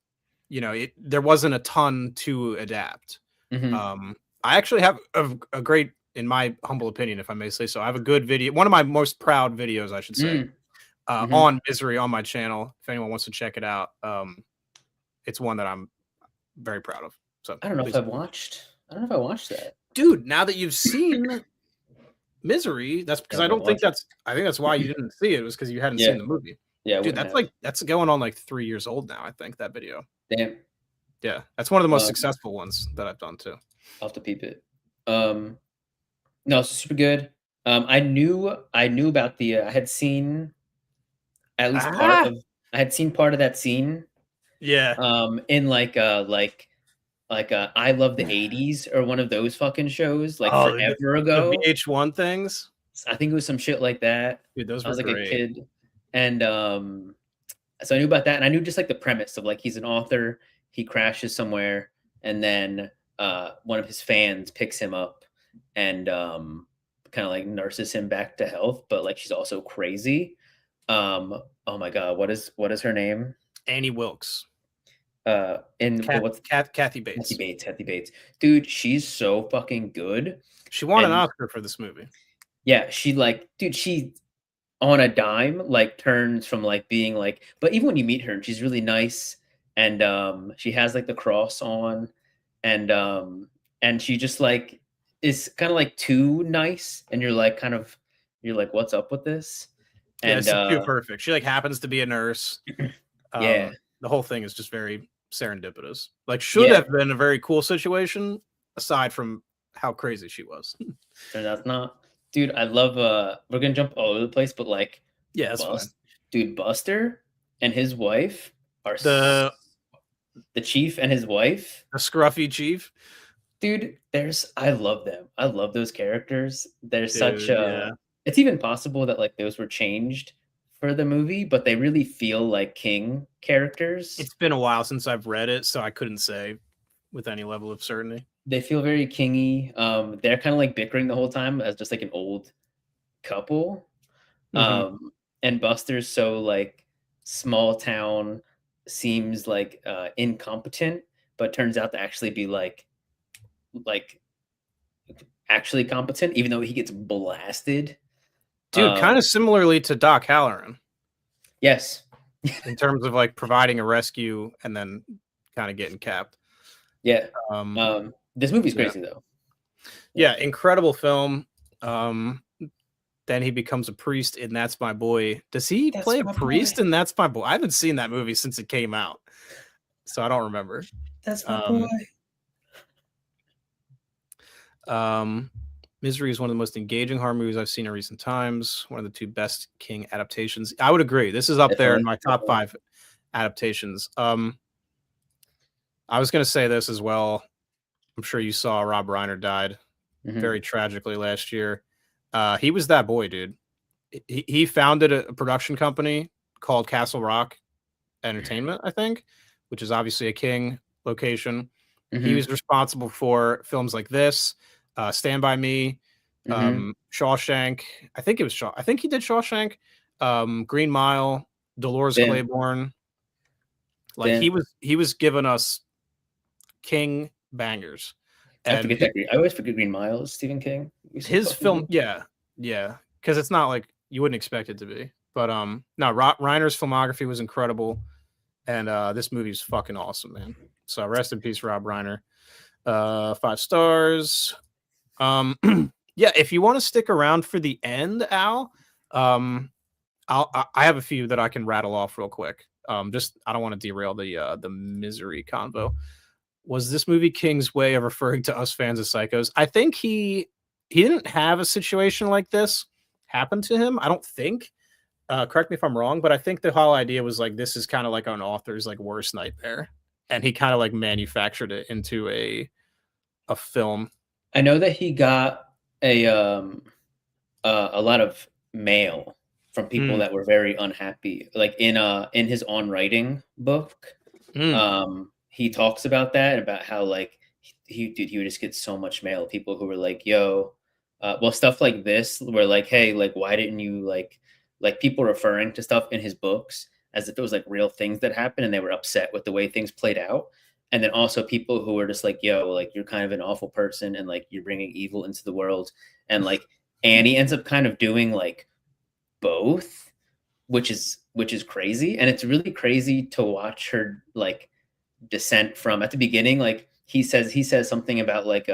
you know, there wasn't a ton to adapt. I actually have a great, in my humble opinion, if I may say so, I have a good video, one of my most proud videos, I should say, on Misery on my channel. If anyone wants to check it out, it's one that I'm very proud of. So I don't know if I watched that, dude. Now that you've seen Misery, that's because I think that's why you didn't see it, was because you hadn't seen the movie. Yeah, dude, that's going on like 3 years old now. I think that video. Damn. Yeah, that's one of the most successful ones that I've done too. I'll have to peep it. No, it's super good. I knew about the. I had seen at least part of. I had seen part of that scene. Yeah. In like I Love the 80s or one of those fucking shows like forever ago. The VH1 things. I think it was some shit like that. Dude, those I was like a kid, and so I knew about that, and I knew just like the premise of like he's an author, he crashes somewhere, and then one of his fans picks him up and kind of like nurses him back to health, but like she's also crazy. Oh my god, what is her name? Annie Wilkes. Kathy Bates. Kathy Bates. Dude, she's so fucking good. She won an Oscar for this movie. Yeah, she on a dime like turns from like being like, but even when you meet her, she's really nice, and she has like the cross on, and she just like is kind of like too nice, and you're like what's up with this? And yeah, it's too perfect. She like happens to be a nurse. Yeah, the whole thing is just very serendipitous. Like should have been a very cool situation aside from how crazy she was. Turns out not. Dude, I love we're gonna jump all over the place, but like that's fine. Dude, Buster and his wife are the chief and his wife. The scruffy chief. Dude, I love them. I love those characters. There's such it's even possible that like those were changed for the movie, but they really feel like King characters. It's been a while since I've read it, so I couldn't say with any level of certainty. They feel very Kingy. They're kind of like bickering the whole time as just like an old couple. and Buster's so like small town, seems like incompetent, but turns out to actually be like actually competent, even though he gets blasted. Dude, kind of similarly to Doc Halloran. Yes. In terms of like providing a rescue and then kind of getting capped. Yeah. This movie's crazy though. Yeah, incredible film. Then he becomes a priest in That's My Boy. Does he play a priest in That's My Boy? I haven't seen that movie since it came out, so I don't remember. That's my boy. Misery is one of the most engaging horror movies I've seen in recent times. One of the 2 best King adaptations. I would agree. This is up there in my top 5 adaptations. I was going to say this as well. I'm sure you saw Rob Reiner died very tragically last year. He was that boy, dude. He founded a production company called Castle Rock Entertainment, I think, which is obviously a King location. He was responsible for films like this, Stand By Me, Shawshank. I think he did Shawshank, Green Mile, Dolores Claiborne. Like he was giving us King bangers. I always forget Green Mile is Stephen King. His film, yeah, because it's not like you wouldn't expect it to be. But no, Reiner's filmography was incredible, and this movie's fucking awesome, man. So rest in peace, Rob Reiner. 5 stars. Yeah, if you want to stick around for the end, Al, I have a few that I can rattle off real quick. Just I don't want to derail the Misery convo. Was this movie King's way of referring to us fans as psychos? I think he didn't have a situation like this happen to him. I don't think. Correct me if I'm wrong, but I think the whole idea was like this is kind of like an author's like worst nightmare, and he kind of like manufactured it into a film. I know that he got a lot of mail from people that were very unhappy. Like in his On Writing book, he talks about that, about how like he would just get so much mail. People who were like, "Yo," well, stuff like this, where like, "Hey, like, why didn't you like people referring to stuff in his books as if it was like real things that happened, and they were upset with the way things played out." And then also people who were just like, "Yo, like you're kind of an awful person, and like you're bringing evil into the world." And like Annie ends up kind of doing like both, which is crazy. And it's really crazy to watch her like descent from, at the beginning, like he says something about like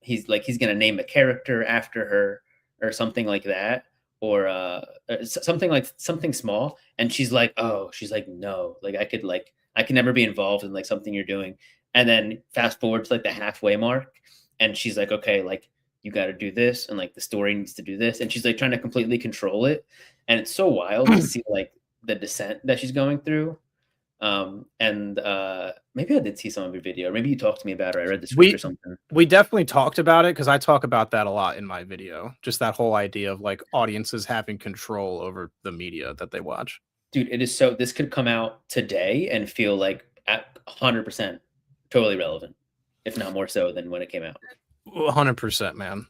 he's gonna name a character after her or something like that, or something small, and she's like no, like I could never be involved in like something you're doing. And then fast forward to like the halfway mark, and she's like, okay, like you got to do this, and like the story needs to do this, and she's like trying to completely control it. And it's so wild to see like the descent that she's going through. Maybe I did see some of your video, or maybe you talked to me about it, or I read the script or something. We definitely talked about it, because I talk about that a lot in my video, just that whole idea of like audiences having control over the media that they watch. Dude, it is so, this could come out today and feel like at 100% totally relevant, if not more so than when it came out. 100%, man.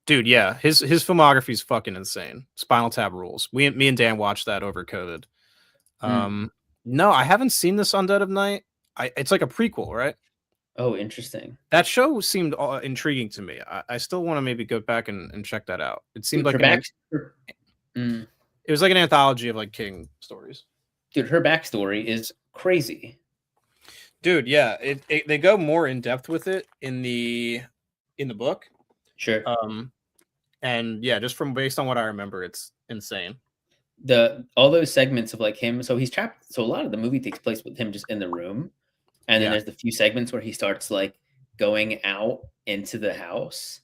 Dude, yeah, his filmography is fucking insane. Spinal Tap rules. Me and Dan watched that over COVID. No, I haven't seen this Undead of Night. It's like a prequel, right? Oh, interesting. That show seemed intriguing to me. I still want to maybe go back and check that out. It seemed like it was like an anthology of like King stories. Dude, her backstory is crazy. Dude, yeah, they go more in depth with it in the book. Sure. And yeah, just from based on what I remember, it's insane. All those segments of like him, so he's trapped. So a lot of the movie takes place with him just in the room, and then there's the few segments where he starts like going out into the house.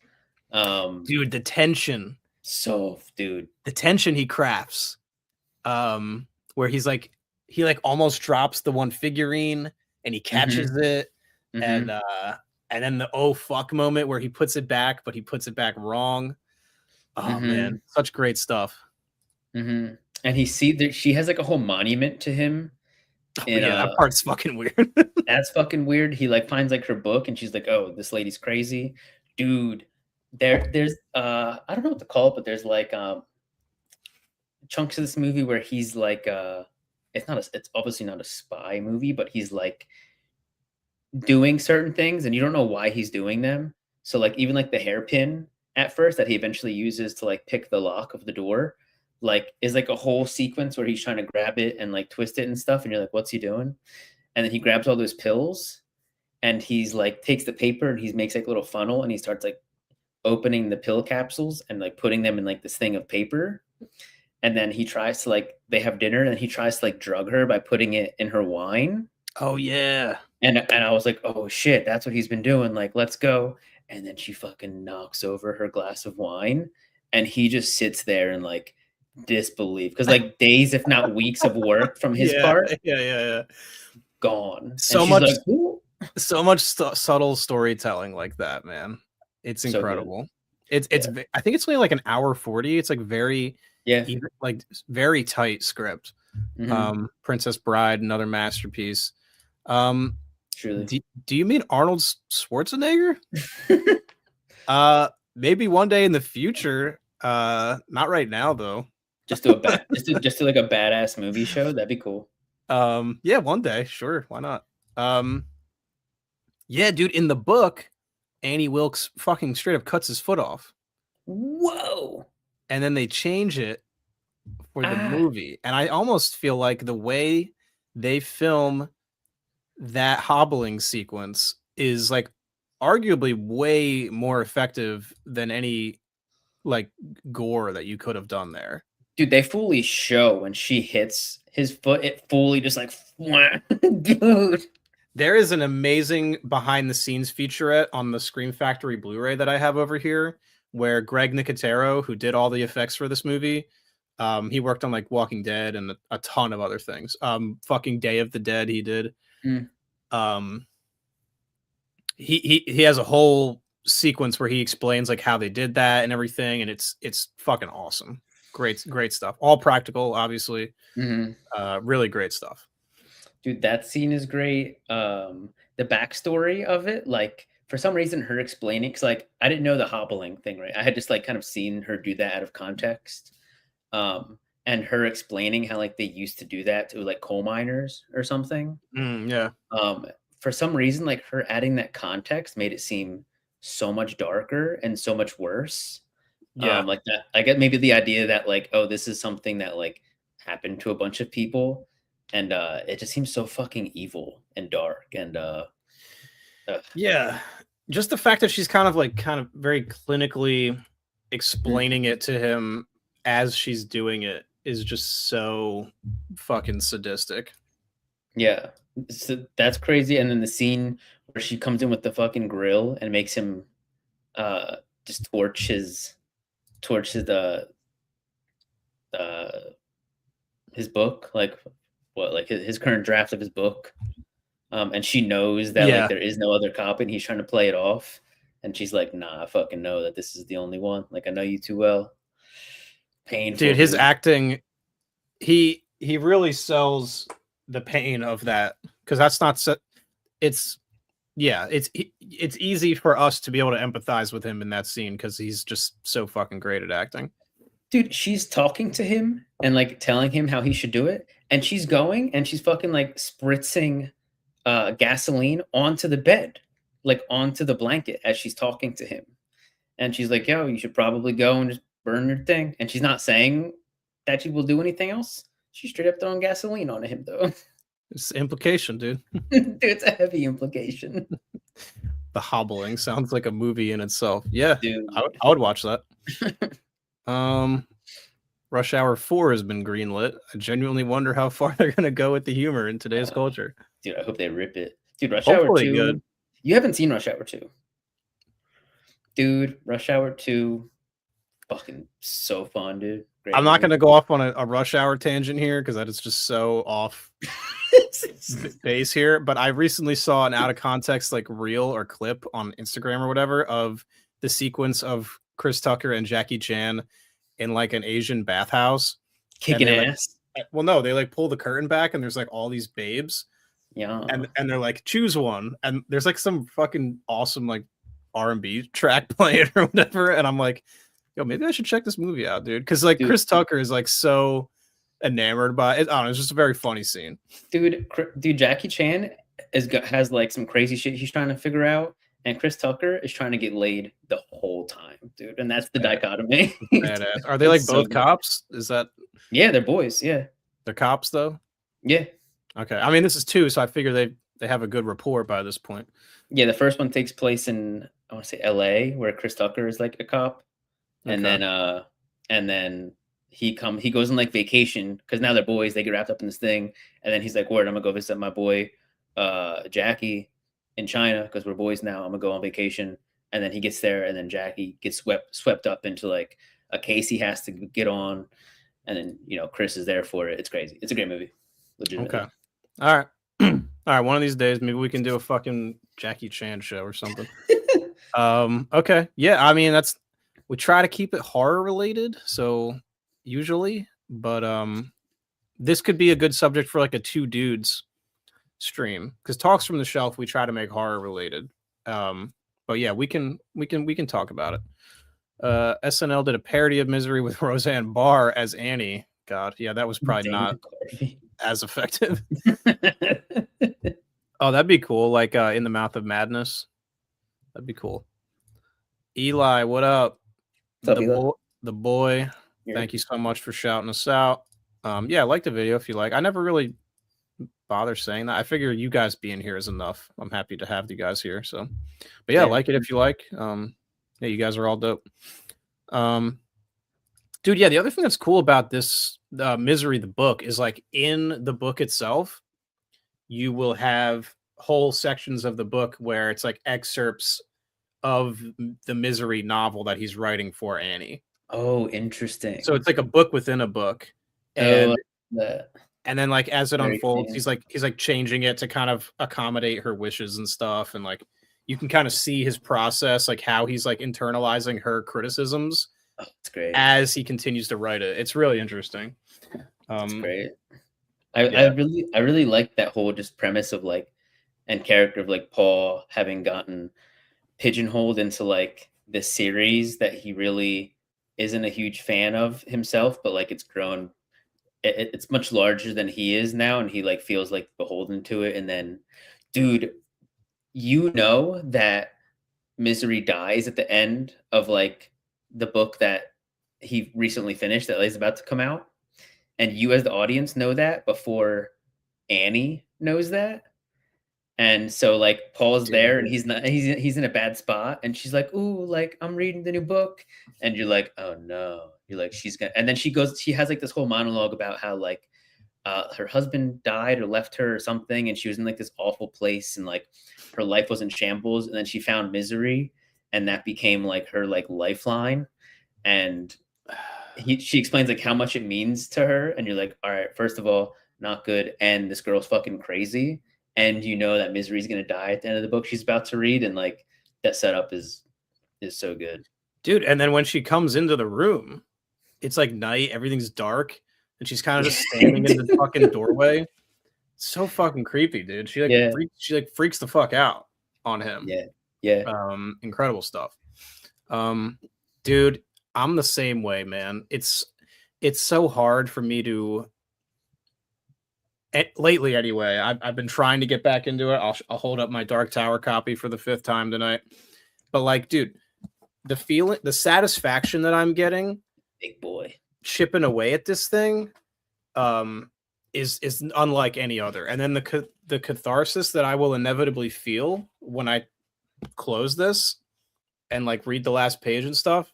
Dude, the tension. The tension he crafts, where he almost drops the one figurine and he catches it, and then the oh fuck moment where he puts it back, but he puts it back wrong. Oh man, such great stuff. And he see that she has like a whole monument to him. And that part's fucking weird. That's fucking weird. He like finds like her book, and she's like, "Oh, this lady's crazy, dude." There's I don't know what to call it, but there's like chunks of this movie where he's like it's obviously not a spy movie, but he's like doing certain things and you don't know why he's doing them. So like even like the hairpin at first that he eventually uses to like pick the lock of the door, like is like a whole sequence where he's trying to grab it and like twist it and stuff, and you're like, what's he doing? And then he grabs all those pills and he's like takes the paper and he makes like a little funnel and he starts like opening the pill capsules and like putting them in like this thing of paper. And then he tries to like they have dinner and he tries to like drug her by putting it in her wine. Oh yeah. And I was like, oh shit, that's what he's been doing. Like, let's go. And then she fucking knocks over her glass of wine. And he just sits there and like disbelief. Because like days, if not weeks of work from his part, yeah. gone. So and much she's like, so much subtle storytelling like that, man. It's So good. incredible. It's I think it's only like an hour 40. It's like very like very tight script. Mhm. Princess Bride, another masterpiece. Truly. Do you mean Arnold Schwarzenegger? Maybe one day in the future. Not right now though. Just do like a badass movie show. That'd be cool. Yeah, one day, sure, why not? Yeah, dude, in the book, Annie Wilkes fucking straight up cuts his foot off. Whoa. And then they change it for the movie. And I almost feel like the way they film that hobbling sequence is like arguably way more effective than any like gore that you could have done there. Dude, they fully show when she hits his foot, it fully just like dude. There is an amazing behind the scenes featurette on the Scream Factory Blu-ray that I have over here where Greg Nicotero, who did all the effects for this movie, he worked on like Walking Dead and a ton of other things. Fucking Day of the Dead he did. He has a whole sequence where he explains like how they did that and everything, and it's fucking awesome. Great stuff. All practical, obviously. Really great stuff. Dude, that scene is great. The backstory of it, like for some reason, her explaining, because like I didn't know the hobbling thing, right? I had just like kind of seen her do that out of context. And her explaining how like they used to do that to like coal miners or something. Yeah. For some reason, like her adding that context made it seem so much darker and so much worse. Yeah. Like that, I get maybe the idea that like, oh, this is something that like happened to a bunch of people. And it just seems so fucking evil and dark. And yeah, just the fact that she's kind of very clinically explaining it to him as she's doing it is just so fucking sadistic. Yeah, so that's crazy. And then the scene where she comes in with the fucking grill and makes him just torch his book, like what, like his current draft of his book. And she knows that like there is no other copy and he's trying to play it off. And she's like, nah, I fucking know that this is the only one. Like, I know you too well. Painful. Dude, his acting, he really sells the pain of that, because that's not it's easy for us to be able to empathize with him in that scene because he's just so fucking great at acting. Dude, she's talking to him and like telling him how he should do it, and she's going and she's fucking like spritzing gasoline onto the bed, like onto the blanket as she's talking to him. And she's like, yo, you should probably go and just burn your thing. And she's not saying that she will do anything else. She's straight up throwing gasoline on him, though. It's implication, dude. Dude, it's a heavy implication. The hobbling sounds like a movie in itself. Yeah, dude. I would watch that. Rush Hour 4 has been greenlit. I genuinely wonder how far they're going to go with the humor in today's culture. Dude, I hope they rip it. Dude, Hopefully Hour 2. Good. You haven't seen Rush Hour 2. Dude, Rush Hour 2, fucking so fun, dude. Great I'm not going to go off on a Rush Hour tangent here because that is just so off base here. But I recently saw an out of context like reel or clip on Instagram or whatever of the sequence of Chris Tucker and Jackie Chan in like an Asian bathhouse. Kicking ass. Like, well, no, they like pull the curtain back and there's like all these babes. Yeah. And they're like, choose one. And there's like some fucking awesome like R&B track playing or whatever. And I'm like, yo, maybe I should check this movie out, dude. Because like Dude. Chris Tucker is like so enamored by it. I don't know. It's just a very funny scene. Dude, Jackie Chan has like some crazy shit he's trying to figure out, and Chris Tucker is trying to get laid the whole time, dude. And that's the dichotomy. Badass. Are they like It's so both good. cops? Is that Yeah, they're boys. Yeah, they're cops though? yeah, Okay. I mean, this is 2, so I figure they have a good rapport by this point. yeah. The first one takes place in, I want to say, L.A., where Chris Tucker is like a cop, and Okay. then he goes on like vacation because now they're boys. They get wrapped up in this thing, and then he's like, "Word, I'm gonna go visit my boy, Jackie, in China because we're boys now. I'm gonna go on vacation." And then he gets there, and then Jackie gets swept up into like a case he has to get on, and then Chris is there for it. It's crazy. It's a great movie. Legitimately. Okay. All right. All right. One of these days, maybe we can do a fucking Jackie Chan show or something. Okay. Yeah. I mean, we try to keep it horror related. So usually, but this could be a good subject for like a 2 dudes stream because Talks from the Shelf we try to make horror related. But yeah, we can talk about it. SNL did a parody of Misery with Roseanne Barr as Annie. God, yeah, that was probably not as effective. Oh, that'd be cool. Like In the Mouth of Madness. That'd be cool. Eli, what up? What's up, Eli? The boy. Thank you so much for shouting us out. Yeah, like the video if you like. I never really bother saying that. I figure you guys being here is enough. I'm happy to have you guys here. So, but yeah, like it if you like. Yeah, you guys are all dope. Dude, yeah, the other thing that's cool about this Misery, the book, is like in the book itself, you will have whole sections of the book where it's like excerpts of the Misery novel that he's writing for Annie. Oh, interesting. So it's like a book within a book. And then like as it unfolds, he's like changing it to kind of accommodate her wishes and stuff. And like you can kind of see his process, like how he's like internalizing her criticisms. Oh, that's great. As he continues to write it. It's really interesting. That's great. I really like that whole just premise of like and character of like Paul having gotten pigeonholed into like this series that he really isn't a huge fan of himself, but like it's grown. It's much larger than he is now, and he like feels like beholden to it. And then, dude, that Misery dies at the end of like the book that he recently finished that is about to come out, and you as the audience know that before Annie knows that. And so like Paul's there and he's in a bad spot, and she's like, "Ooh, like I'm reading the new book," and you're like, "Oh no." You're like, she's gonna, and then she has like this whole monologue about how like her husband died or left her or something, and she was in like this awful place, and like her life was in shambles, and then she found Misery, and that became like her like lifeline. And she explains like how much it means to her, and you're like, all right, first of all, not good, and this girl's fucking crazy, and that Misery's gonna die at the end of the book she's about to read, and like that setup is so good, dude. And then when she comes into the room, it's like night, everything's dark, and she's kind of just standing in the fucking doorway. So fucking creepy, dude. She freaks the fuck out on him. Yeah. Incredible stuff. Dude, I'm the same way, man. It's so hard for me to lately anyway. I've been trying to get back into it. I'll hold up my Dark Tower copy for the 5th time tonight. But like, dude, the satisfaction that I'm getting, big boy, chipping away at this thing, is unlike any other. And then the catharsis that I will inevitably feel when I close this and like read the last page and stuff,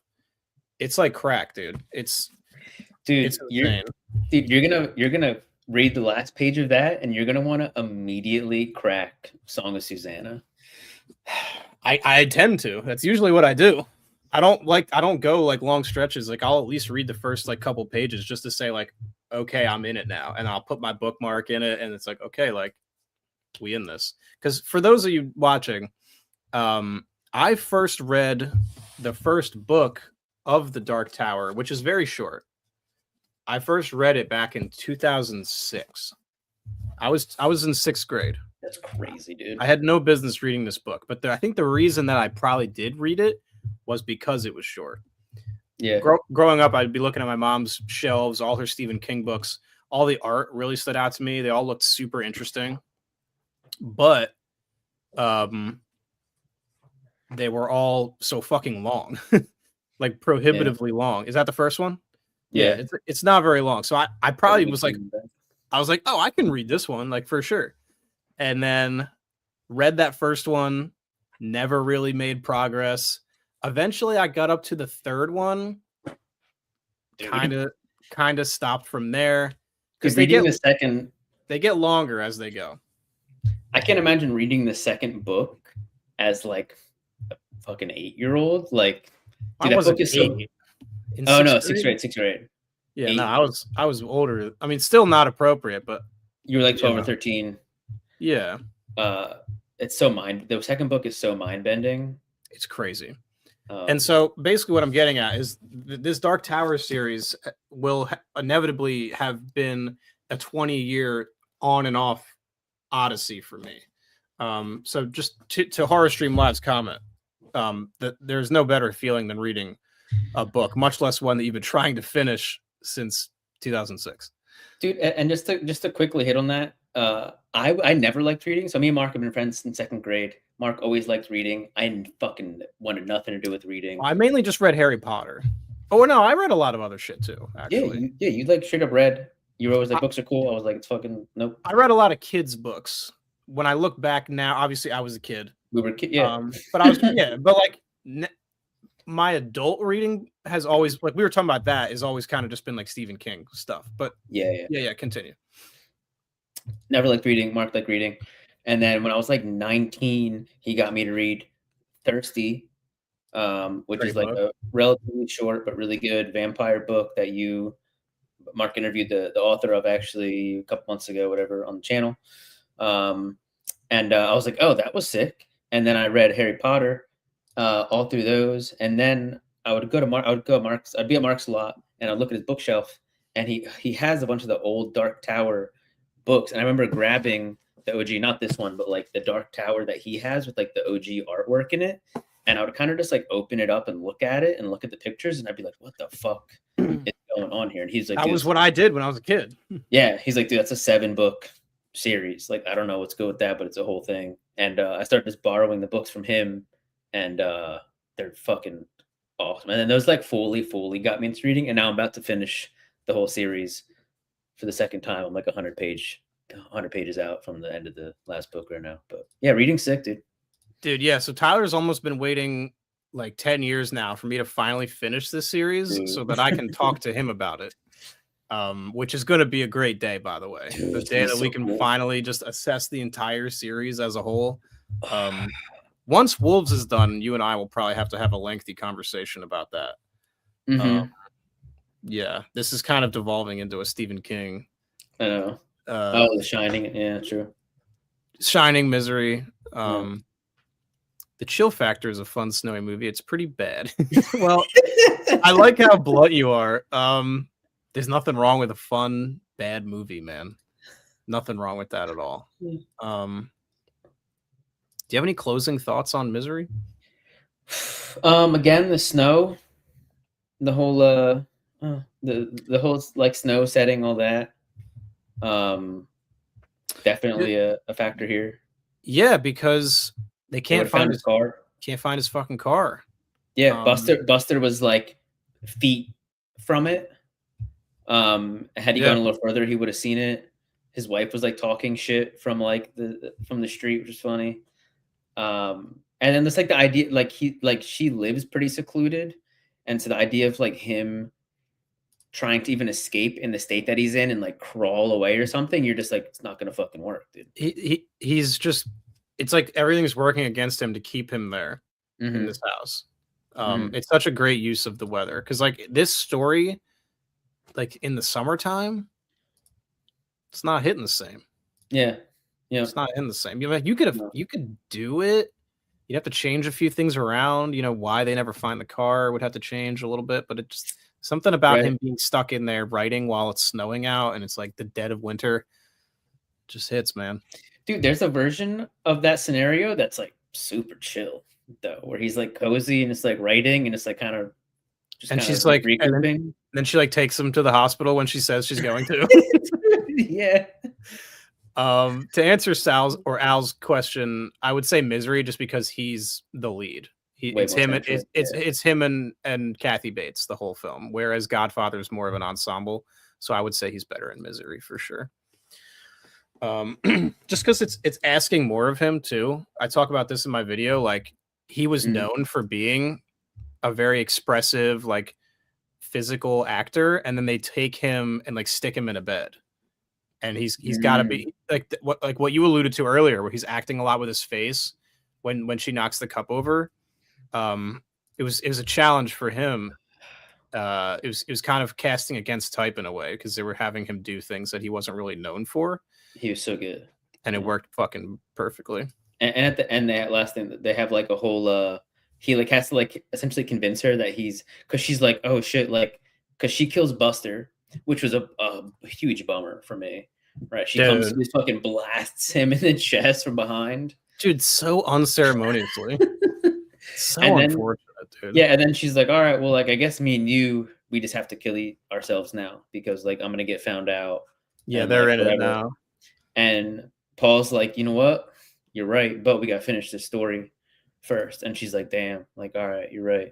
it's like crack, dude. It's insane. You're gonna read the last page of that, and you're gonna want to immediately crack Song of Susanna. I tend to. That's usually what I do. I don't go like long stretches. Like I'll at least read the first like couple pages just to say like, okay, I'm in it now, and I'll put my bookmark in it, and it's like, okay, like we in this. Because for those of you watching, I first read the first book of the Dark Tower, which is very short. I first read it back in 2006. I was in 6th grade. That's crazy, dude. I had no business reading this book, but I think the reason that I probably did read it was because it was short. Yeah. Growing up, I'd be looking at my mom's shelves, all her Stephen King books. All the art really stood out to me. They all looked super interesting, but they were all so fucking long, like prohibitively long. Is that the first one? Yeah, it's not very long. So I probably was like, oh, I can read this one, like for sure. And then read that first one, never really made progress. Eventually I got up to the third one, kind of stopped from there. Because reading the second, they get longer as they go. I can't imagine reading the second book as like a fucking 8-year-old. Like, dude, that book is so. Oh no, 6th grade. Yeah, no, I was older. I mean, still not appropriate, but you were like 12 or 13. Yeah. It's so the second book is so mind bending. It's crazy. And so basically what I'm getting at is this Dark Tower series will inevitably have been a 20-year on and off odyssey for me. So just to Horror Stream Live's comment, that there's no better feeling than reading a book, much less one that you've been trying to finish since 2006. Dude, and just to quickly hit on that, I never liked reading. So me and Mark have been friends since 2nd grade. Mark always liked reading. I fucking wanted nothing to do with reading. I mainly just read Harry Potter. Oh no, I read a lot of other shit too. Actually, you like straight up read. You were always like, books are cool. I was like, it's fucking nope. I read a lot of kids' books. When I look back now, obviously I was a kid. We were kids, yeah. But I was but like my adult reading has always, like we were talking about, that is always kind of just been like Stephen King stuff. But yeah. Continue. Never liked reading. Mark liked reading. And then when I was like 19, he got me to read Thirsty, which is like a relatively short but really good vampire book that Mark interviewed the author of actually a couple months ago, whatever, on the channel. And I was like, oh, that was sick. And then I read Harry Potter all through those. And then I would go to Mark's. I'd be at Mark's a lot, and I'd look at his bookshelf, and he has a bunch of the old Dark Tower books. And I remember grabbing the OG, not this one, but like the Dark Tower that he has with like the OG artwork in it. And I would kind of just like open it up and look at it and look at the pictures, and I'd be like, what the fuck is going on here? And he's like, that was what I did when I was a kid. Yeah. He's like, dude, that's a 7-book series. Like, I don't know what's good with that, but it's a whole thing. And I started just borrowing the books from him, and they're fucking awesome. And then those like fully got me into reading. And now I'm about to finish the whole series for the second time. I'm like 100 pages out from the end of the last book right now. But yeah, reading's sick, dude. Yeah. So Tyler's almost been waiting like 10 years now for me to finally finish this series so that I can talk to him about it. Which is going to be a great day, by the way. The day that we can finally just assess the entire series as a whole. Once Wolves is done, you and I will probably have to have a lengthy conversation about that. Yeah, this is kind of devolving into a Stephen King. I know. The Shining. Yeah, true. Shining, Misery. The Chill Factor is a fun, snowy movie. It's pretty bad. Well, I like how blunt you are. There's nothing wrong with a fun, bad movie, man. Nothing wrong with that at all. Do you have any closing thoughts on Misery? Again, the snow, the whole the whole like snow setting, all that. Definitely a factor here. Yeah, because they can't find his car. Can't find his fucking car. Yeah, Buster was like feet from it. Had he gone a little further, he would have seen it. His wife was like talking shit from like from the street, which is funny. And then there's like the idea, like she lives pretty secluded, and so the idea of like him trying to even escape in the state that he's in and like crawl away or something, you're just like, it's not gonna fucking work, dude. He's just, it's like everything's working against him to keep him there in this house. It's such a great use of the weather, because like this story, like in the summertime, it's not hitting the same. Yeah, it's not in the same. You could do it. You'd have to change a few things around. You know, why they never find the car would have to change a little bit, but it just something about him being stuck in there writing while it's snowing out and it's like the dead of winter just hits, man. Dude, there's a version of that scenario that's like super chill though, where he's like cozy and it's like writing and it's like kind of Just And kinda she's like, and regrouping. then she like takes him to the hospital when she says she's going to. Yeah. To answer Al's question, I would say Misery, just because he's the lead. Way It's more him. central, It's him and Kathy Bates the whole film. Whereas Godfather is more of an ensemble, so I would say he's better in Misery for sure. Just because it's asking more of him too. I talk about this in my video. Like, he was known for being a very expressive, like, physical actor, and then they take him and like stick him in a bed, and he's got to be like what you alluded to earlier, where he's acting a lot with his face when she knocks the cup over. It was a challenge for him. It was kind of casting against type in a way, because they were having him do things that he wasn't really known for, He was so good. and it worked fucking perfectly. And at the end, that last thing, they have like a whole he like has to like essentially convince her that because she's like, oh shit, like, because she kills Buster, which was a huge bummer for me. Right? She comes, just fucking blasts him in the chest from behind. Dude, so unceremoniously. So And then, unfortunate, dude. yeah, and then she's like, all right, well, like, I guess me and you, we just have to kill ourselves now, because like I'm gonna get found out. Yeah, and, they're like, in it whatever. now. And Paul's like, you know what? You're right, but we gotta finish this story first. And she's like, damn, like, all right, you're right.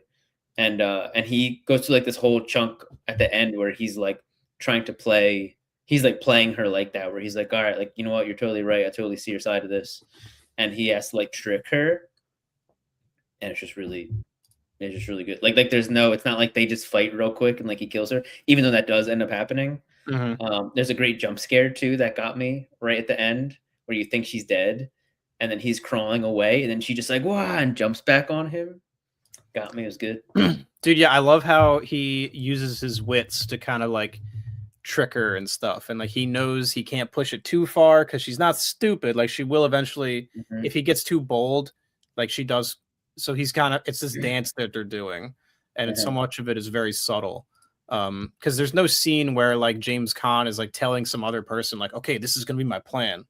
And he goes through like this whole chunk at the end where he's like trying to play, he's like playing her like that, where he's like, all right, like, you know what, you're totally right. I totally see your side of this. And he has to like trick her. And it's just really good. Like there's no, it's not like they just fight real quick and like he kills her, even though that does end up happening. There's a great jump scare too that got me right at the end, where you think she's dead, and then he's crawling away, and then she just like, wow, and jumps back on him. Got me. It was good. Dude, yeah, I love how he uses his wits to kind of like trick her and stuff, and like he knows he can't push it too far because she's not stupid. Like, she will eventually, if he gets too bold, like she does. So he's kind of, it's this dance that they're doing, and it's so much of it is very subtle. Because there's no scene where like James Caan is like telling some other person like, okay, this is gonna be my plan.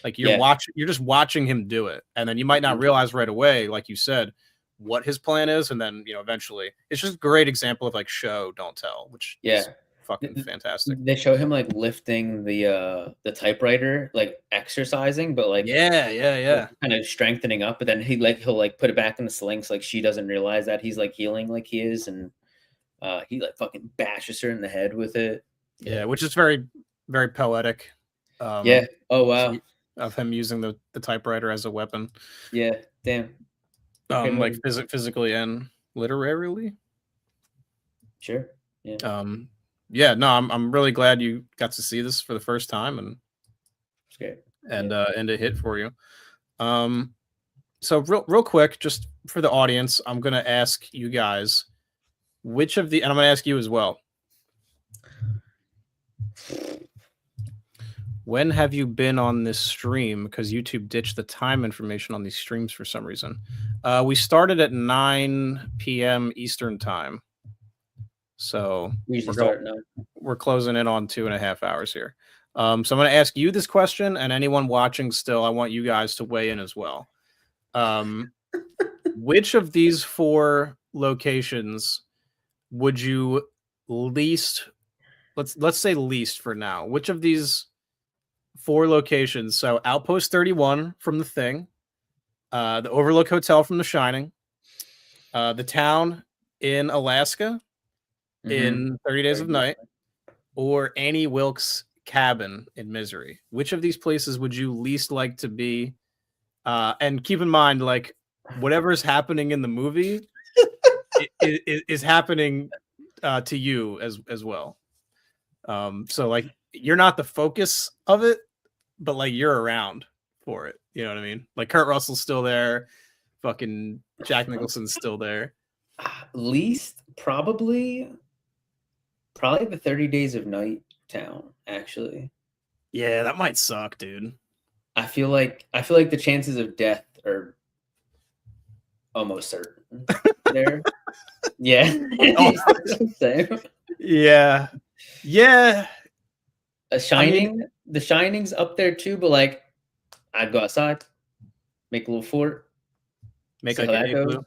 Like, you're just watching him do it, and then you might not realize right away, like you said, what his plan is, and then eventually it's just a great example of like show don't tell, which is fucking fantastic. They show him like lifting the typewriter, like exercising, but like yeah, kind of strengthening up, but then he'll like put it back in the sling, so like she doesn't realize that he's like healing like he is, and he like fucking bashes her in the head with it. Yeah, which is very, very poetic. Oh wow. Of him using the typewriter as a weapon. Yeah, damn. Like physically and literarily. Sure. Yeah. Yeah, no, I'm really glad you got to see this for the first time, and it's great. And it hit for you. So real quick, just for the audience, I'm gonna ask you guys and I'm gonna ask you as well. When have you been on this stream? Because YouTube ditched the time information on these streams for some reason. We started at 9 p.m. Eastern time. So we're closing in on 2.5 hours here. So I'm going to ask you this question, and anyone watching still, I want you guys to weigh in as well. Which of these 4 locations would you least, let's say least for now, which of these 4 locations, so Outpost 31 from The Thing, the Overlook Hotel from The Shining, the town in Alaska in 30 Days of Night, or Annie Wilkes' cabin in Misery, which of these places would you least like to be? And keep in mind, like, whatever is happening in the movie is happening to you as well. So like, you're not the focus of it, but like, you're around for it. You know what I mean? Like, Kurt Russell's still there, fucking Jack Nicholson's still there. Least probably the 30 Days of Night town, actually. Yeah, that might suck, dude. I feel like the chances of death are almost certain there. Yeah. Yeah. The Shining's up there too, but like, I'd go outside, make a little fort, make like an igloo.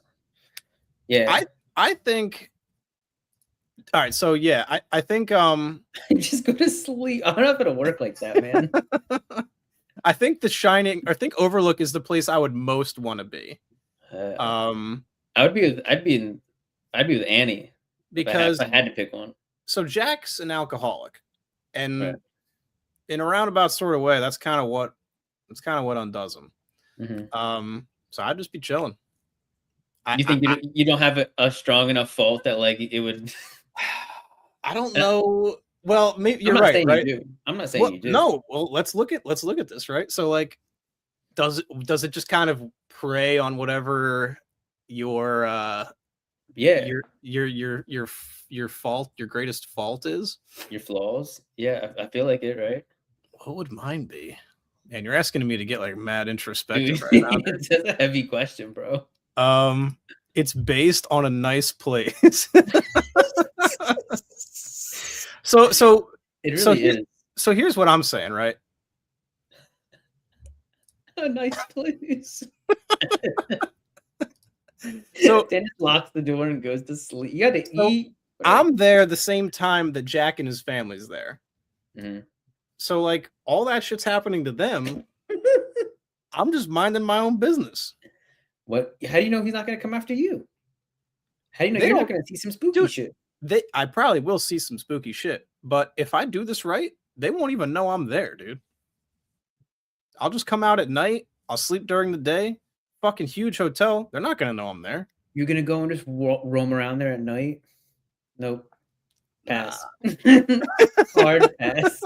Yeah. I think All right, so yeah, I think Just go to sleep. I'm not gonna work like that, man. I think The Shining, I think Overlook is the place I would most want to be. I would be with, I'd be with Annie Because if I had to pick one. so Jack's an alcoholic, and Right. in a roundabout sort of way, that's kind of what undoes him. Mhm. So I'd just be chilling. You think you don't have a strong enough fault that like it would? I don't know. Well, maybe you're I'm not right, saying right? you do. I'm not saying Well, you do. no. Well, let's look at this, right? So, like, does it just kind of prey on whatever your Yeah, your fault, your greatest fault is? your flaws. Yeah, I feel like it, right? What would mine be? And you're asking me to get like mad introspective Dude, right now. it's a heavy question, bro. It's based on a nice place. so It so really here- is so here's what I'm saying, right? A nice place. So Dennis locks the door and goes to sleep. You gotta So, eat. I'm there the same time that Jack and his family's there. Mhm. So like all that shit's happening to them. I'm just minding my own business. What? How do you know he's not gonna come after you? How do you know They you're not don't- gonna see some spooky Dude, shit? I probably will see some spooky shit, but if I do this right, they won't even know I'm there, dude. I'll just come out at night. I'll sleep during the day. Fucking huge hotel. They're not gonna know I'm there. You're gonna go and just roam around there at night? Nope. Pass. Hard pass.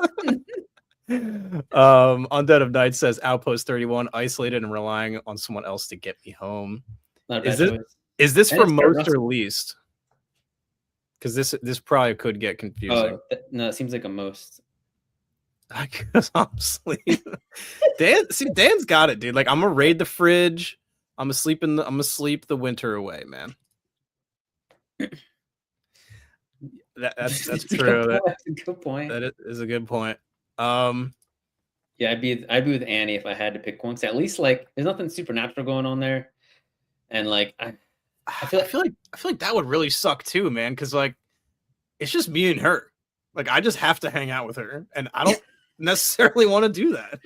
Undead of Night says Outpost 31, isolated and relying on someone else to get me home. Not a Is bad this- choice. Is this And for it's Kurt most or Russell. least? Because this probably could get confusing. No, it seems like a most. I guess I'm sleeping. Dan's got it, dude. Like I'm gonna raid the fridge. I'm gonna sleep the winter away, man. That's true. That's a good point. That is a good point. Yeah, I'd be with Annie if I had to pick one. 'Cause at least like there's nothing supernatural going on there, and like I feel like that would really suck too, man. Because like it's just me and her. Like I just have to hang out with her, and I don't necessarily want to do that.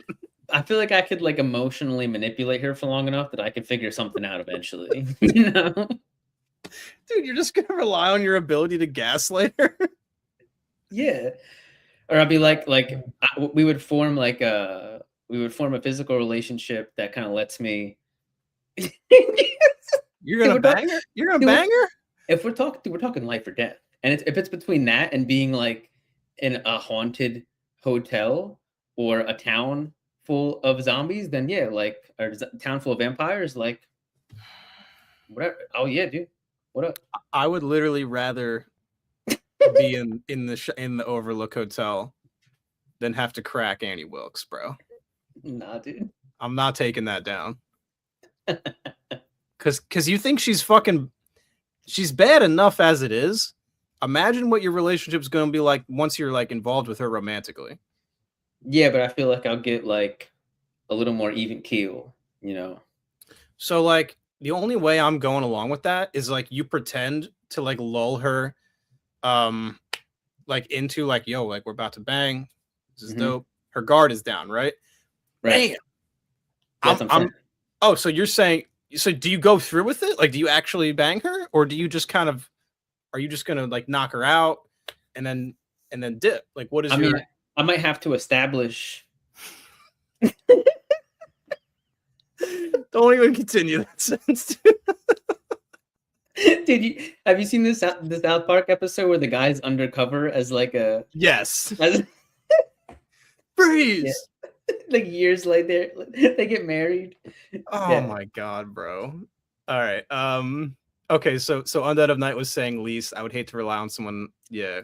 I feel like I could like emotionally manipulate her for long enough that I could figure something out eventually. You know? Dude, you're just gonna rely on your ability to gaslight her. Yeah. Or I'd be like we would form like a physical relationship that kind of lets me. You're gonna we're bang her. You're gonna Dude, bang her. If we're talking life or death, and if it's between that and being like in a haunted hotel or a town full of zombies, then yeah, like or town full of vampires, like whatever. Oh yeah, dude. What up? I would literally rather be in the Overlook Hotel than have to crack Annie Wilkes, bro. Nah, dude. I'm not taking that down. Cause you think she's bad enough as it is. Imagine what your relationship's gonna be like once you're like involved with her romantically. Yeah, but I feel like I'll get like a little more even keel, you know. So like the only way I'm going along with that is like you pretend to like lull her like into like, yo, like we're about to bang. This is dope. Her guard is down, right? Right. Bam. That's what I'm saying. Oh, so you're saying, so do you go through with it? Like, do you actually bang her, or do you just kind of, are you just gonna like knock her out and then dip? Like, what is I mean, I might have to establish. Don't even continue that sentence. Have you seen this the South Park episode where the guy's undercover as like a Yes. as, Freeze. Yeah. Like years later they get married? Oh Yeah. my god, bro. All right. Okay, so Undead of Night was saying least. I would hate to rely on someone. Yeah.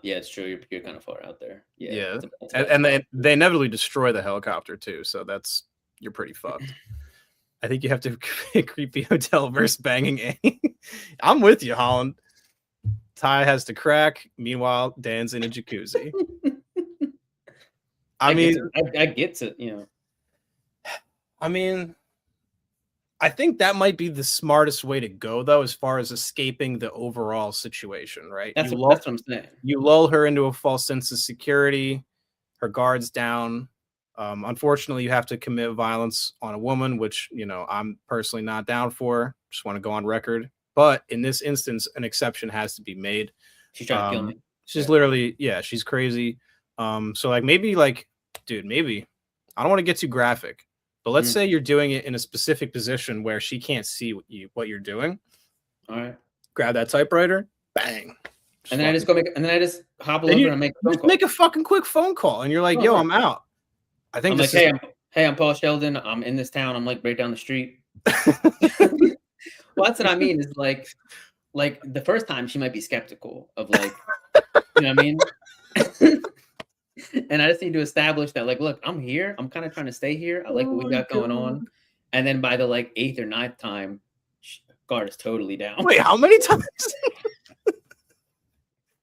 Yeah, it's true. You're kind of far out there. Yeah. Yeah. That's a And bad they inevitably destroy the helicopter too, so you're pretty fucked. I think you have to creepy hotel versus banging Annie. I'm with you, Holland. Ty has to crack. Meanwhile, Dan's in a jacuzzi. I mean, I get to, you know. I mean, I think that might be the smartest way to go, though, as far as escaping the overall situation, right? That's You what I'm saying. lull her into a false sense of security, her guard's down. Unfortunately, you have to commit violence on a woman, which, I'm personally not down for. Just want to go on record. But in this instance, an exception has to be made. She's trying to kill me. She's literally, she's crazy. So like maybe maybe I don't want to get too graphic, but let's say you're doing it in a specific position where she can't see what you're doing. All right. Grab that typewriter, bang. And then I just hobble over and make a phone call. Make a fucking quick phone call, and you're like, "Yo, I'm out." I think I'm Paul Sheldon. I'm in this town. I'm like right down the street. Well, that's what I mean. Is like the first time she might be skeptical of like, you know what I mean? And I just need to establish that, like, look, I'm here. I'm kind of trying to stay here. I like what we got going on. And then by the like 8th or 9th time, guard is totally down. Wait, how many times?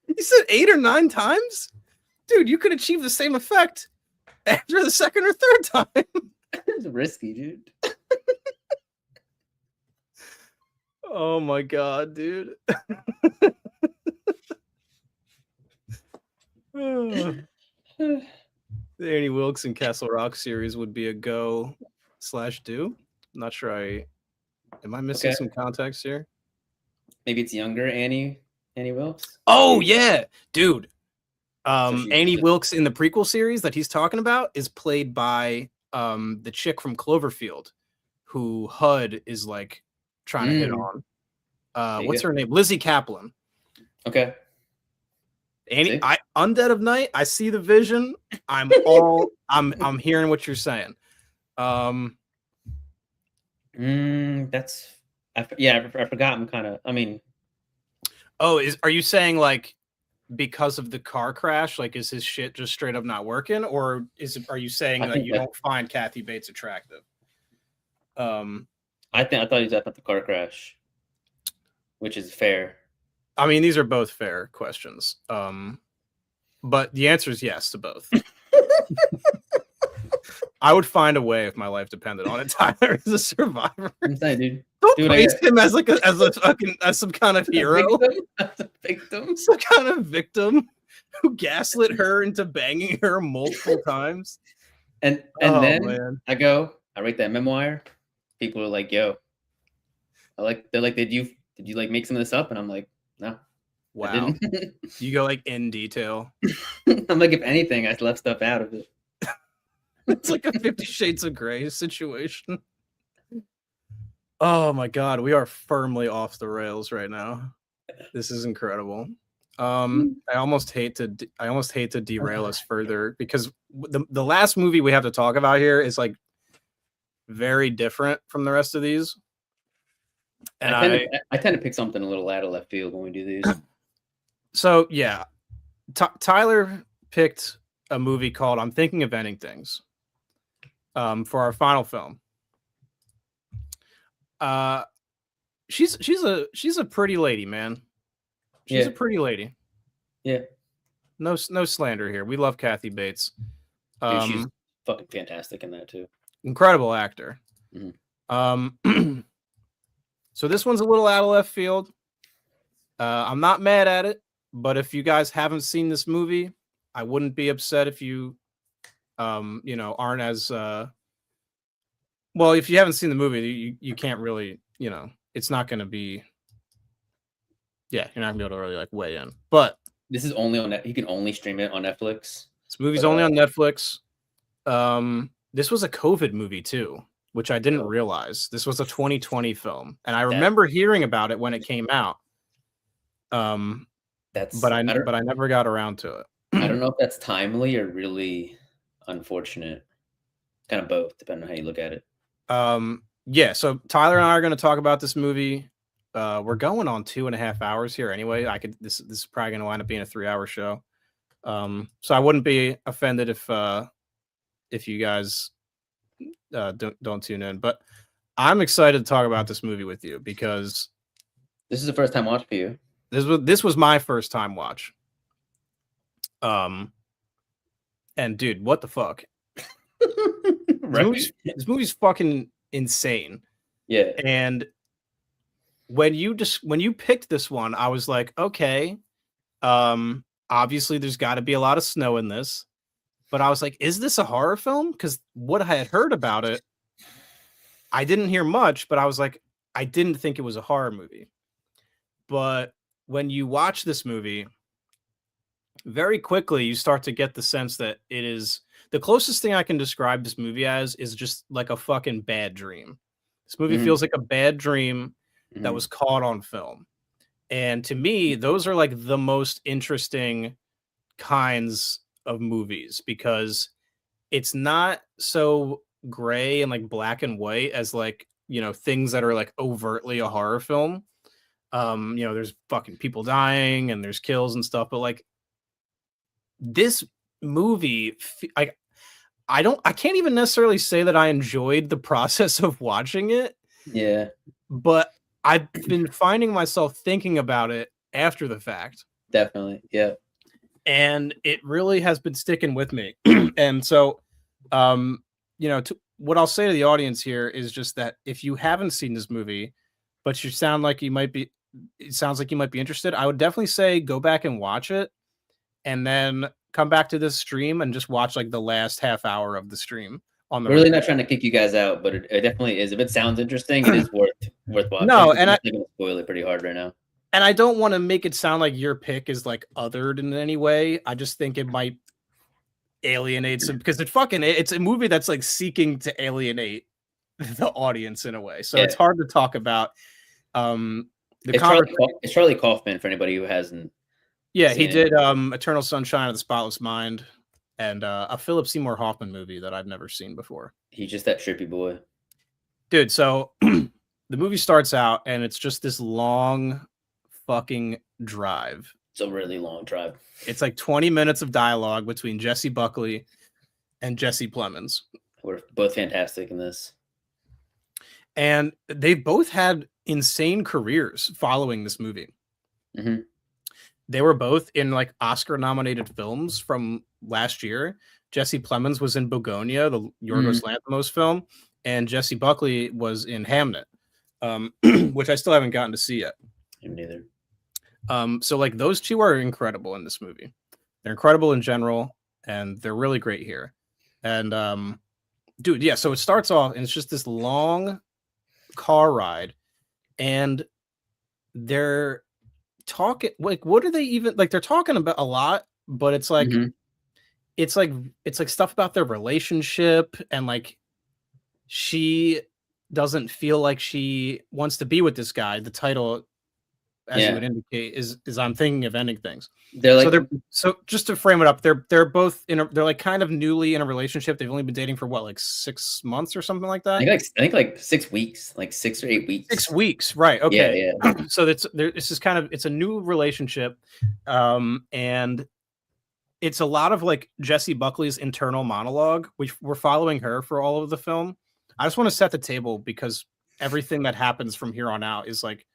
You said 8 or 9 times? Dude, you could achieve the same effect after the second or third time. It's risky, dude. Oh my god, dude. The Annie Wilkes and Castle Rock series would be a go/do. I'm not sure am I missing some context here? Maybe it's younger Annie Wilkes. Oh yeah, dude. Annie Wilkes in the prequel series that he's talking about is played by the chick from Cloverfield, who HUD is like trying to hit on. What's her name? Lizzie Kaplan. Okay. Annie, Undead of Night. I see the vision. I'm hearing what you're saying. I forgot. I'm kind of. I mean. Oh, are you saying like because of the car crash? Like, is his shit just straight up not working, or are you saying that you don't find Kathy Bates attractive? I thought he was at the car crash, which is fair. I mean, these are both fair questions. But the answer is yes to both. I would find a way if my life depended on it. Tyler is a survivor. I'm saying, dude. Don't praise him as as some kind of hero. As a victim. Some kind of victim who gaslit her into banging her multiple times. And then I write that memoir. People are like, yo. They're like, did you like make some of this up? And I'm like, no. Wow. You go like in detail. I'm like, if anything, I left stuff out of it. It's like a 50 Shades of Grey situation. Oh my god, we are firmly off the rails right now. This is incredible. I almost hate to derail us further because the last movie we have to talk about here is like very different from the rest of these. And I tend to pick something a little out of left field when we do these. So yeah, Tyler picked a movie called "I'm Thinking of Ending Things" for our final film. She's a pretty lady, man. She's a pretty lady. Yeah. No slander here. We love Kathy Bates. Dude, she's fucking fantastic in that too. Incredible actor. Mm-hmm. So this one's a little out of left field. I'm not mad at it, but if you guys haven't seen this movie, I wouldn't be upset if you, aren't as well. If you haven't seen the movie, you can't really, it's not going to be. Yeah, you're not gonna be able to really like weigh in. But this is only on you can only stream it on Netflix. This movie's only on Netflix. This was a COVID movie too, which I didn't realize. This was a 2020 film, and I remember hearing about it when it came out. But I never got around to it. I don't know if that's timely or really unfortunate. Kind of both, depending on how you look at it. Yeah. So Tyler and I are going to talk about this movie. We're going on 2.5 hours here anyway. This is probably going to wind up being a 3-hour show. So I wouldn't be offended if you guys don't tune in. But I'm excited to talk about this movie with you because this is the first time watch for you. This was my first time watch. And dude, what the fuck? This movie's fucking insane. Yeah. And when you picked this one, I was like, okay, obviously there's got to be a lot of snow in this, but I was like, is this a horror film? Because what I had heard about it, I didn't hear much, but I was like, I didn't think it was a horror movie. But when you watch this movie, very quickly you start to get the sense that it is the closest thing I can describe this movie as is just like a fucking bad dream. This movie Mhm. feels like a bad dream that Mhm. was caught on film. And to me, those are like the most interesting kinds of movies because it's not so gray and like black and white as like, things that are like overtly a horror film. There's fucking people dying and there's kills and stuff, but like this movie, I can't even necessarily say that I enjoyed the process of watching it, Yeah, but I've been finding myself thinking about it after the fact, definitely. Yeah. and it really has been sticking with me. And so, what I'll say to the audience here is just that if you haven't seen this movie, but it sounds like you might be interested, I would definitely say go back and watch it, and then come back to this stream and just watch like the last half hour of the stream on the We're really replay. not trying to kick you guys out, but it definitely is. If it sounds interesting, it is worth watching. No, 'Cause and I'm going to spoil it pretty hard right now. And I don't want to make it sound like your pick is like othered in any way. I just think it might alienate some because it's a movie that's like seeking to alienate the audience in a way. So Yeah. it's hard to talk about. It's Charlie Kaufman for anybody who hasn't. Yeah, he seen did it. Eternal Sunshine of the Spotless Mind and a Philip Seymour Hoffman movie that I've never seen before. He's just that trippy boy. Dude, so the movie starts out and it's just this long fucking drive. It's a really long drive. It's like 20 minutes of dialogue between Jesse Buckley and Jesse Plemons. We're both fantastic in this. And they both had insane careers following this movie. Mm-hmm. They were both in like Oscar nominated films from last year. Jesse Plemons was in Begonia, the Yorgos Lanthimos film, and Jesse Buckley was in Hamnet, which I still haven't gotten to see yet. Me neither. So like those two are incredible in this movie. They're incredible in general, and they're really great here. And dude, yeah, so it starts off and it's just this long car ride, and they're talking like what are they even like they're talking about a lot, but it's like it's like stuff about their relationship, and like she doesn't feel like she wants to be with this guy. The title, as you would indicate, is I'm thinking of ending things. They're like, so just to frame it up, they're both they're like kind of newly in a relationship. They've only been dating for what, like 6 months or something like that. I think like 6 weeks, like 6 or 8 weeks. 6 weeks, right? Okay. Yeah. So this is kind of, it's a new relationship, and it's a lot of like Jesse Buckley's internal monologue, which we're following her for all of the film. I just want to set the table because everything that happens from here on out is like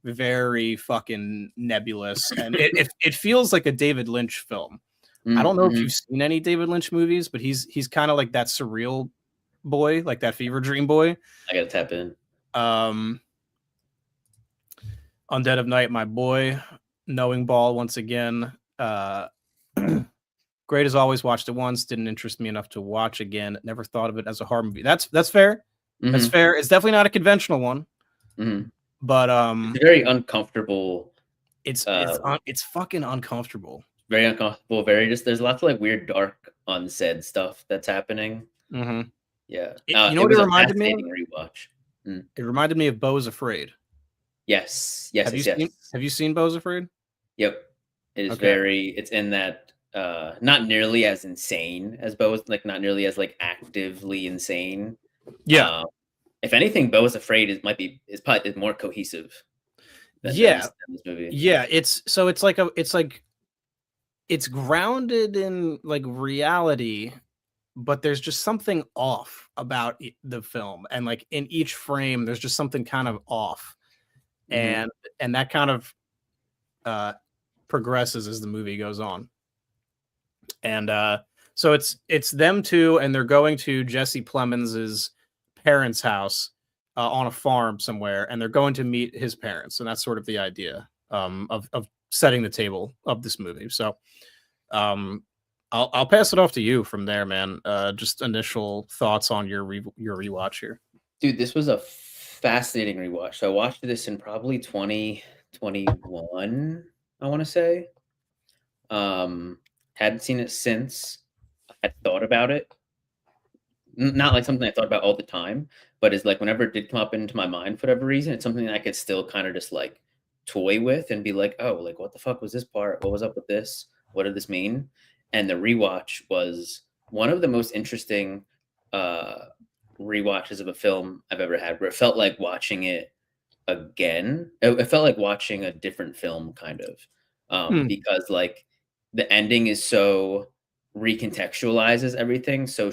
very fucking nebulous, and it feels like a David Lynch film. I don't know if you've seen any David Lynch movies, but he's kind of like that surreal boy, like that fever dream boy. I gotta tap in. On Dead of Night, my boy. Knowing Ball once again. Great as always. Watched it once, didn't interest me enough to watch again. Never thought of it as a horror movie. That's fair. That's fair. It's definitely not a conventional one. But it's very uncomfortable. It's fucking uncomfortable. Very uncomfortable. There's lots of like weird, dark, unsaid stuff that's happening. Yeah. You know what it reminded me of? Rewatch. It reminded me of Beau is Afraid. Yes. Have you seen Beau is Afraid? Yep. It is it's in that not nearly as insane as Beau, like not nearly as like actively insane. Yeah. If anything, Beau is Afraid is probably more cohesive than this movie. Yeah, it's grounded in like reality, but there's just something off about the film, and like in each frame there's just something kind of off, and that kind of progresses as the movie goes on. And so it's them two, and they're going to Jesse Plemons's parents' house on a farm somewhere, and they're going to meet his parents, and that's sort of the idea of setting the table of this movie. So I'll pass it off to you from there, man. Just initial thoughts on your rewatch here. Dude, this was a fascinating rewatch. So I watched this in probably 2021, I want to say. Hadn't seen it since. I had thought about it. Not like something I thought about all the time, but it's like whenever it did come up into my mind for whatever reason, it's something that I could still kind of just like toy with and be like, oh, like what the fuck was this part? What was up with this? What did this mean? And the rewatch was one of the most interesting rewatches of a film I've ever had, where it felt like watching it again. It felt like watching a different film, kind of, because like the ending is so recontextualizes everything so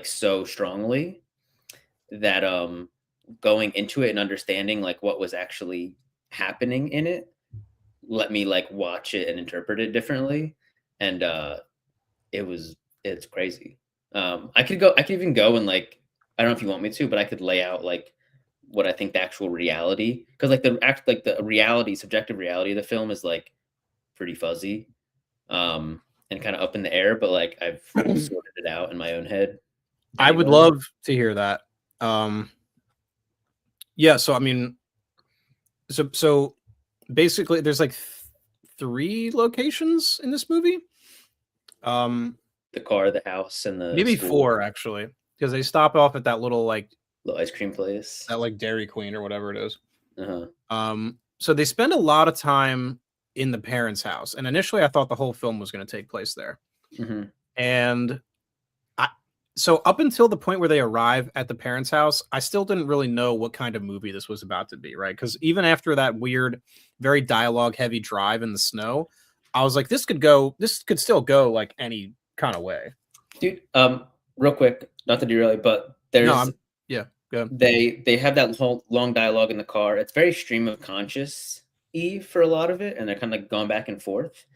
so strongly that going into it and understanding like what was actually happening in it let me like watch it and interpret it differently. And it's crazy. I could even go and like, I don't know if you want me to, but I could lay out like what I think the actual reality, because like the reality, subjective reality of the film is like pretty fuzzy and kind of up in the air, but like I've sorted it out in my own head. I would love to hear that. Yeah, so I mean, so basically there's like 3 locations in this movie. The car, the house, and the maybe school. 4 actually, because they stop off at that little ice cream place, that like Dairy Queen or whatever it is. Uh-huh. So they spend a lot of time in the parents' house, and initially I thought the whole film was going to take place there. Mm-hmm. And so up until the point where they arrive at the parents' house, I still didn't really know what kind of movie this was about to be, right? Because even after that weird, very dialogue-heavy drive in the snow, I was like, this could still go like any kind of way. Dude, real quick, not to derail, but there's go ahead. They have that whole long dialogue in the car. It's very stream of conscious-y for a lot of it, and they're kind of like going back and forth.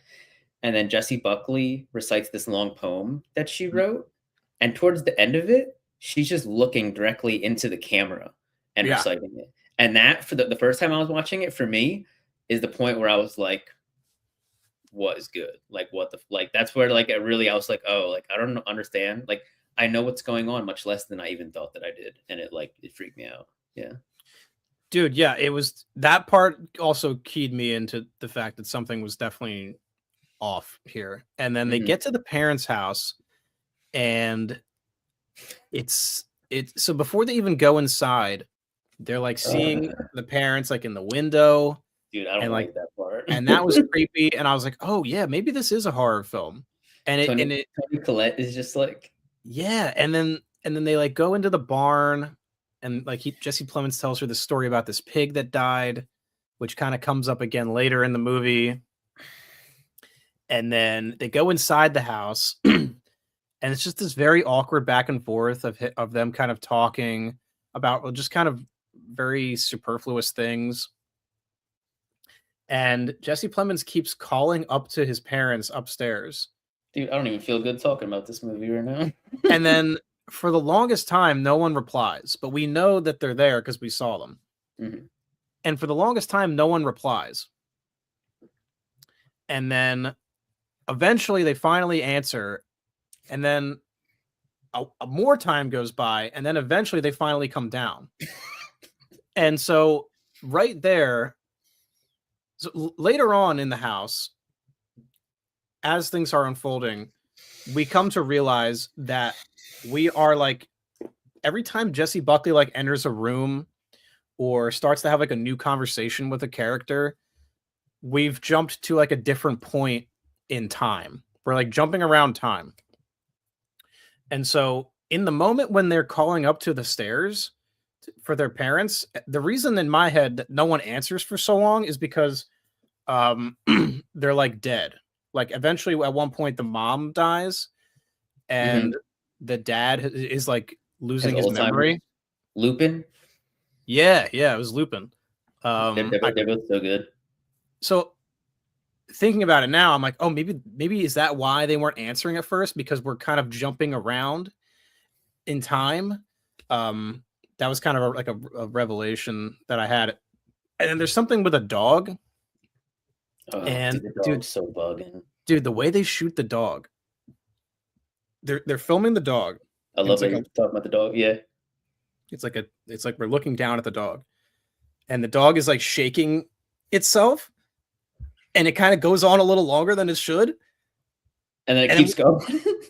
And then Jessie Buckley recites this long poem that she wrote. And towards the end of it, she's just looking directly into the camera and reciting it. And that, for the first time I was watching it, for me, is the point where I was like, what is good? Like, what the, like, that's where, like, I was like, oh, like, I don't understand. Like, I know what's going on much less than I even thought that I did. And it freaked me out. Yeah. Dude, yeah, it was, that part also keyed me into the fact that something was definitely off here. And then they get to the parents' house, and it's so before they even go inside, they're like seeing the parents like in the window. Dude, I don't like that part. And that was creepy. And I was like, oh yeah, maybe this is a horror film. And Toni Collette is just like, yeah. And then they like go into the barn, and like Jesse Plemons tells her the story about this pig that died, which kind of comes up again later in the movie. And then they go inside the house. And it's just this very awkward back and forth of them kind of talking about just kind of very superfluous things. And Jesse Plemons keeps calling up to his parents upstairs. Dude, I don't even feel good talking about this movie right now. And then for the longest time, no one replies. But we know that they're there because we saw them. Mm-hmm. And for the longest time, no one replies. And then eventually they finally answer. And then a more time goes by, and then eventually they finally come down. And so right there, so later on in the house, as things are unfolding, we come to realize that we are like, every time Jessie Buckley like enters a room or starts to have like a new conversation with a character, we've jumped to like a different point in time. We're like jumping around time. And so in the moment when they're calling up to the stairs for their parents, the reason in my head that no one answers for so long is because they're like dead. Like eventually at one point the mom dies, and the dad is like losing his memory. Lupin? Yeah, it was Lupin. They're both so good. So thinking about it now, I'm like, oh, maybe is that why they weren't answering at first? Because we're kind of jumping around in time. that was kind of a revelation that I had. And then there's something with a dog. Oh, And dude, the dog's so bugging. Dude, the way they shoot the dog. They're filming the dog. I love that you're talking about the dog. Yeah. It's like we're looking down at the dog. And the dog is like shaking itself. And it kind of goes on a little longer than it should. And then it keeps going.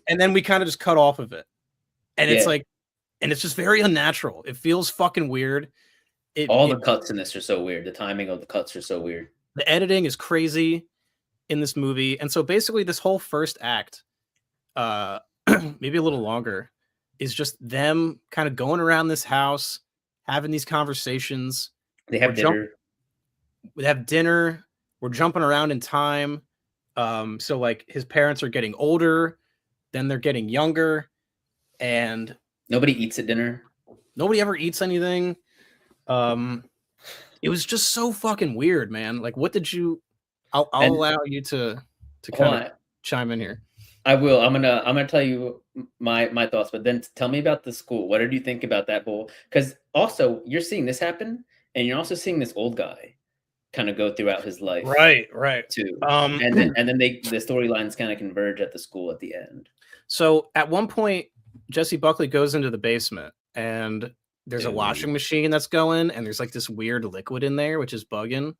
And then we kind of just cut off of it. And it's like, and it's just very unnatural. It feels fucking weird. The cuts in this are so weird. The timing of the cuts are so weird. The editing is crazy in this movie. And so basically this whole first act, maybe a little longer, is just them kind of going around this house, having these conversations. They have dinner. We have dinner. We're jumping around in time. So like his parents are getting older, then they're getting younger, and nobody eats at dinner. Nobody ever eats anything. It was just so fucking weird, man. Like, what did you? I'll allow you to kind of chime in here. I will. I'm gonna tell you my thoughts, but then tell me about the school. What did you think about that whole? Because also you're seeing this happen, and you're also seeing this old guy kind of go throughout his life, right too. And then the storylines kind of converge at the school at the end. So at one point, Jesse Buckley goes into the basement, and there's a washing machine that's going, and there's like this weird liquid in there, which is bugging.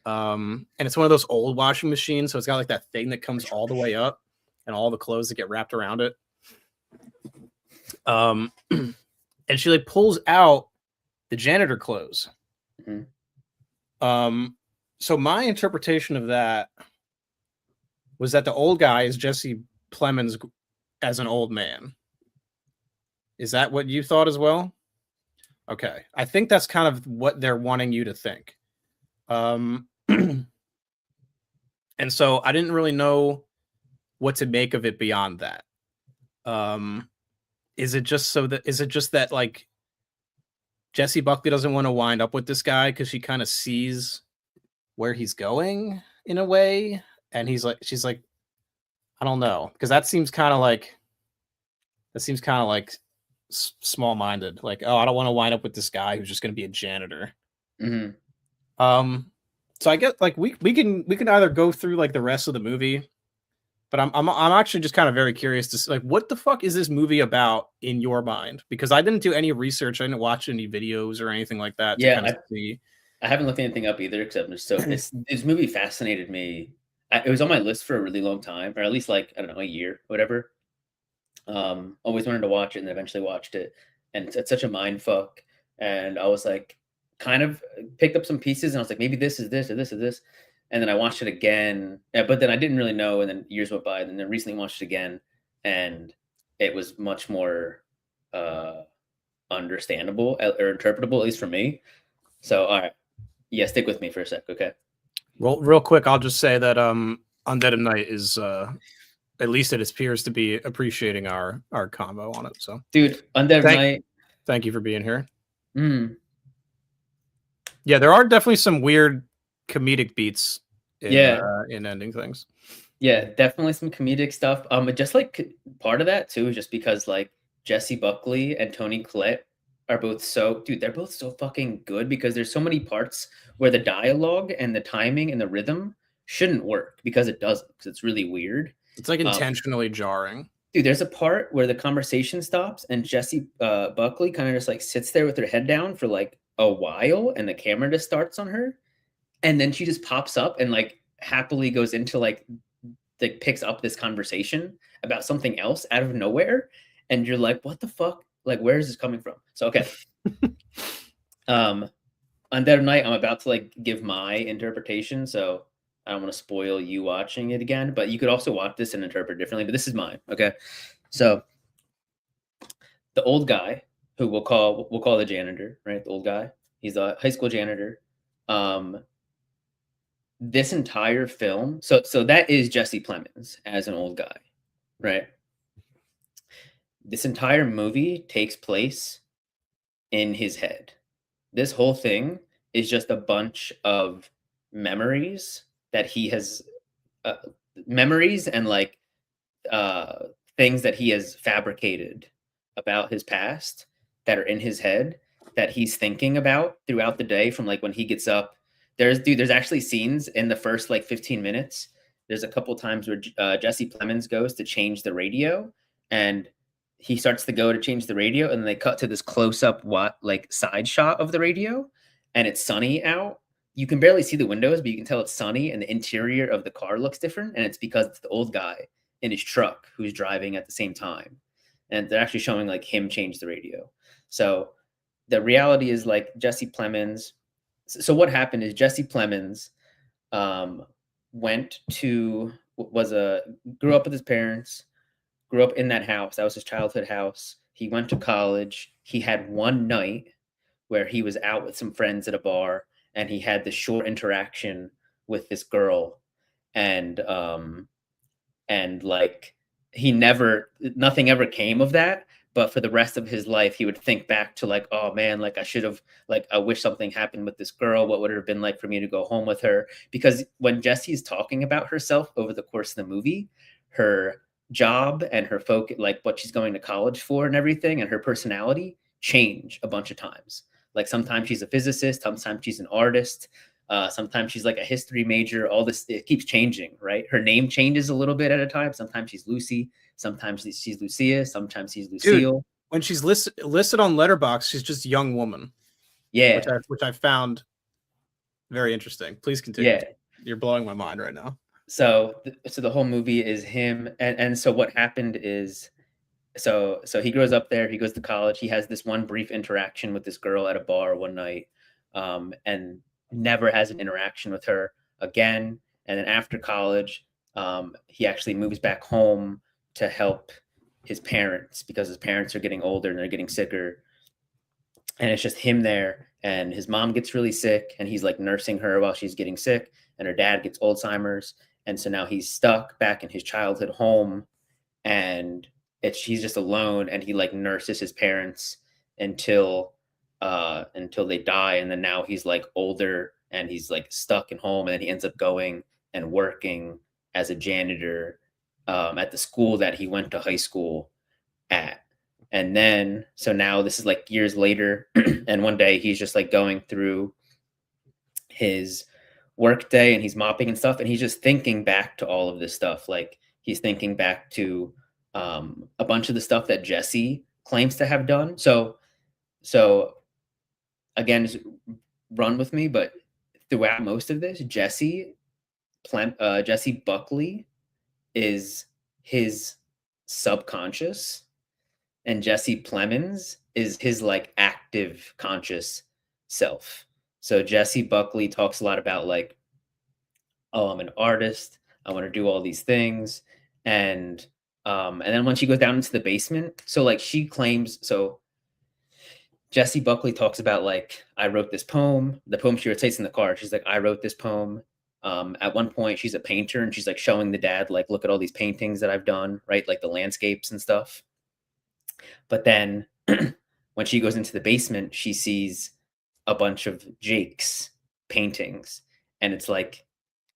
And it's one of those old washing machines, so it's got like that thing that comes all the way up, and all the clothes that get wrapped around it. And she like pulls out the janitor clothes. Mm-hmm. So my interpretation of that was that the old guy is Jesse Plemons as an old man. Is that what you thought as well? Okay. I think that's kind of what they're wanting you to think. And so I didn't really know what to make of it beyond that. Is it just that like Jesse Buckley doesn't want to wind up with this guy because she kind of sees where he's going in a way, and she's like, I don't know, because that seems kind of like small-minded. Like, oh, I don't want to wind up with this guy who's just going to be a janitor. Mm-hmm. So I get like we can either go through like the rest of the movie, but I'm actually just kind of very curious to see, like, what the fuck is this movie about in your mind? Because I didn't do any research, I didn't watch any videos or anything like that. Yeah, I haven't looked anything up either, except this movie fascinated me. It was on my list for a really long time, or at least like, I don't know, a year, whatever. Always wanted to watch it, and eventually watched it, and it's such a mind fuck. And I was like, kind of picked up some pieces, and I was like, maybe this is this or this or this. And then I watched it again, but then I didn't really know. And then years went by, and then recently watched it again, and it was much more understandable or interpretable, at least for me. So, all right, yeah, stick with me for a sec, okay? Well, real quick, I'll just say that Undead of Night is at least it appears to be appreciating our combo on it. So, dude, Undead of Night. Thank you for being here. Yeah, there are definitely some weird comedic beats in ending things. Yeah, definitely some comedic stuff. Just like part of that too is just because like Jesse Buckley and Toni Collette are both they're both so fucking good, because there's so many parts where the dialogue and the timing and the rhythm shouldn't work because it doesn't, because it's really weird. It's like intentionally jarring. Dude, there's a part where the conversation stops and Jesse Buckley kind of just like sits there with her head down for like a while, and the camera just starts on her, and then she just pops up and like happily goes into like picks up this conversation about something else out of nowhere, and you're like, what the fuck? Like, where is this coming from? So okay. Undead of Night, I'm about to like give my interpretation, so I don't want to spoil you watching it again, but you could also watch this and interpret differently, but this is mine. Okay. So the old guy, who we'll call the janitor, right? The old guy, he's a high school janitor. This entire film, so that is Jesse Plemons as an old guy, right? This entire movie takes place in his head. This whole thing is just a bunch of memories that he has, memories and like things that he has fabricated about his past that are in his head. that he's thinking about throughout the day from like when he gets up. There's actually scenes in the first like 15 minutes. There's a couple times where Jesse Plemons goes to change the radio, and he starts to go to change the radio, and then they cut to this close-up like side shot of the radio, and it's sunny out. You can barely see the windows, but you can tell it's sunny, and the interior of the car looks different, and it's because it's the old guy in his truck who's driving at the same time. And they're actually showing like him change the radio. So the reality is like Jesse Plemons. So what happened is Jesse Plemons grew up with his parents, grew up in that house. That was his childhood house. He went to college. He had one night where he was out with some friends at a bar, and he had this short interaction with this girl, and like nothing ever came of that. But for the rest of his life, he would think back to like, oh man, like I should have, like, I wish something happened with this girl. What would it have been like for me to go home with her? Because when Jesse's talking about herself over the course of the movie, her job and her focus, like what she's going to college for and everything, and her personality change a bunch of times. Like sometimes she's a physicist, sometimes she's an artist, sometimes she's like a history major. All this, it keeps changing, right? Her name changes a little bit at a time. Sometimes she's Lucy, sometimes she's Lucia, sometimes she's Lucille. Dude, when she's listed on Letterboxd, she's just young woman. Yeah, which I found very interesting. Please continue. Yeah, you're blowing my mind right now. So the whole movie is him, and so what happened is, so he grows up there. He goes to college. He has this one brief interaction with this girl at a bar one night, and never has an interaction with her again. And then after college, he actually moves back home to help his parents because his parents are getting older and they're getting sicker. And it's just him there, and his mom gets really sick, and he's like nursing her while she's getting sick, and her dad gets Alzheimer's. And so now he's stuck back in his childhood home, and he's just alone, and he like nurses his parents until they die. And then now he's like older, and he's like stuck at home, and then he ends up going and working as a janitor at the school that he went to high school at. And then, so now this is like years later, and one day he's just like going through his work day, and he's mopping and stuff, and he's just thinking back to all of this stuff. Like he's thinking back to a bunch of the stuff that Jesse claims to have done. So again, just run with me, but throughout most of this, Jesse Buckley is his subconscious, and Jesse Plemons is his like active conscious self. So Jesse Buckley talks a lot about like, oh, I'm an artist, I want to do all these things. And then when she goes down into the basement, so like she claims, so Jesse Buckley talks about like, I wrote this poem, the poem she recites in the car. She's like, I wrote this poem. At one point she's a painter, and she's like showing the dad, like, look at all these paintings that I've done, right? Like the landscapes and stuff. But then when she goes into the basement, she sees a bunch of Jake's paintings, and it's like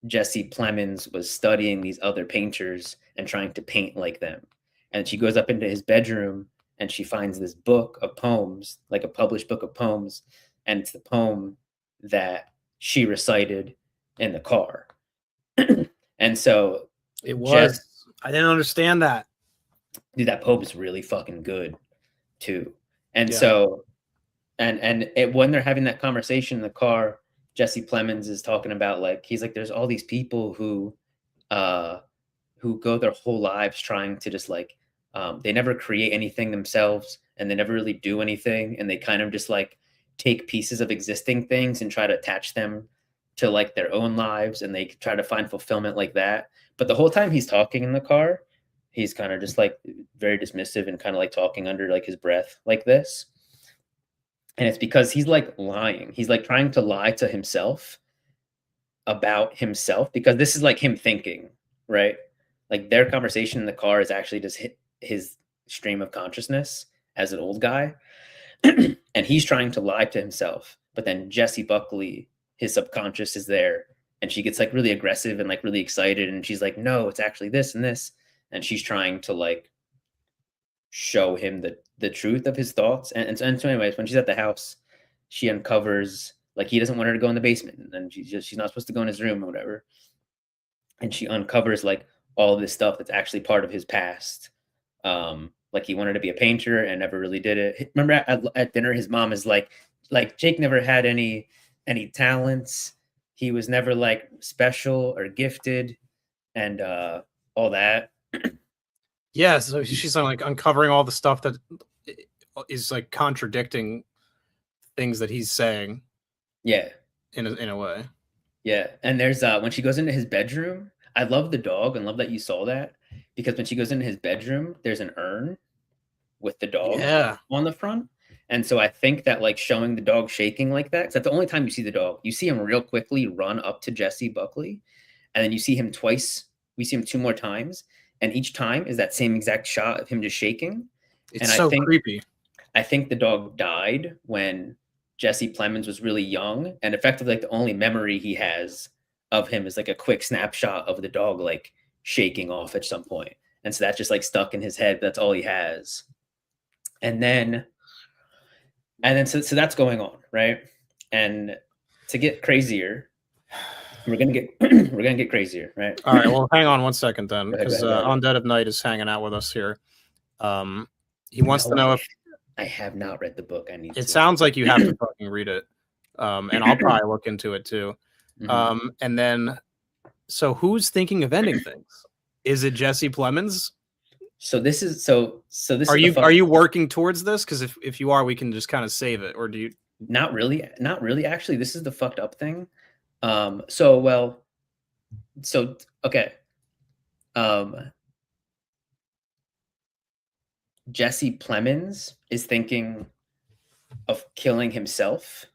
Jesse Plemons was studying these other painters and trying to paint like them. And she goes up into his bedroom, and she finds this book of poems, like a published book of poems, and it's the poem that she recited in the car. And so it was, I didn't understand that. Dude, that poem is really fucking good too. And so when they're having that conversation in the car, Jesse Plemons is talking about like, he's like, there's all these people who go their whole lives trying to just like, they never create anything themselves, and they never really do anything, and they kind of just like take pieces of existing things and try to attach them to like their own lives, and they try to find fulfillment like that. But the whole time he's talking in the car, he's kind of just like very dismissive and kind of like talking under like his breath like this. And it's because he's like lying. He's like trying to lie to himself about himself, because this is like him thinking, right? Like their conversation in the car is actually just his stream of consciousness as an old guy. And he's trying to lie to himself. But then Jesse Buckley, his subconscious, is there, and she gets like really aggressive and like really excited. And she's like, no, it's actually this and this. And she's trying to like show him the truth of his thoughts. And so anyways, when she's at the house, she uncovers, like, he doesn't want her to go in the basement, and then she's not supposed to go in his room or whatever, and she uncovers like all this stuff that's actually part of his past. Like he wanted to be a painter and never really did it. Remember at dinner, his mom is like Jake never had any talents. He was never like special or gifted, and all that. Yeah, so she's like uncovering all the stuff that is like contradicting things that he's saying. Yeah, in a way. Yeah, and there's when she goes into his bedroom. I love the dog and love that you saw that, because when she goes into his bedroom, there's an urn with the dog on the front. And so I think that like showing the dog shaking like that, because that's the only time you see the dog. You see him real quickly run up to Jessie Buckley, and then you see him twice. We see him 2 more times, and each time is that same exact shot of him just shaking. It's and so creepy. I think the dog died when Jesse Plemons was really young, and effectively like the only memory he has of him is like a quick snapshot of the dog like shaking off at some point. And so that's just like stuck in his head. That's all he has. And then so that's going on, right? And to get crazier, we're gonna get crazier, right? All right. Well, hang on one second then, because Undead of Night is hanging out with us here. He wants to know if I have not read the book. I need. It sounds like you have to fucking read it, and I'll probably look into it too. Mm-hmm. And then, so who's thinking of ending things? Is it Jesse Plemons? So this is so this. Are you working towards this? Because if you are, we can just kind of save it, or do you? Not really. Actually, this is the fucked up thing. Okay. Jesse Plemons is thinking of killing himself,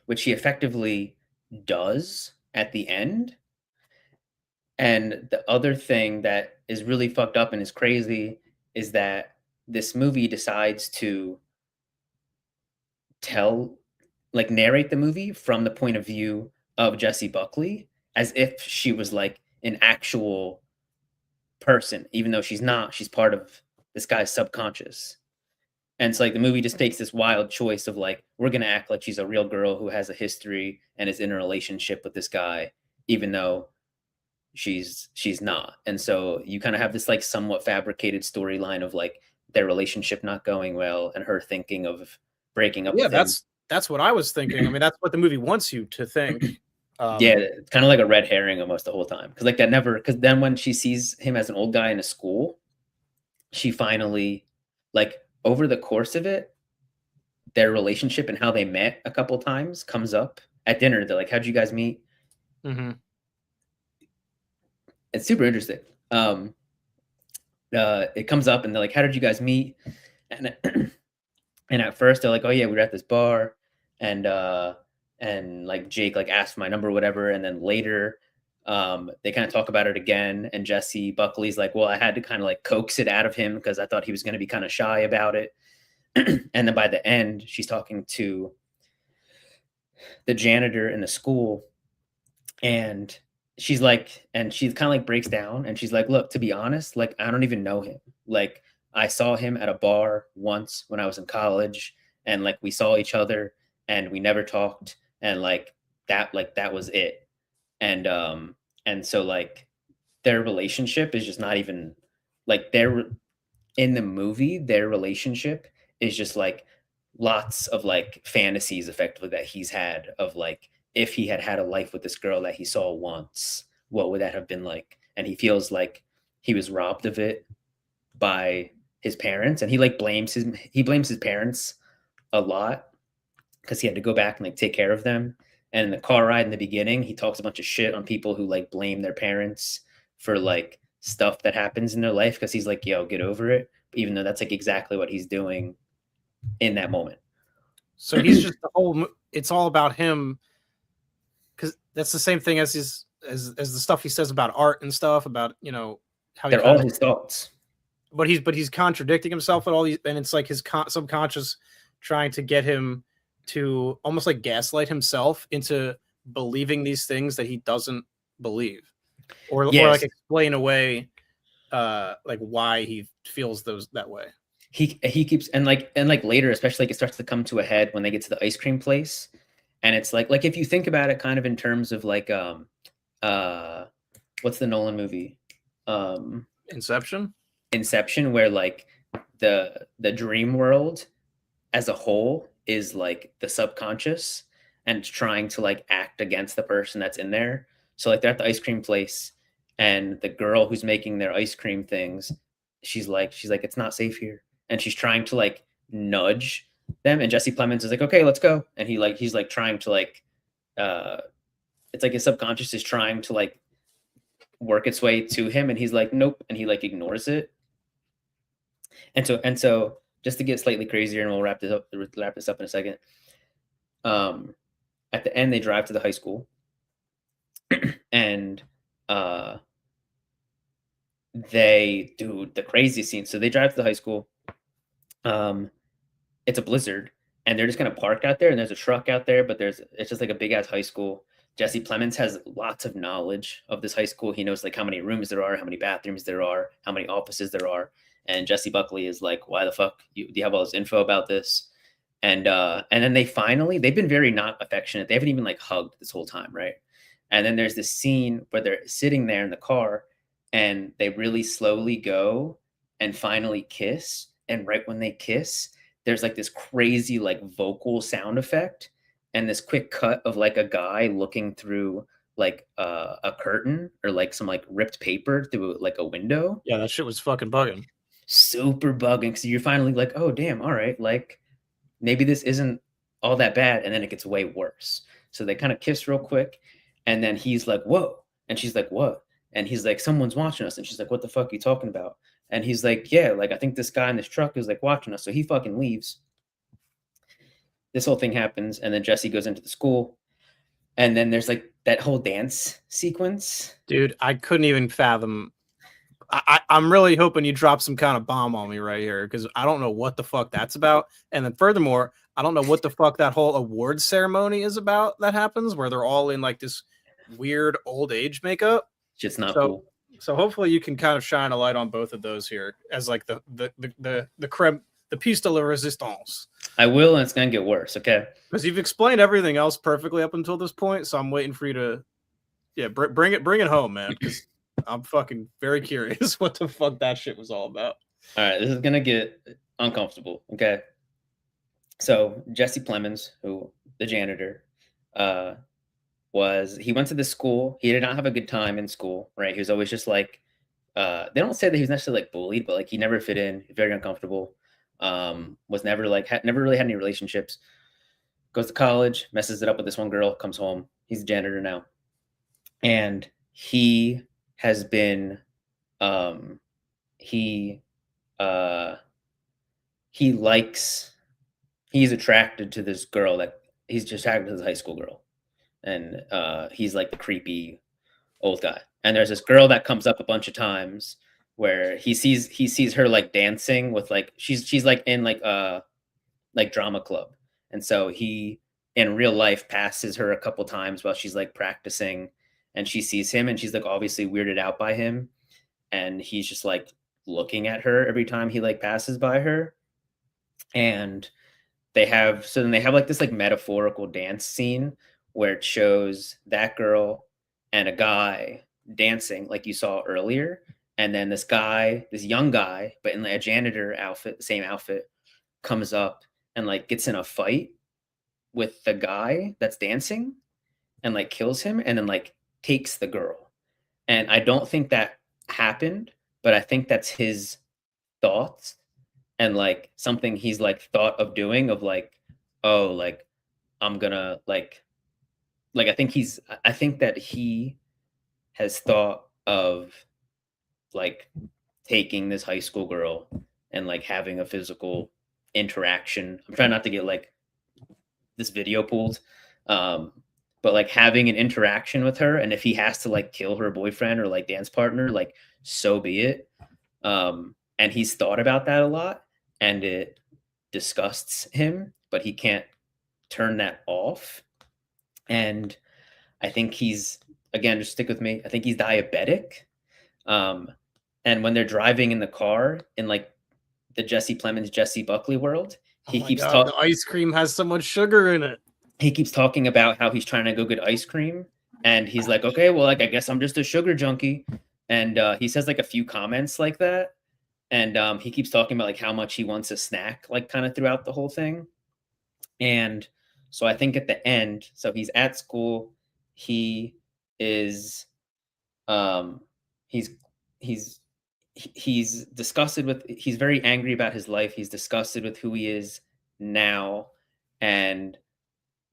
which he effectively does at the end. And the other thing that is really fucked up and is crazy is that this movie decides to narrate the movie from the point of view of Jessie Buckley, as if she was like an actual person, even though she's not. She's part of this guy's subconscious. And it's like the movie just takes this wild choice of like, we're going to act like she's a real girl who has a history and is in a relationship with this guy, even though she's not. And so you kind of have this like somewhat fabricated storyline of like their relationship not going well and her thinking of breaking up. Yeah, that's what I was thinking. I mean, that's what the movie wants you to think. Yeah, it's kind of like a red herring almost the whole time. Because then when she sees him as an old guy in a school, she finally, like, over the course of it, their relationship and how they met a couple times comes up at dinner. They're like, how'd you guys meet? Mm-hmm. It's super interesting. It comes up and they're like, how did you guys meet? And at first they're like, oh yeah, we were at this bar, and like Jake like asked for my number or whatever. And then later they kind of talk about it again, and Jessie Buckley's like, well, I had to kind of like coax it out of him because I thought he was going to be kind of shy about it. And then by the end, she's talking to the janitor in the school, and she's like, and she kind of like breaks down, and she's like, look, to be honest, like, I don't even know him. Like, I saw him at a bar once when I was in college, and like we saw each other and we never talked, and like that was it. And so like their relationship is just not even like in the movie, their relationship is just like lots of like fantasies effectively that he's had of like, if he had had a life with this girl that he saw once, what would that have been like? And he feels like he was robbed of it by his parents, and he like blames his parents a lot because he had to go back and like take care of them. And in the car ride in the beginning, he talks a bunch of shit on people who like blame their parents for like stuff that happens in their life, because he's like, yo, get over it, even though that's like exactly what he's doing in that moment. So he's just it's all about him, because that's the same thing as the stuff he says about art and stuff, about, you know, how they're all his thoughts. But he's contradicting himself with all these, and it's like his subconscious trying to get him to almost like gaslight himself into believing these things that he doesn't believe, or like explain away like why he feels that way. he keeps and like later, especially like it starts to come to a head when they get to the ice cream place, and it's like if you think about it, kind of in terms of like uh what's the Nolan movie, um Inception. Inception, where like the dream world as a whole is like the subconscious and it's trying to like act against the person that's in there. So like they're at the ice cream place and the girl who's making their ice cream things, she's like it's not safe here. And she's trying to like nudge them and Jesse Plemons is like, "Okay, let's go." And he's like trying to like uh it's like his subconscious is trying to like work its way to him and he's like, "Nope." And he like ignores it. And so just to get slightly crazier, and we'll wrap this up in a second. At the end, they drive to the high school, and they do the craziest scene. So they drive to the high school. It's a blizzard, and they're just kind of parked out there, and there's a truck out there, but it's just like a big ass high school. Jesse Plemons has lots of knowledge of this high school. He knows like how many rooms there are, how many bathrooms there are, how many offices there are. And Jesse Buckley is like, "Why the fuck do you have all this info about this?" And then they've been very not affectionate. They haven't even like hugged this whole time, right? And then there's this scene where they're sitting there in the car and they really slowly go and finally kiss. And right when they kiss, there's like this crazy like vocal sound effect and this quick cut of like a guy looking through like a curtain or like some like ripped paper through like a window. Yeah, that shit was fucking bugging. Super bugging. So you're finally like, "Oh damn, all right, like maybe this isn't all that bad." And then it gets way worse. So they kind of kiss real quick, and then he's like, "Whoa," and she's like, "What?" And he's like, "Someone's watching us." And she's like, "What the fuck are you talking about?" And he's like, "Yeah, like I think this guy in this truck is like watching us." So he fucking leaves. This whole thing happens, and then Jesse goes into the school, and then there's like that whole dance sequence. Dude, I couldn't even fathom. I'm really hoping you drop some kind of bomb on me right here because I don't know what the fuck that's about. And then furthermore, I don't know what the fuck that whole awards ceremony is about that happens where they're all in like this weird old age makeup. Just not So, cool. so hopefully you can kind of shine a light on both of those here as like the creme, the piece de la resistance. I will, and it's gonna get worse. Okay. Because you've explained everything else perfectly up until this point, so I'm waiting for you to, bring it home, man. Because I'm fucking very curious what the fuck that shit was all about. All right, this is gonna get uncomfortable. Okay. So Jesse Plemons, who the janitor, he went to this school. He did not have a good time in school, right? He was always just like, they don't say that he was necessarily like bullied, but like he never fit in, very uncomfortable. Was never like never really had any relationships. Goes to college, messes it up with this one girl, comes home. He's a janitor now, and he has been, he he's attracted to this girl that he's just attracted to this high school girl, and he's like the creepy old guy. And there's this girl that comes up a bunch of times where he sees her like dancing with like she's like in like drama club, and so he in real life passes her a couple times while she's like practicing, and she sees him and she's like obviously weirded out by him, and he's just like looking at her every time he like passes by her. And then they have like this like metaphorical dance scene where it shows that girl and a guy dancing like you saw earlier, and then this young guy but in like a janitor outfit, the same outfit, comes up and like gets in a fight with the guy that's dancing and like kills him and then like takes the girl. And I don't think that happened, but I think that's his thoughts and like something he's like thought of doing, of like, oh, like I'm gonna like I think that he has thought of like taking this high school girl and like having a physical interaction. I'm trying not to get like this video pulled, but like having an interaction with her, and if he has to like kill her boyfriend or like dance partner, like so be it. And he's thought about that a lot, and it disgusts him, but he can't turn that off. And I think he's, again, just stick with me, I think he's diabetic. And when they're driving in the car in like the Jesse Plemons, Jesse Buckley world. Oh my God, the ice cream has so much sugar in it. He keeps talking about how he's trying to go get ice cream, and he's like, okay, well, like I guess I'm just a sugar junkie, and he says like a few comments like that, and he keeps talking about like how much he wants a snack, like kind of throughout the whole thing. And so I think at the end, so he's at school, he is he's he's disgusted with, he's very angry about his life, he's disgusted with who he is now, and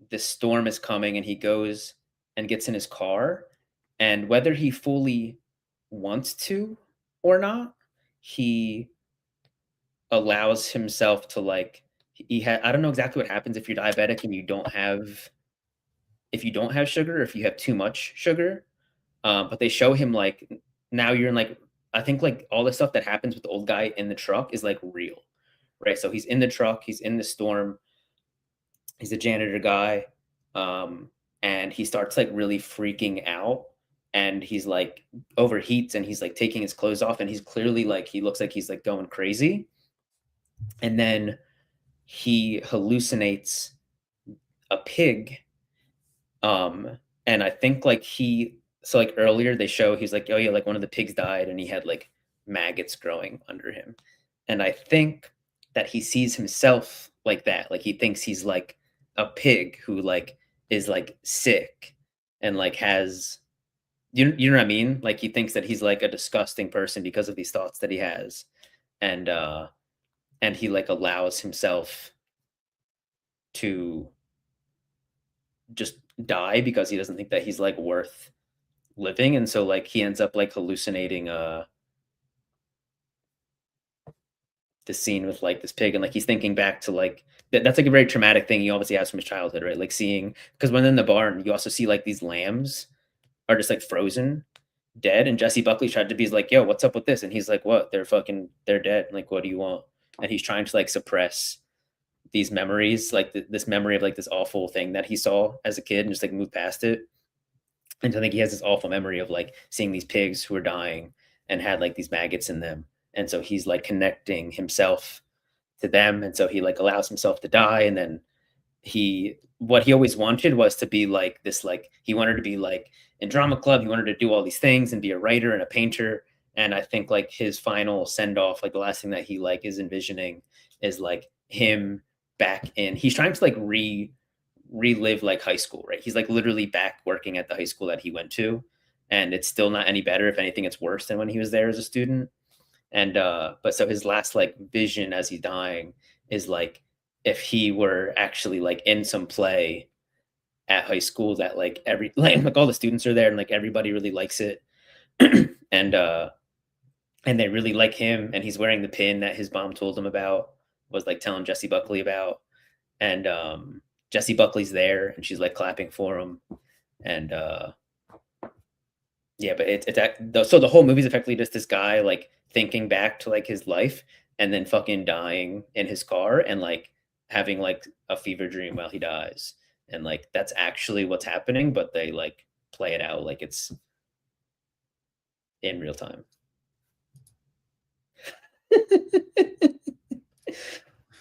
the storm is coming, and he goes and gets in his car, and whether he fully wants to or not, he allows himself to like, I don't know exactly what happens if you're diabetic and you don't have, if you don't have sugar, or if you have too much sugar. But they show him like, now you're in like, I think like all the stuff that happens with the old guy in the truck is like real, right? So he's in the truck, he's in the storm, he's a janitor guy, and he starts like really freaking out, and he's like overheats, and he's like taking his clothes off, and he's clearly like, he looks like he's like going crazy. And then he hallucinates a pig. And I think like so like earlier they show he's like, oh yeah, like one of the pigs died and he had like maggots growing under him. And I think that he sees himself like that. Like he thinks he's like a pig who like is like sick and like has, you know what I mean? Like he thinks that he's like a disgusting person because of these thoughts that he has. And he like allows himself to just die because he doesn't think that he's like worth living. And so like he ends up like hallucinating the scene with like this pig, and like he's thinking back to like that's like a very traumatic thing he obviously has from his childhood, right? Like seeing, because when in the barn you also see like these lambs are just like frozen dead, and Jesse Buckley tried to be like, yo, what's up with this? And he's like, what? They're dead. Like, what do you want? And he's trying to like suppress these memories, like this memory of like this awful thing that he saw as a kid, and just like move past it. And so I think he has this awful memory of like seeing these pigs who were dying and had like these maggots in them. And so he's like connecting himself to them. And so he like allows himself to die. And then what he always wanted was to be like this, like he wanted to be like in drama club. He wanted to do all these things and be a writer and a painter. And I think like his final send off, like the last thing that he like is envisioning is like him back in, he's trying to like relive like high school, right? He's like literally back working at the high school that he went to, and it's still not any better. If anything, it's worse than when he was there as a student. And but so his last like vision as he's dying is like if he were actually like in some play at high school that like like all the students are there and like everybody really likes it, and they really like him, and he's wearing the pin that his mom told him about, was like telling Jesse Buckley about, and Jesse Buckley's there and she's like clapping for him, and yeah, but so the whole movie's effectively just this guy like thinking back to like his life and then fucking dying in his car and like having like a fever dream while he dies, and like that's actually what's happening, but they like play it out like it's in real time.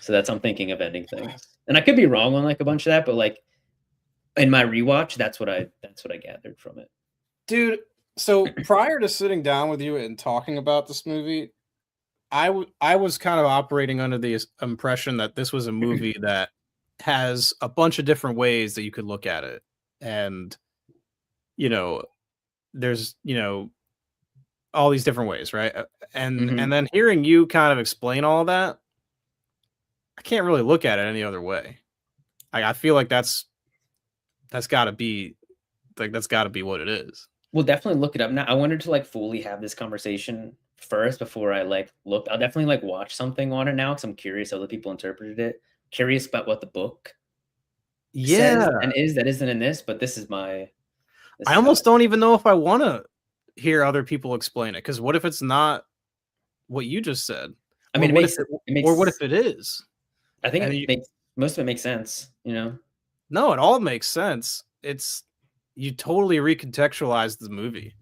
So that's, I'm thinking of ending things, and I could be wrong on like a bunch of that, but like in my rewatch, that's what I gathered from it. Dude, so prior to sitting down with you and talking about this movie, I was kind of operating under the impression that this was a movie that has a bunch of different ways that you could look at it, and there's all these different ways, right? And then hearing you kind of explain all that, I can't really look at it any other way. I feel like that's got to be what it is. We'll definitely look it up now. I wanted to like fully have this conversation first before I like look. I'll definitely like watch something on it now because I'm curious how other people interpreted it. Curious about what the book says and that isn't in this, but this is my. I almost don't even know if I want to hear other people explain it, because what if it's not what you just said? I mean, what if it is? I think most of it makes sense, No, it all makes sense. You totally recontextualize the movie,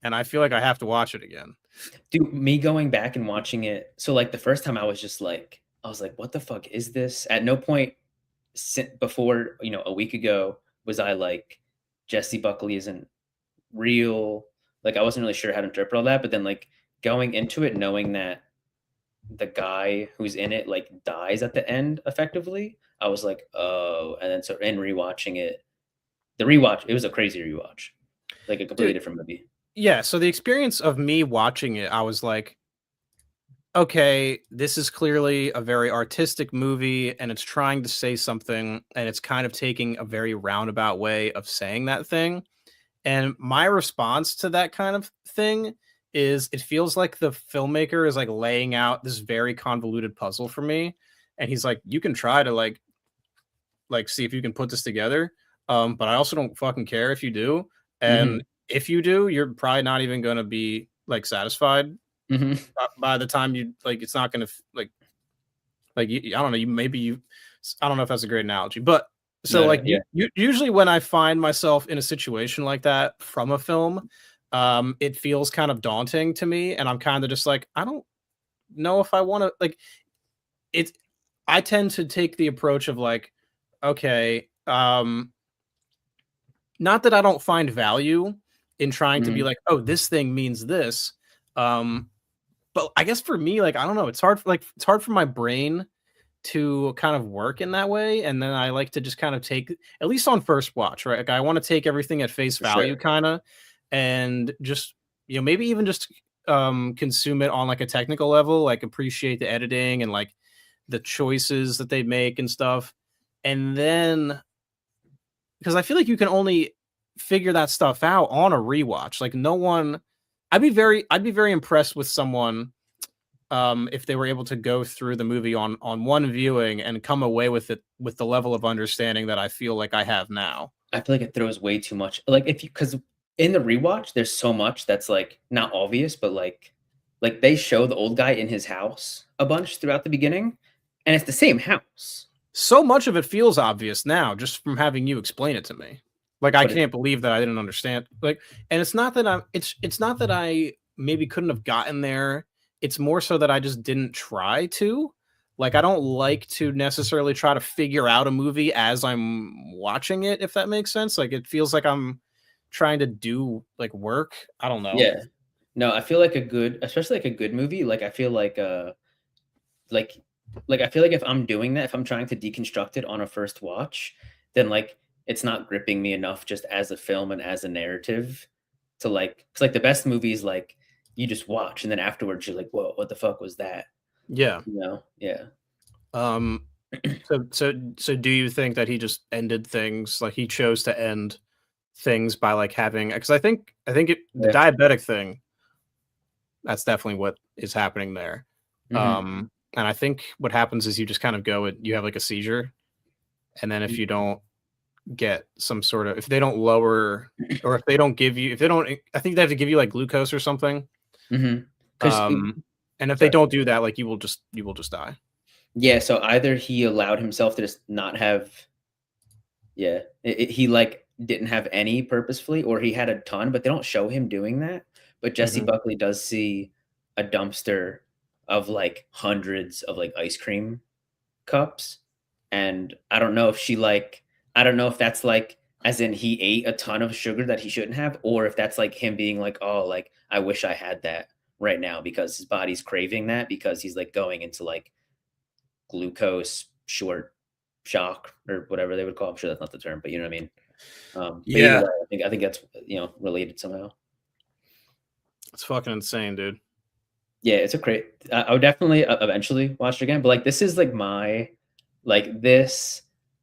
and I feel like I have to watch it again. Dude, me going back and watching it. So like the first time I was like, what the fuck is this? At no point before, a week ago was I like, Jesse Buckley isn't real. Like I wasn't really sure how to interpret all that, but then like going into it, knowing that the guy who's in it like dies at the end effectively, I was like, oh, and then so in rewatching it, it was a crazy rewatch, like a completely different movie. Yeah, so the experience of me watching it, I was like, okay, this is clearly a very artistic movie and it's trying to say something and it's kind of taking a very roundabout way of saying that thing. And my response to that kind of thing is it feels like the filmmaker is like laying out this very convoluted puzzle for me. And he's like, you can try to like see if you can put this together. But I also don't fucking care if you do. And if you do, you're probably not even going to be like satisfied by the time you like. It's not going to like you, I don't know. I don't know if that's a great analogy, but so No, like yeah. usually when I find myself in a situation like that from a film, it feels kind of daunting to me, and I'm kind of just like, I don't know if I want to like it. I tend to take the approach of like, okay, not that I don't find value in trying to be like, oh, this thing means this. But I guess for me, like, I don't know, it's hard for my brain to kind of work in that way. And then I like to just kind of take, at least on first watch, right? Like I want to take everything at face value kind of, and just, maybe even just consume it on like a technical level, like appreciate the editing and like the choices that they make and stuff. And then because I feel like you can only figure that stuff out on a rewatch. Like no one, I'd be very impressed with someone if they were able to go through the movie on one viewing and come away with it with the level of understanding that I feel like I have now. I feel like it throws way too much. Like because in the rewatch, there's so much that's like not obvious, but like they show the old guy in his house a bunch throughout the beginning, and it's the same house. So much of it feels obvious now just from having you explain it to me. Like I can't believe that I didn't understand. Like, and it's not that it's not that I maybe couldn't have gotten there. It's more so that I just didn't try to. Like I don't like to necessarily try to figure out a movie as I'm watching it, if that makes sense. Like it feels like I'm trying to do like work. I don't know. Yeah. No, I feel like especially like a good movie, like I feel like like I feel like if I'm doing that, if I'm trying to deconstruct it on a first watch, then like it's not gripping me enough just as a film and as a narrative to like, cause like the best movies, like you just watch and then afterwards you're like, whoa, what the fuck was that? Yeah. Yeah. So do you think that he just ended things, like he chose to end things by like having, because I think the diabetic thing, that's definitely what is happening there. And I think what happens is you just kind of you have like a seizure, and then if you don't get some sort of, if they don't lower, or if they don't give you, I think they have to give you like glucose or something. And if they don't do that, like you will just die. Yeah. So either he allowed himself to just not have, he like didn't have any purposefully, or he had a ton, but they don't show him doing that. But Jesse Buckley does see a dumpster of like hundreds of like ice cream cups. And I don't know if that's like, as in he ate a ton of sugar that he shouldn't have, or if that's like him being like, oh, like I wish I had that right now because his body's craving that because he's like going into like glucose short shock or whatever they would call it. I'm sure that's not the term, but you know what I mean? Yeah. Way, I think that's, related somehow. It's fucking insane, dude. Yeah, it's a great. I would definitely eventually watch it again, but like this is like this.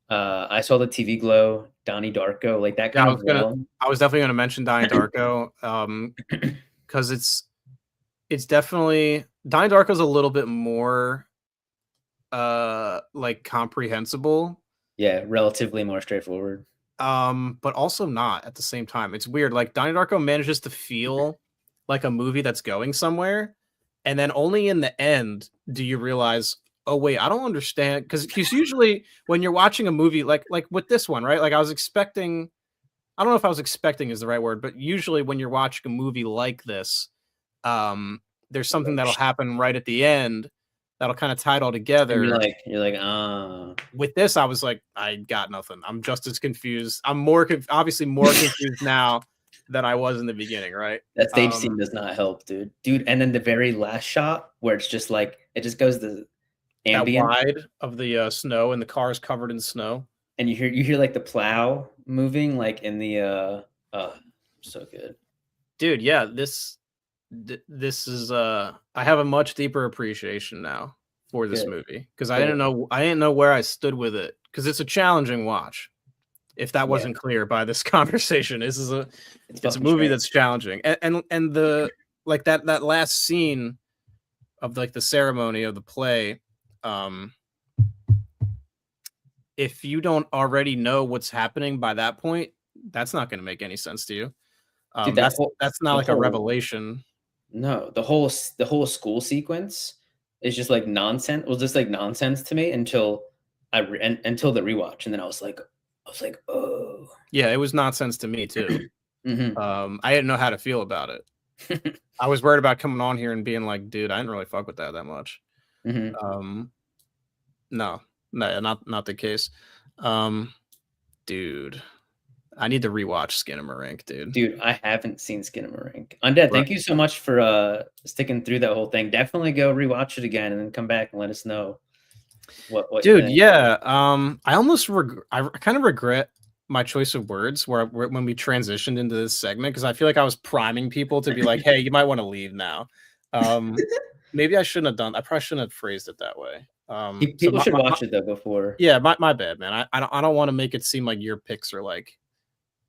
I saw the TV Glow, Donnie Darko, like that kind of. I was definitely gonna mention Donnie Darko, because it's definitely, Donnie Darko's a little bit more, like comprehensible. Yeah, relatively more straightforward. But also not at the same time. It's weird. Like Donnie Darko manages to feel like a movie that's going somewhere, and then only in the end do you realize, oh wait, I don't understand. Because usually when you're watching a movie like with this one, right? Like I don't know if I was expecting is the right word, but usually when you're watching a movie like this, there's something that'll happen right at the end that'll kind of tie it all together. And you're like, ah. With this, I was like, I got nothing. I'm just as confused. I'm obviously more confused now than I was in the beginning, right? That stage scene does not help, dude. And then the very last shot where it's just like it just goes the ambient wide of the snow, and the car is covered in snow, and you hear like the plow moving, like in the so good, dude. Yeah, this is I have a much deeper appreciation now for this movie because I didn't know where I stood with it because it's a challenging watch. If that wasn't clear by this conversation, it's a movie that's challenging, and the like that last scene of like the ceremony of the play. If you don't already know what's happening by that point, that's not going to make any sense to you. Dude, that's not like a revelation. No, the whole school sequence is just like nonsense. It was just like nonsense to me until until the rewatch, and then I was like, oh, yeah, it was nonsense to me too. Mm-hmm. I didn't know how to feel about it. I was worried about coming on here and being like, dude, I didn't really fuck with that much. Mm-hmm. No, not the case. Dude, I need to rewatch Skinamarink, dude. Dude, I haven't seen Skinamarink. Undead, thank you so much for sticking through that whole thing. Definitely go rewatch it again and then come back and let us know what dude, yeah. I almost I kind of regret my choice of words when we transitioned into this segment because I feel like I was priming people to be like, hey, you might want to leave now. Maybe I shouldn't have done. I probably shouldn't have phrased it that way. People should watch it though before. Yeah, my bad, man. I don't want to make it seem like your picks are like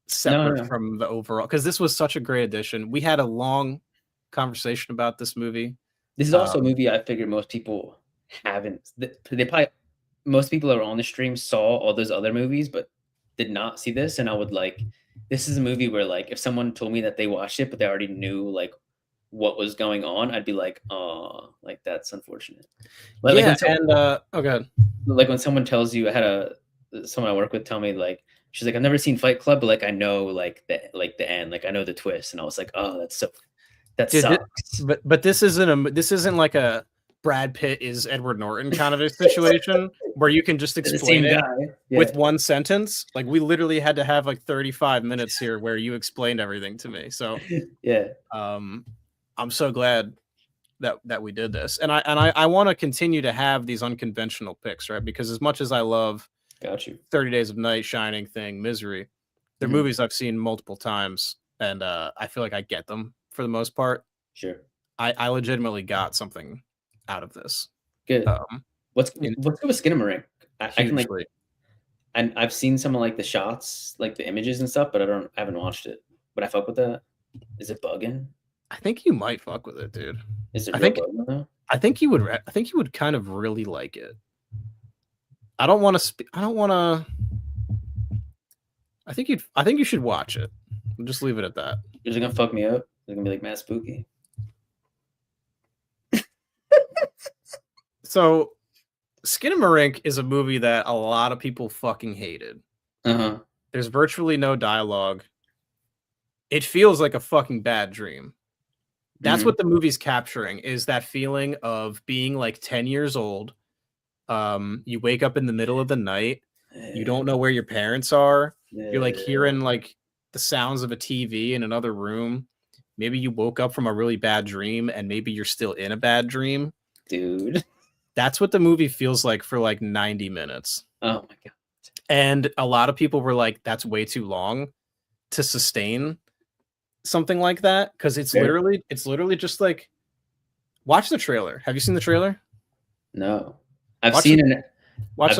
separate from the overall, because this was such a great addition. We had a long conversation about this movie. This is also a movie I figured most people haven't. Most people that are on the stream saw all those other movies, but did not see this. And I would like, this is a movie where like if someone told me that they watched it, but they already knew like what was going on, I'd be like, oh, like that's unfortunate. Like, like when someone tells you, I had someone I work with tell me like, she's like, I've never seen Fight Club, but like I know like the end, like I know the twist, and I was like, oh, that sucks. But this isn't like a Brad Pitt is Edward Norton kind of a situation where you can just explain it with one sentence. Like we literally had to have like 35 minutes here where you explained everything to me. So yeah, I'm so glad that we did this, and I want to continue to have these unconventional picks, right? Because as much as I love 30 Days of Night, Shining, Thing, Misery, they're movies I've seen multiple times, and I feel like I get them for the most part. Sure, I legitimately got something out of this. Good. What's good with Skinamarink? I can like, and I've seen some of like the shots, like the images and stuff, but I haven't watched it. But I fuck with that. Is it bugging? I think you might fuck with it, dude. Is it? I think you would. I think you would kind of really like it. I don't want to. I think you should watch it. I'll just leave it at that. Is it gonna fuck me up? It's gonna be like mad spooky. So, Skinamarink is a movie that a lot of people fucking hated. There's virtually no dialogue. It feels like a fucking bad dream. That's what the movie's capturing, is that feeling of being like 10 years old. You wake up in the middle of the night. You don't know where your parents are. You're like hearing like the sounds of a TV in another room. Maybe you woke up from a really bad dream and maybe you're still in a bad dream. Dude. That's what the movie feels like for like 90 minutes. Oh my God. And a lot of people were like, that's way too long to sustain something like that. Cause it's literally just like, watch the trailer. Have you seen the trailer? No. I've seen the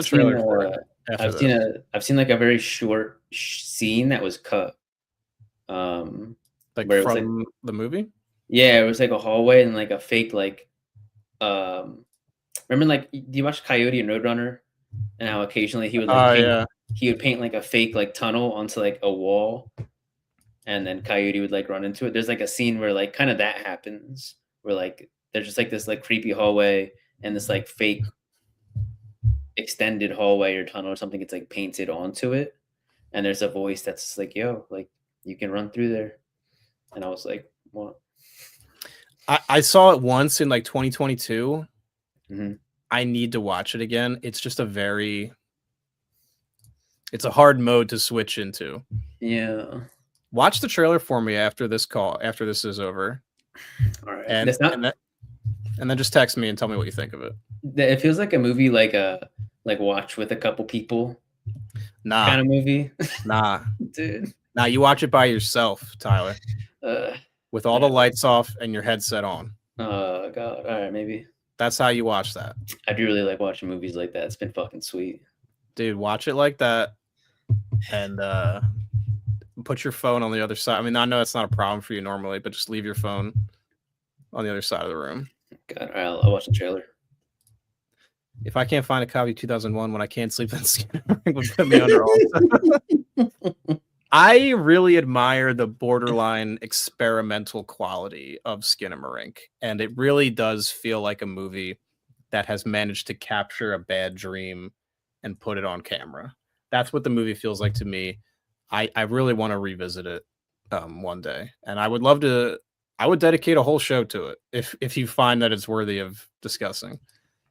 trailer. I've seen like a very short scene that was cut. Like from like, the movie? Yeah, it was like a hallway and like a fake like remember like, do you watch Coyote and Roadrunner? And how occasionally he would like he would paint like a fake like tunnel onto like a wall, and then Coyote would like run into it. There's like a scene where like kind of that happens, where like there's just like this like creepy hallway and this like fake extended hallway or tunnel or something gets like painted onto it, and there's a voice that's just like, yo, like you can run through there. And I was like, what? I saw it once in like 2022. Mhm. I need to watch it again. It's just it's a hard mode to switch into. Yeah. Watch the trailer for me after this is over, All right. and That's not. and then just text me and tell me what you think of it. It feels like a movie, like watch with a couple people Nah, kind of movie, nah, dude. nah. You watch it by yourself, Tyler, Uh, with all the lights off and your headset on. oh god. All right, maybe. That's how you watch that, I do really like watching movies like that. It's been fucking sweet. dude. Watch it like that, and put your phone on the other side. I mean, I know it's not a problem for you normally, but just leave your phone on the other side of the room. God, all right, I'll watch the trailer. If I can't find a copy of 2001 when I can't sleep, then Skinamarink would put me under all. I really admire the borderline experimental quality of Skinamarink, and it really does feel like a movie that has managed to capture a bad dream and put it on camera. That's what the movie feels like to me. I really want to revisit it one day, and I would love to. I would dedicate a whole show to it if you find that it's worthy of discussing.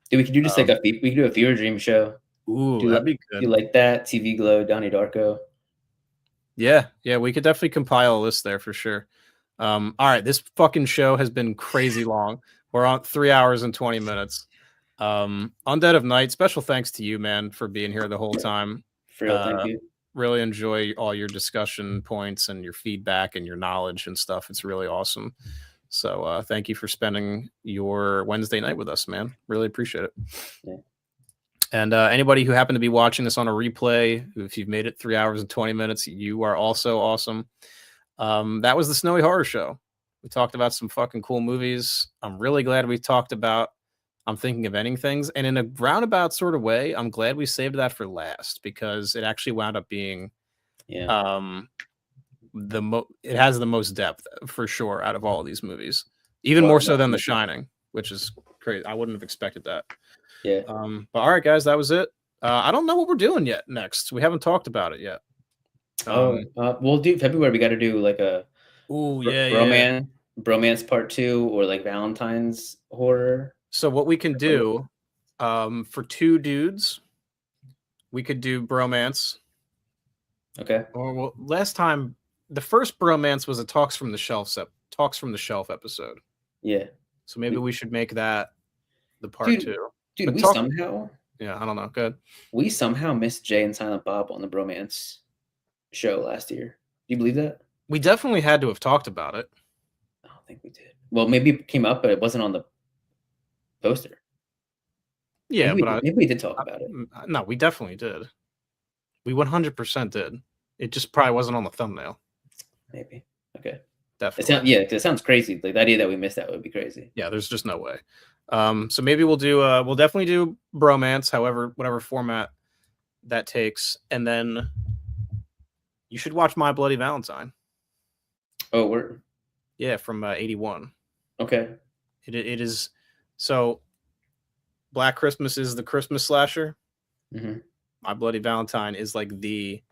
Dude, we could do just like we could do a Fever Dream show. Ooh, Do that'd be good. you like that? TV Glow, Donnie Darko. Yeah, we could definitely compile a list there for sure. All right, this fucking show has been crazy long. We're on 3 hours and 20 minutes. Undead of Night, special thanks to you, man, for being here the whole time. For real, thank you. Really enjoy all your discussion points and your feedback and your knowledge and stuff. It's really awesome. So thank you for spending your Wednesday night with us, man. Really appreciate it. Yeah. And anybody who happened to be watching this on a replay, if you've made it 3 hours and 20 minutes, you are also awesome. That was the Snowy Horror Show. We talked about some fucking cool movies. I'm really glad we talked about I'm Thinking of Ending Things. And in a roundabout sort of way, I'm glad we saved that for last because it actually wound up being it has the most depth for sure out of all of these movies. Even more so than The Shining, which is crazy. I wouldn't have expected that. Yeah. But all right, guys, that was it. I don't know what we're doing yet next. We haven't talked about it yet. We'll do February. We got to do like a bromance part 2 or like Valentine's horror. So what we can do for 2 dudes, we could do bromance. Okay. Or last time, the first bromance was a Talks from the Shelf episode. Yeah. So maybe we should make that the part 2. Dude, I don't know. Good. We somehow missed Jay and Silent Bob on the bromance show last year. Do you believe that? We definitely had to have talked about it. I don't think we did. Well, maybe it came up, but it wasn't on the poster. Yeah, maybe we did talk about it. No, we definitely did. We 100% did. It just probably wasn't on the thumbnail. Maybe. Okay. Definitely. It sounds crazy. Like the idea that we missed that would be crazy. Yeah, there's just no way. So maybe we'll definitely do bromance, whatever format that takes, and then you should watch My Bloody Valentine. Oh, we're from 81. Okay. It is so. Black Christmas is the Christmas slasher. Mm-hmm. My Bloody Valentine is like the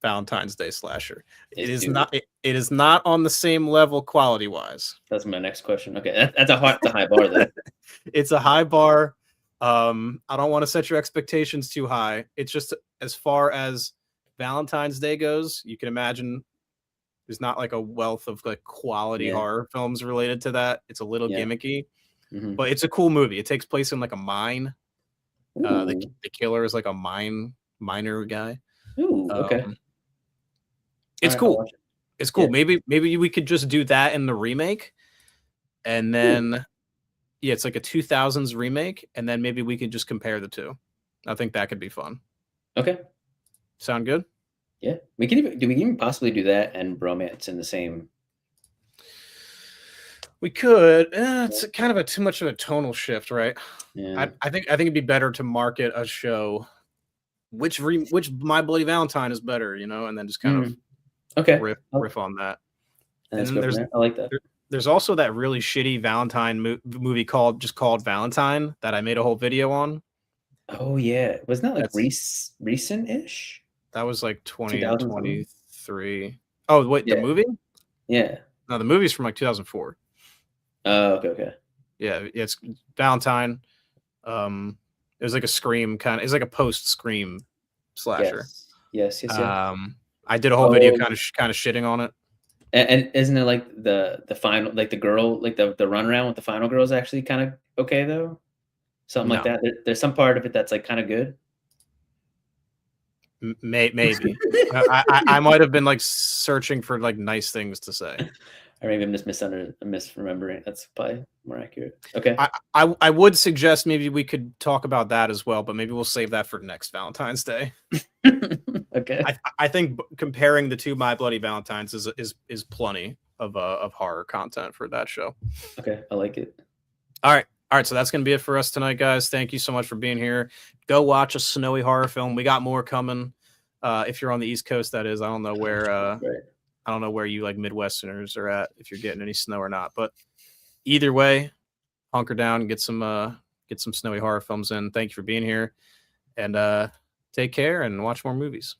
Valentine's Day slasher. It is not on the same level quality wise. That's my next question. Okay, that's a high bar though. It's a high bar. I don't want to set your expectations too high. It's just as far as Valentine's Day goes, you can imagine there's not like a wealth of like quality horror films related to that. It's a little gimmicky, but it's a cool movie. It takes place in like a mine. The killer is like a miner guy. Ooh, okay. It's cool. It's cool. Yeah. Maybe we could just do that in the remake, and then it's like a 2000s remake, and then maybe we could just compare the two. I think that could be fun. Okay. Sound good? Yeah, we can even possibly do that and bromance in the same. We could. It's kind of too much of a tonal shift, right? Yeah. I think it'd be better to market a show. Which My Bloody Valentine is better, and then just kind of riff on that. And then I like that. There's also that really shitty Valentine movie called Valentine that I made a whole video on. Oh yeah, wasn't that like recent-ish? That was like 2023. Oh wait, the movie? Yeah. No, the movie's from like 2004. Oh, okay. Yeah, it's Valentine. It was like a Scream kind of. It's like a post Scream slasher. Yes. I did a whole video Oh. kind of shitting on it. And isn't it like the final, like the girl, like the runaround with the final girl is actually kind of okay though? Something like No. that. There's some part of it that's like kind of good. Maybe I might have been like searching for like nice things to say. Or maybe I'm just misremembering. That's probably more accurate. Okay. I would suggest maybe we could talk about that as well, but maybe we'll save that for next Valentine's Day. Okay. I think comparing the two My Bloody Valentines is plenty of horror content for that show. Okay, I like it. All right. So that's gonna be it for us tonight, guys. Thank you so much for being here. Go watch a snowy horror film. We got more coming. If you're on the East Coast, that is. I don't know where. Right. I don't know where you like Midwesterners are at, if you're getting any snow or not. But either way, hunker down and get some snowy horror films in. Thank you for being here, and take care and watch more movies.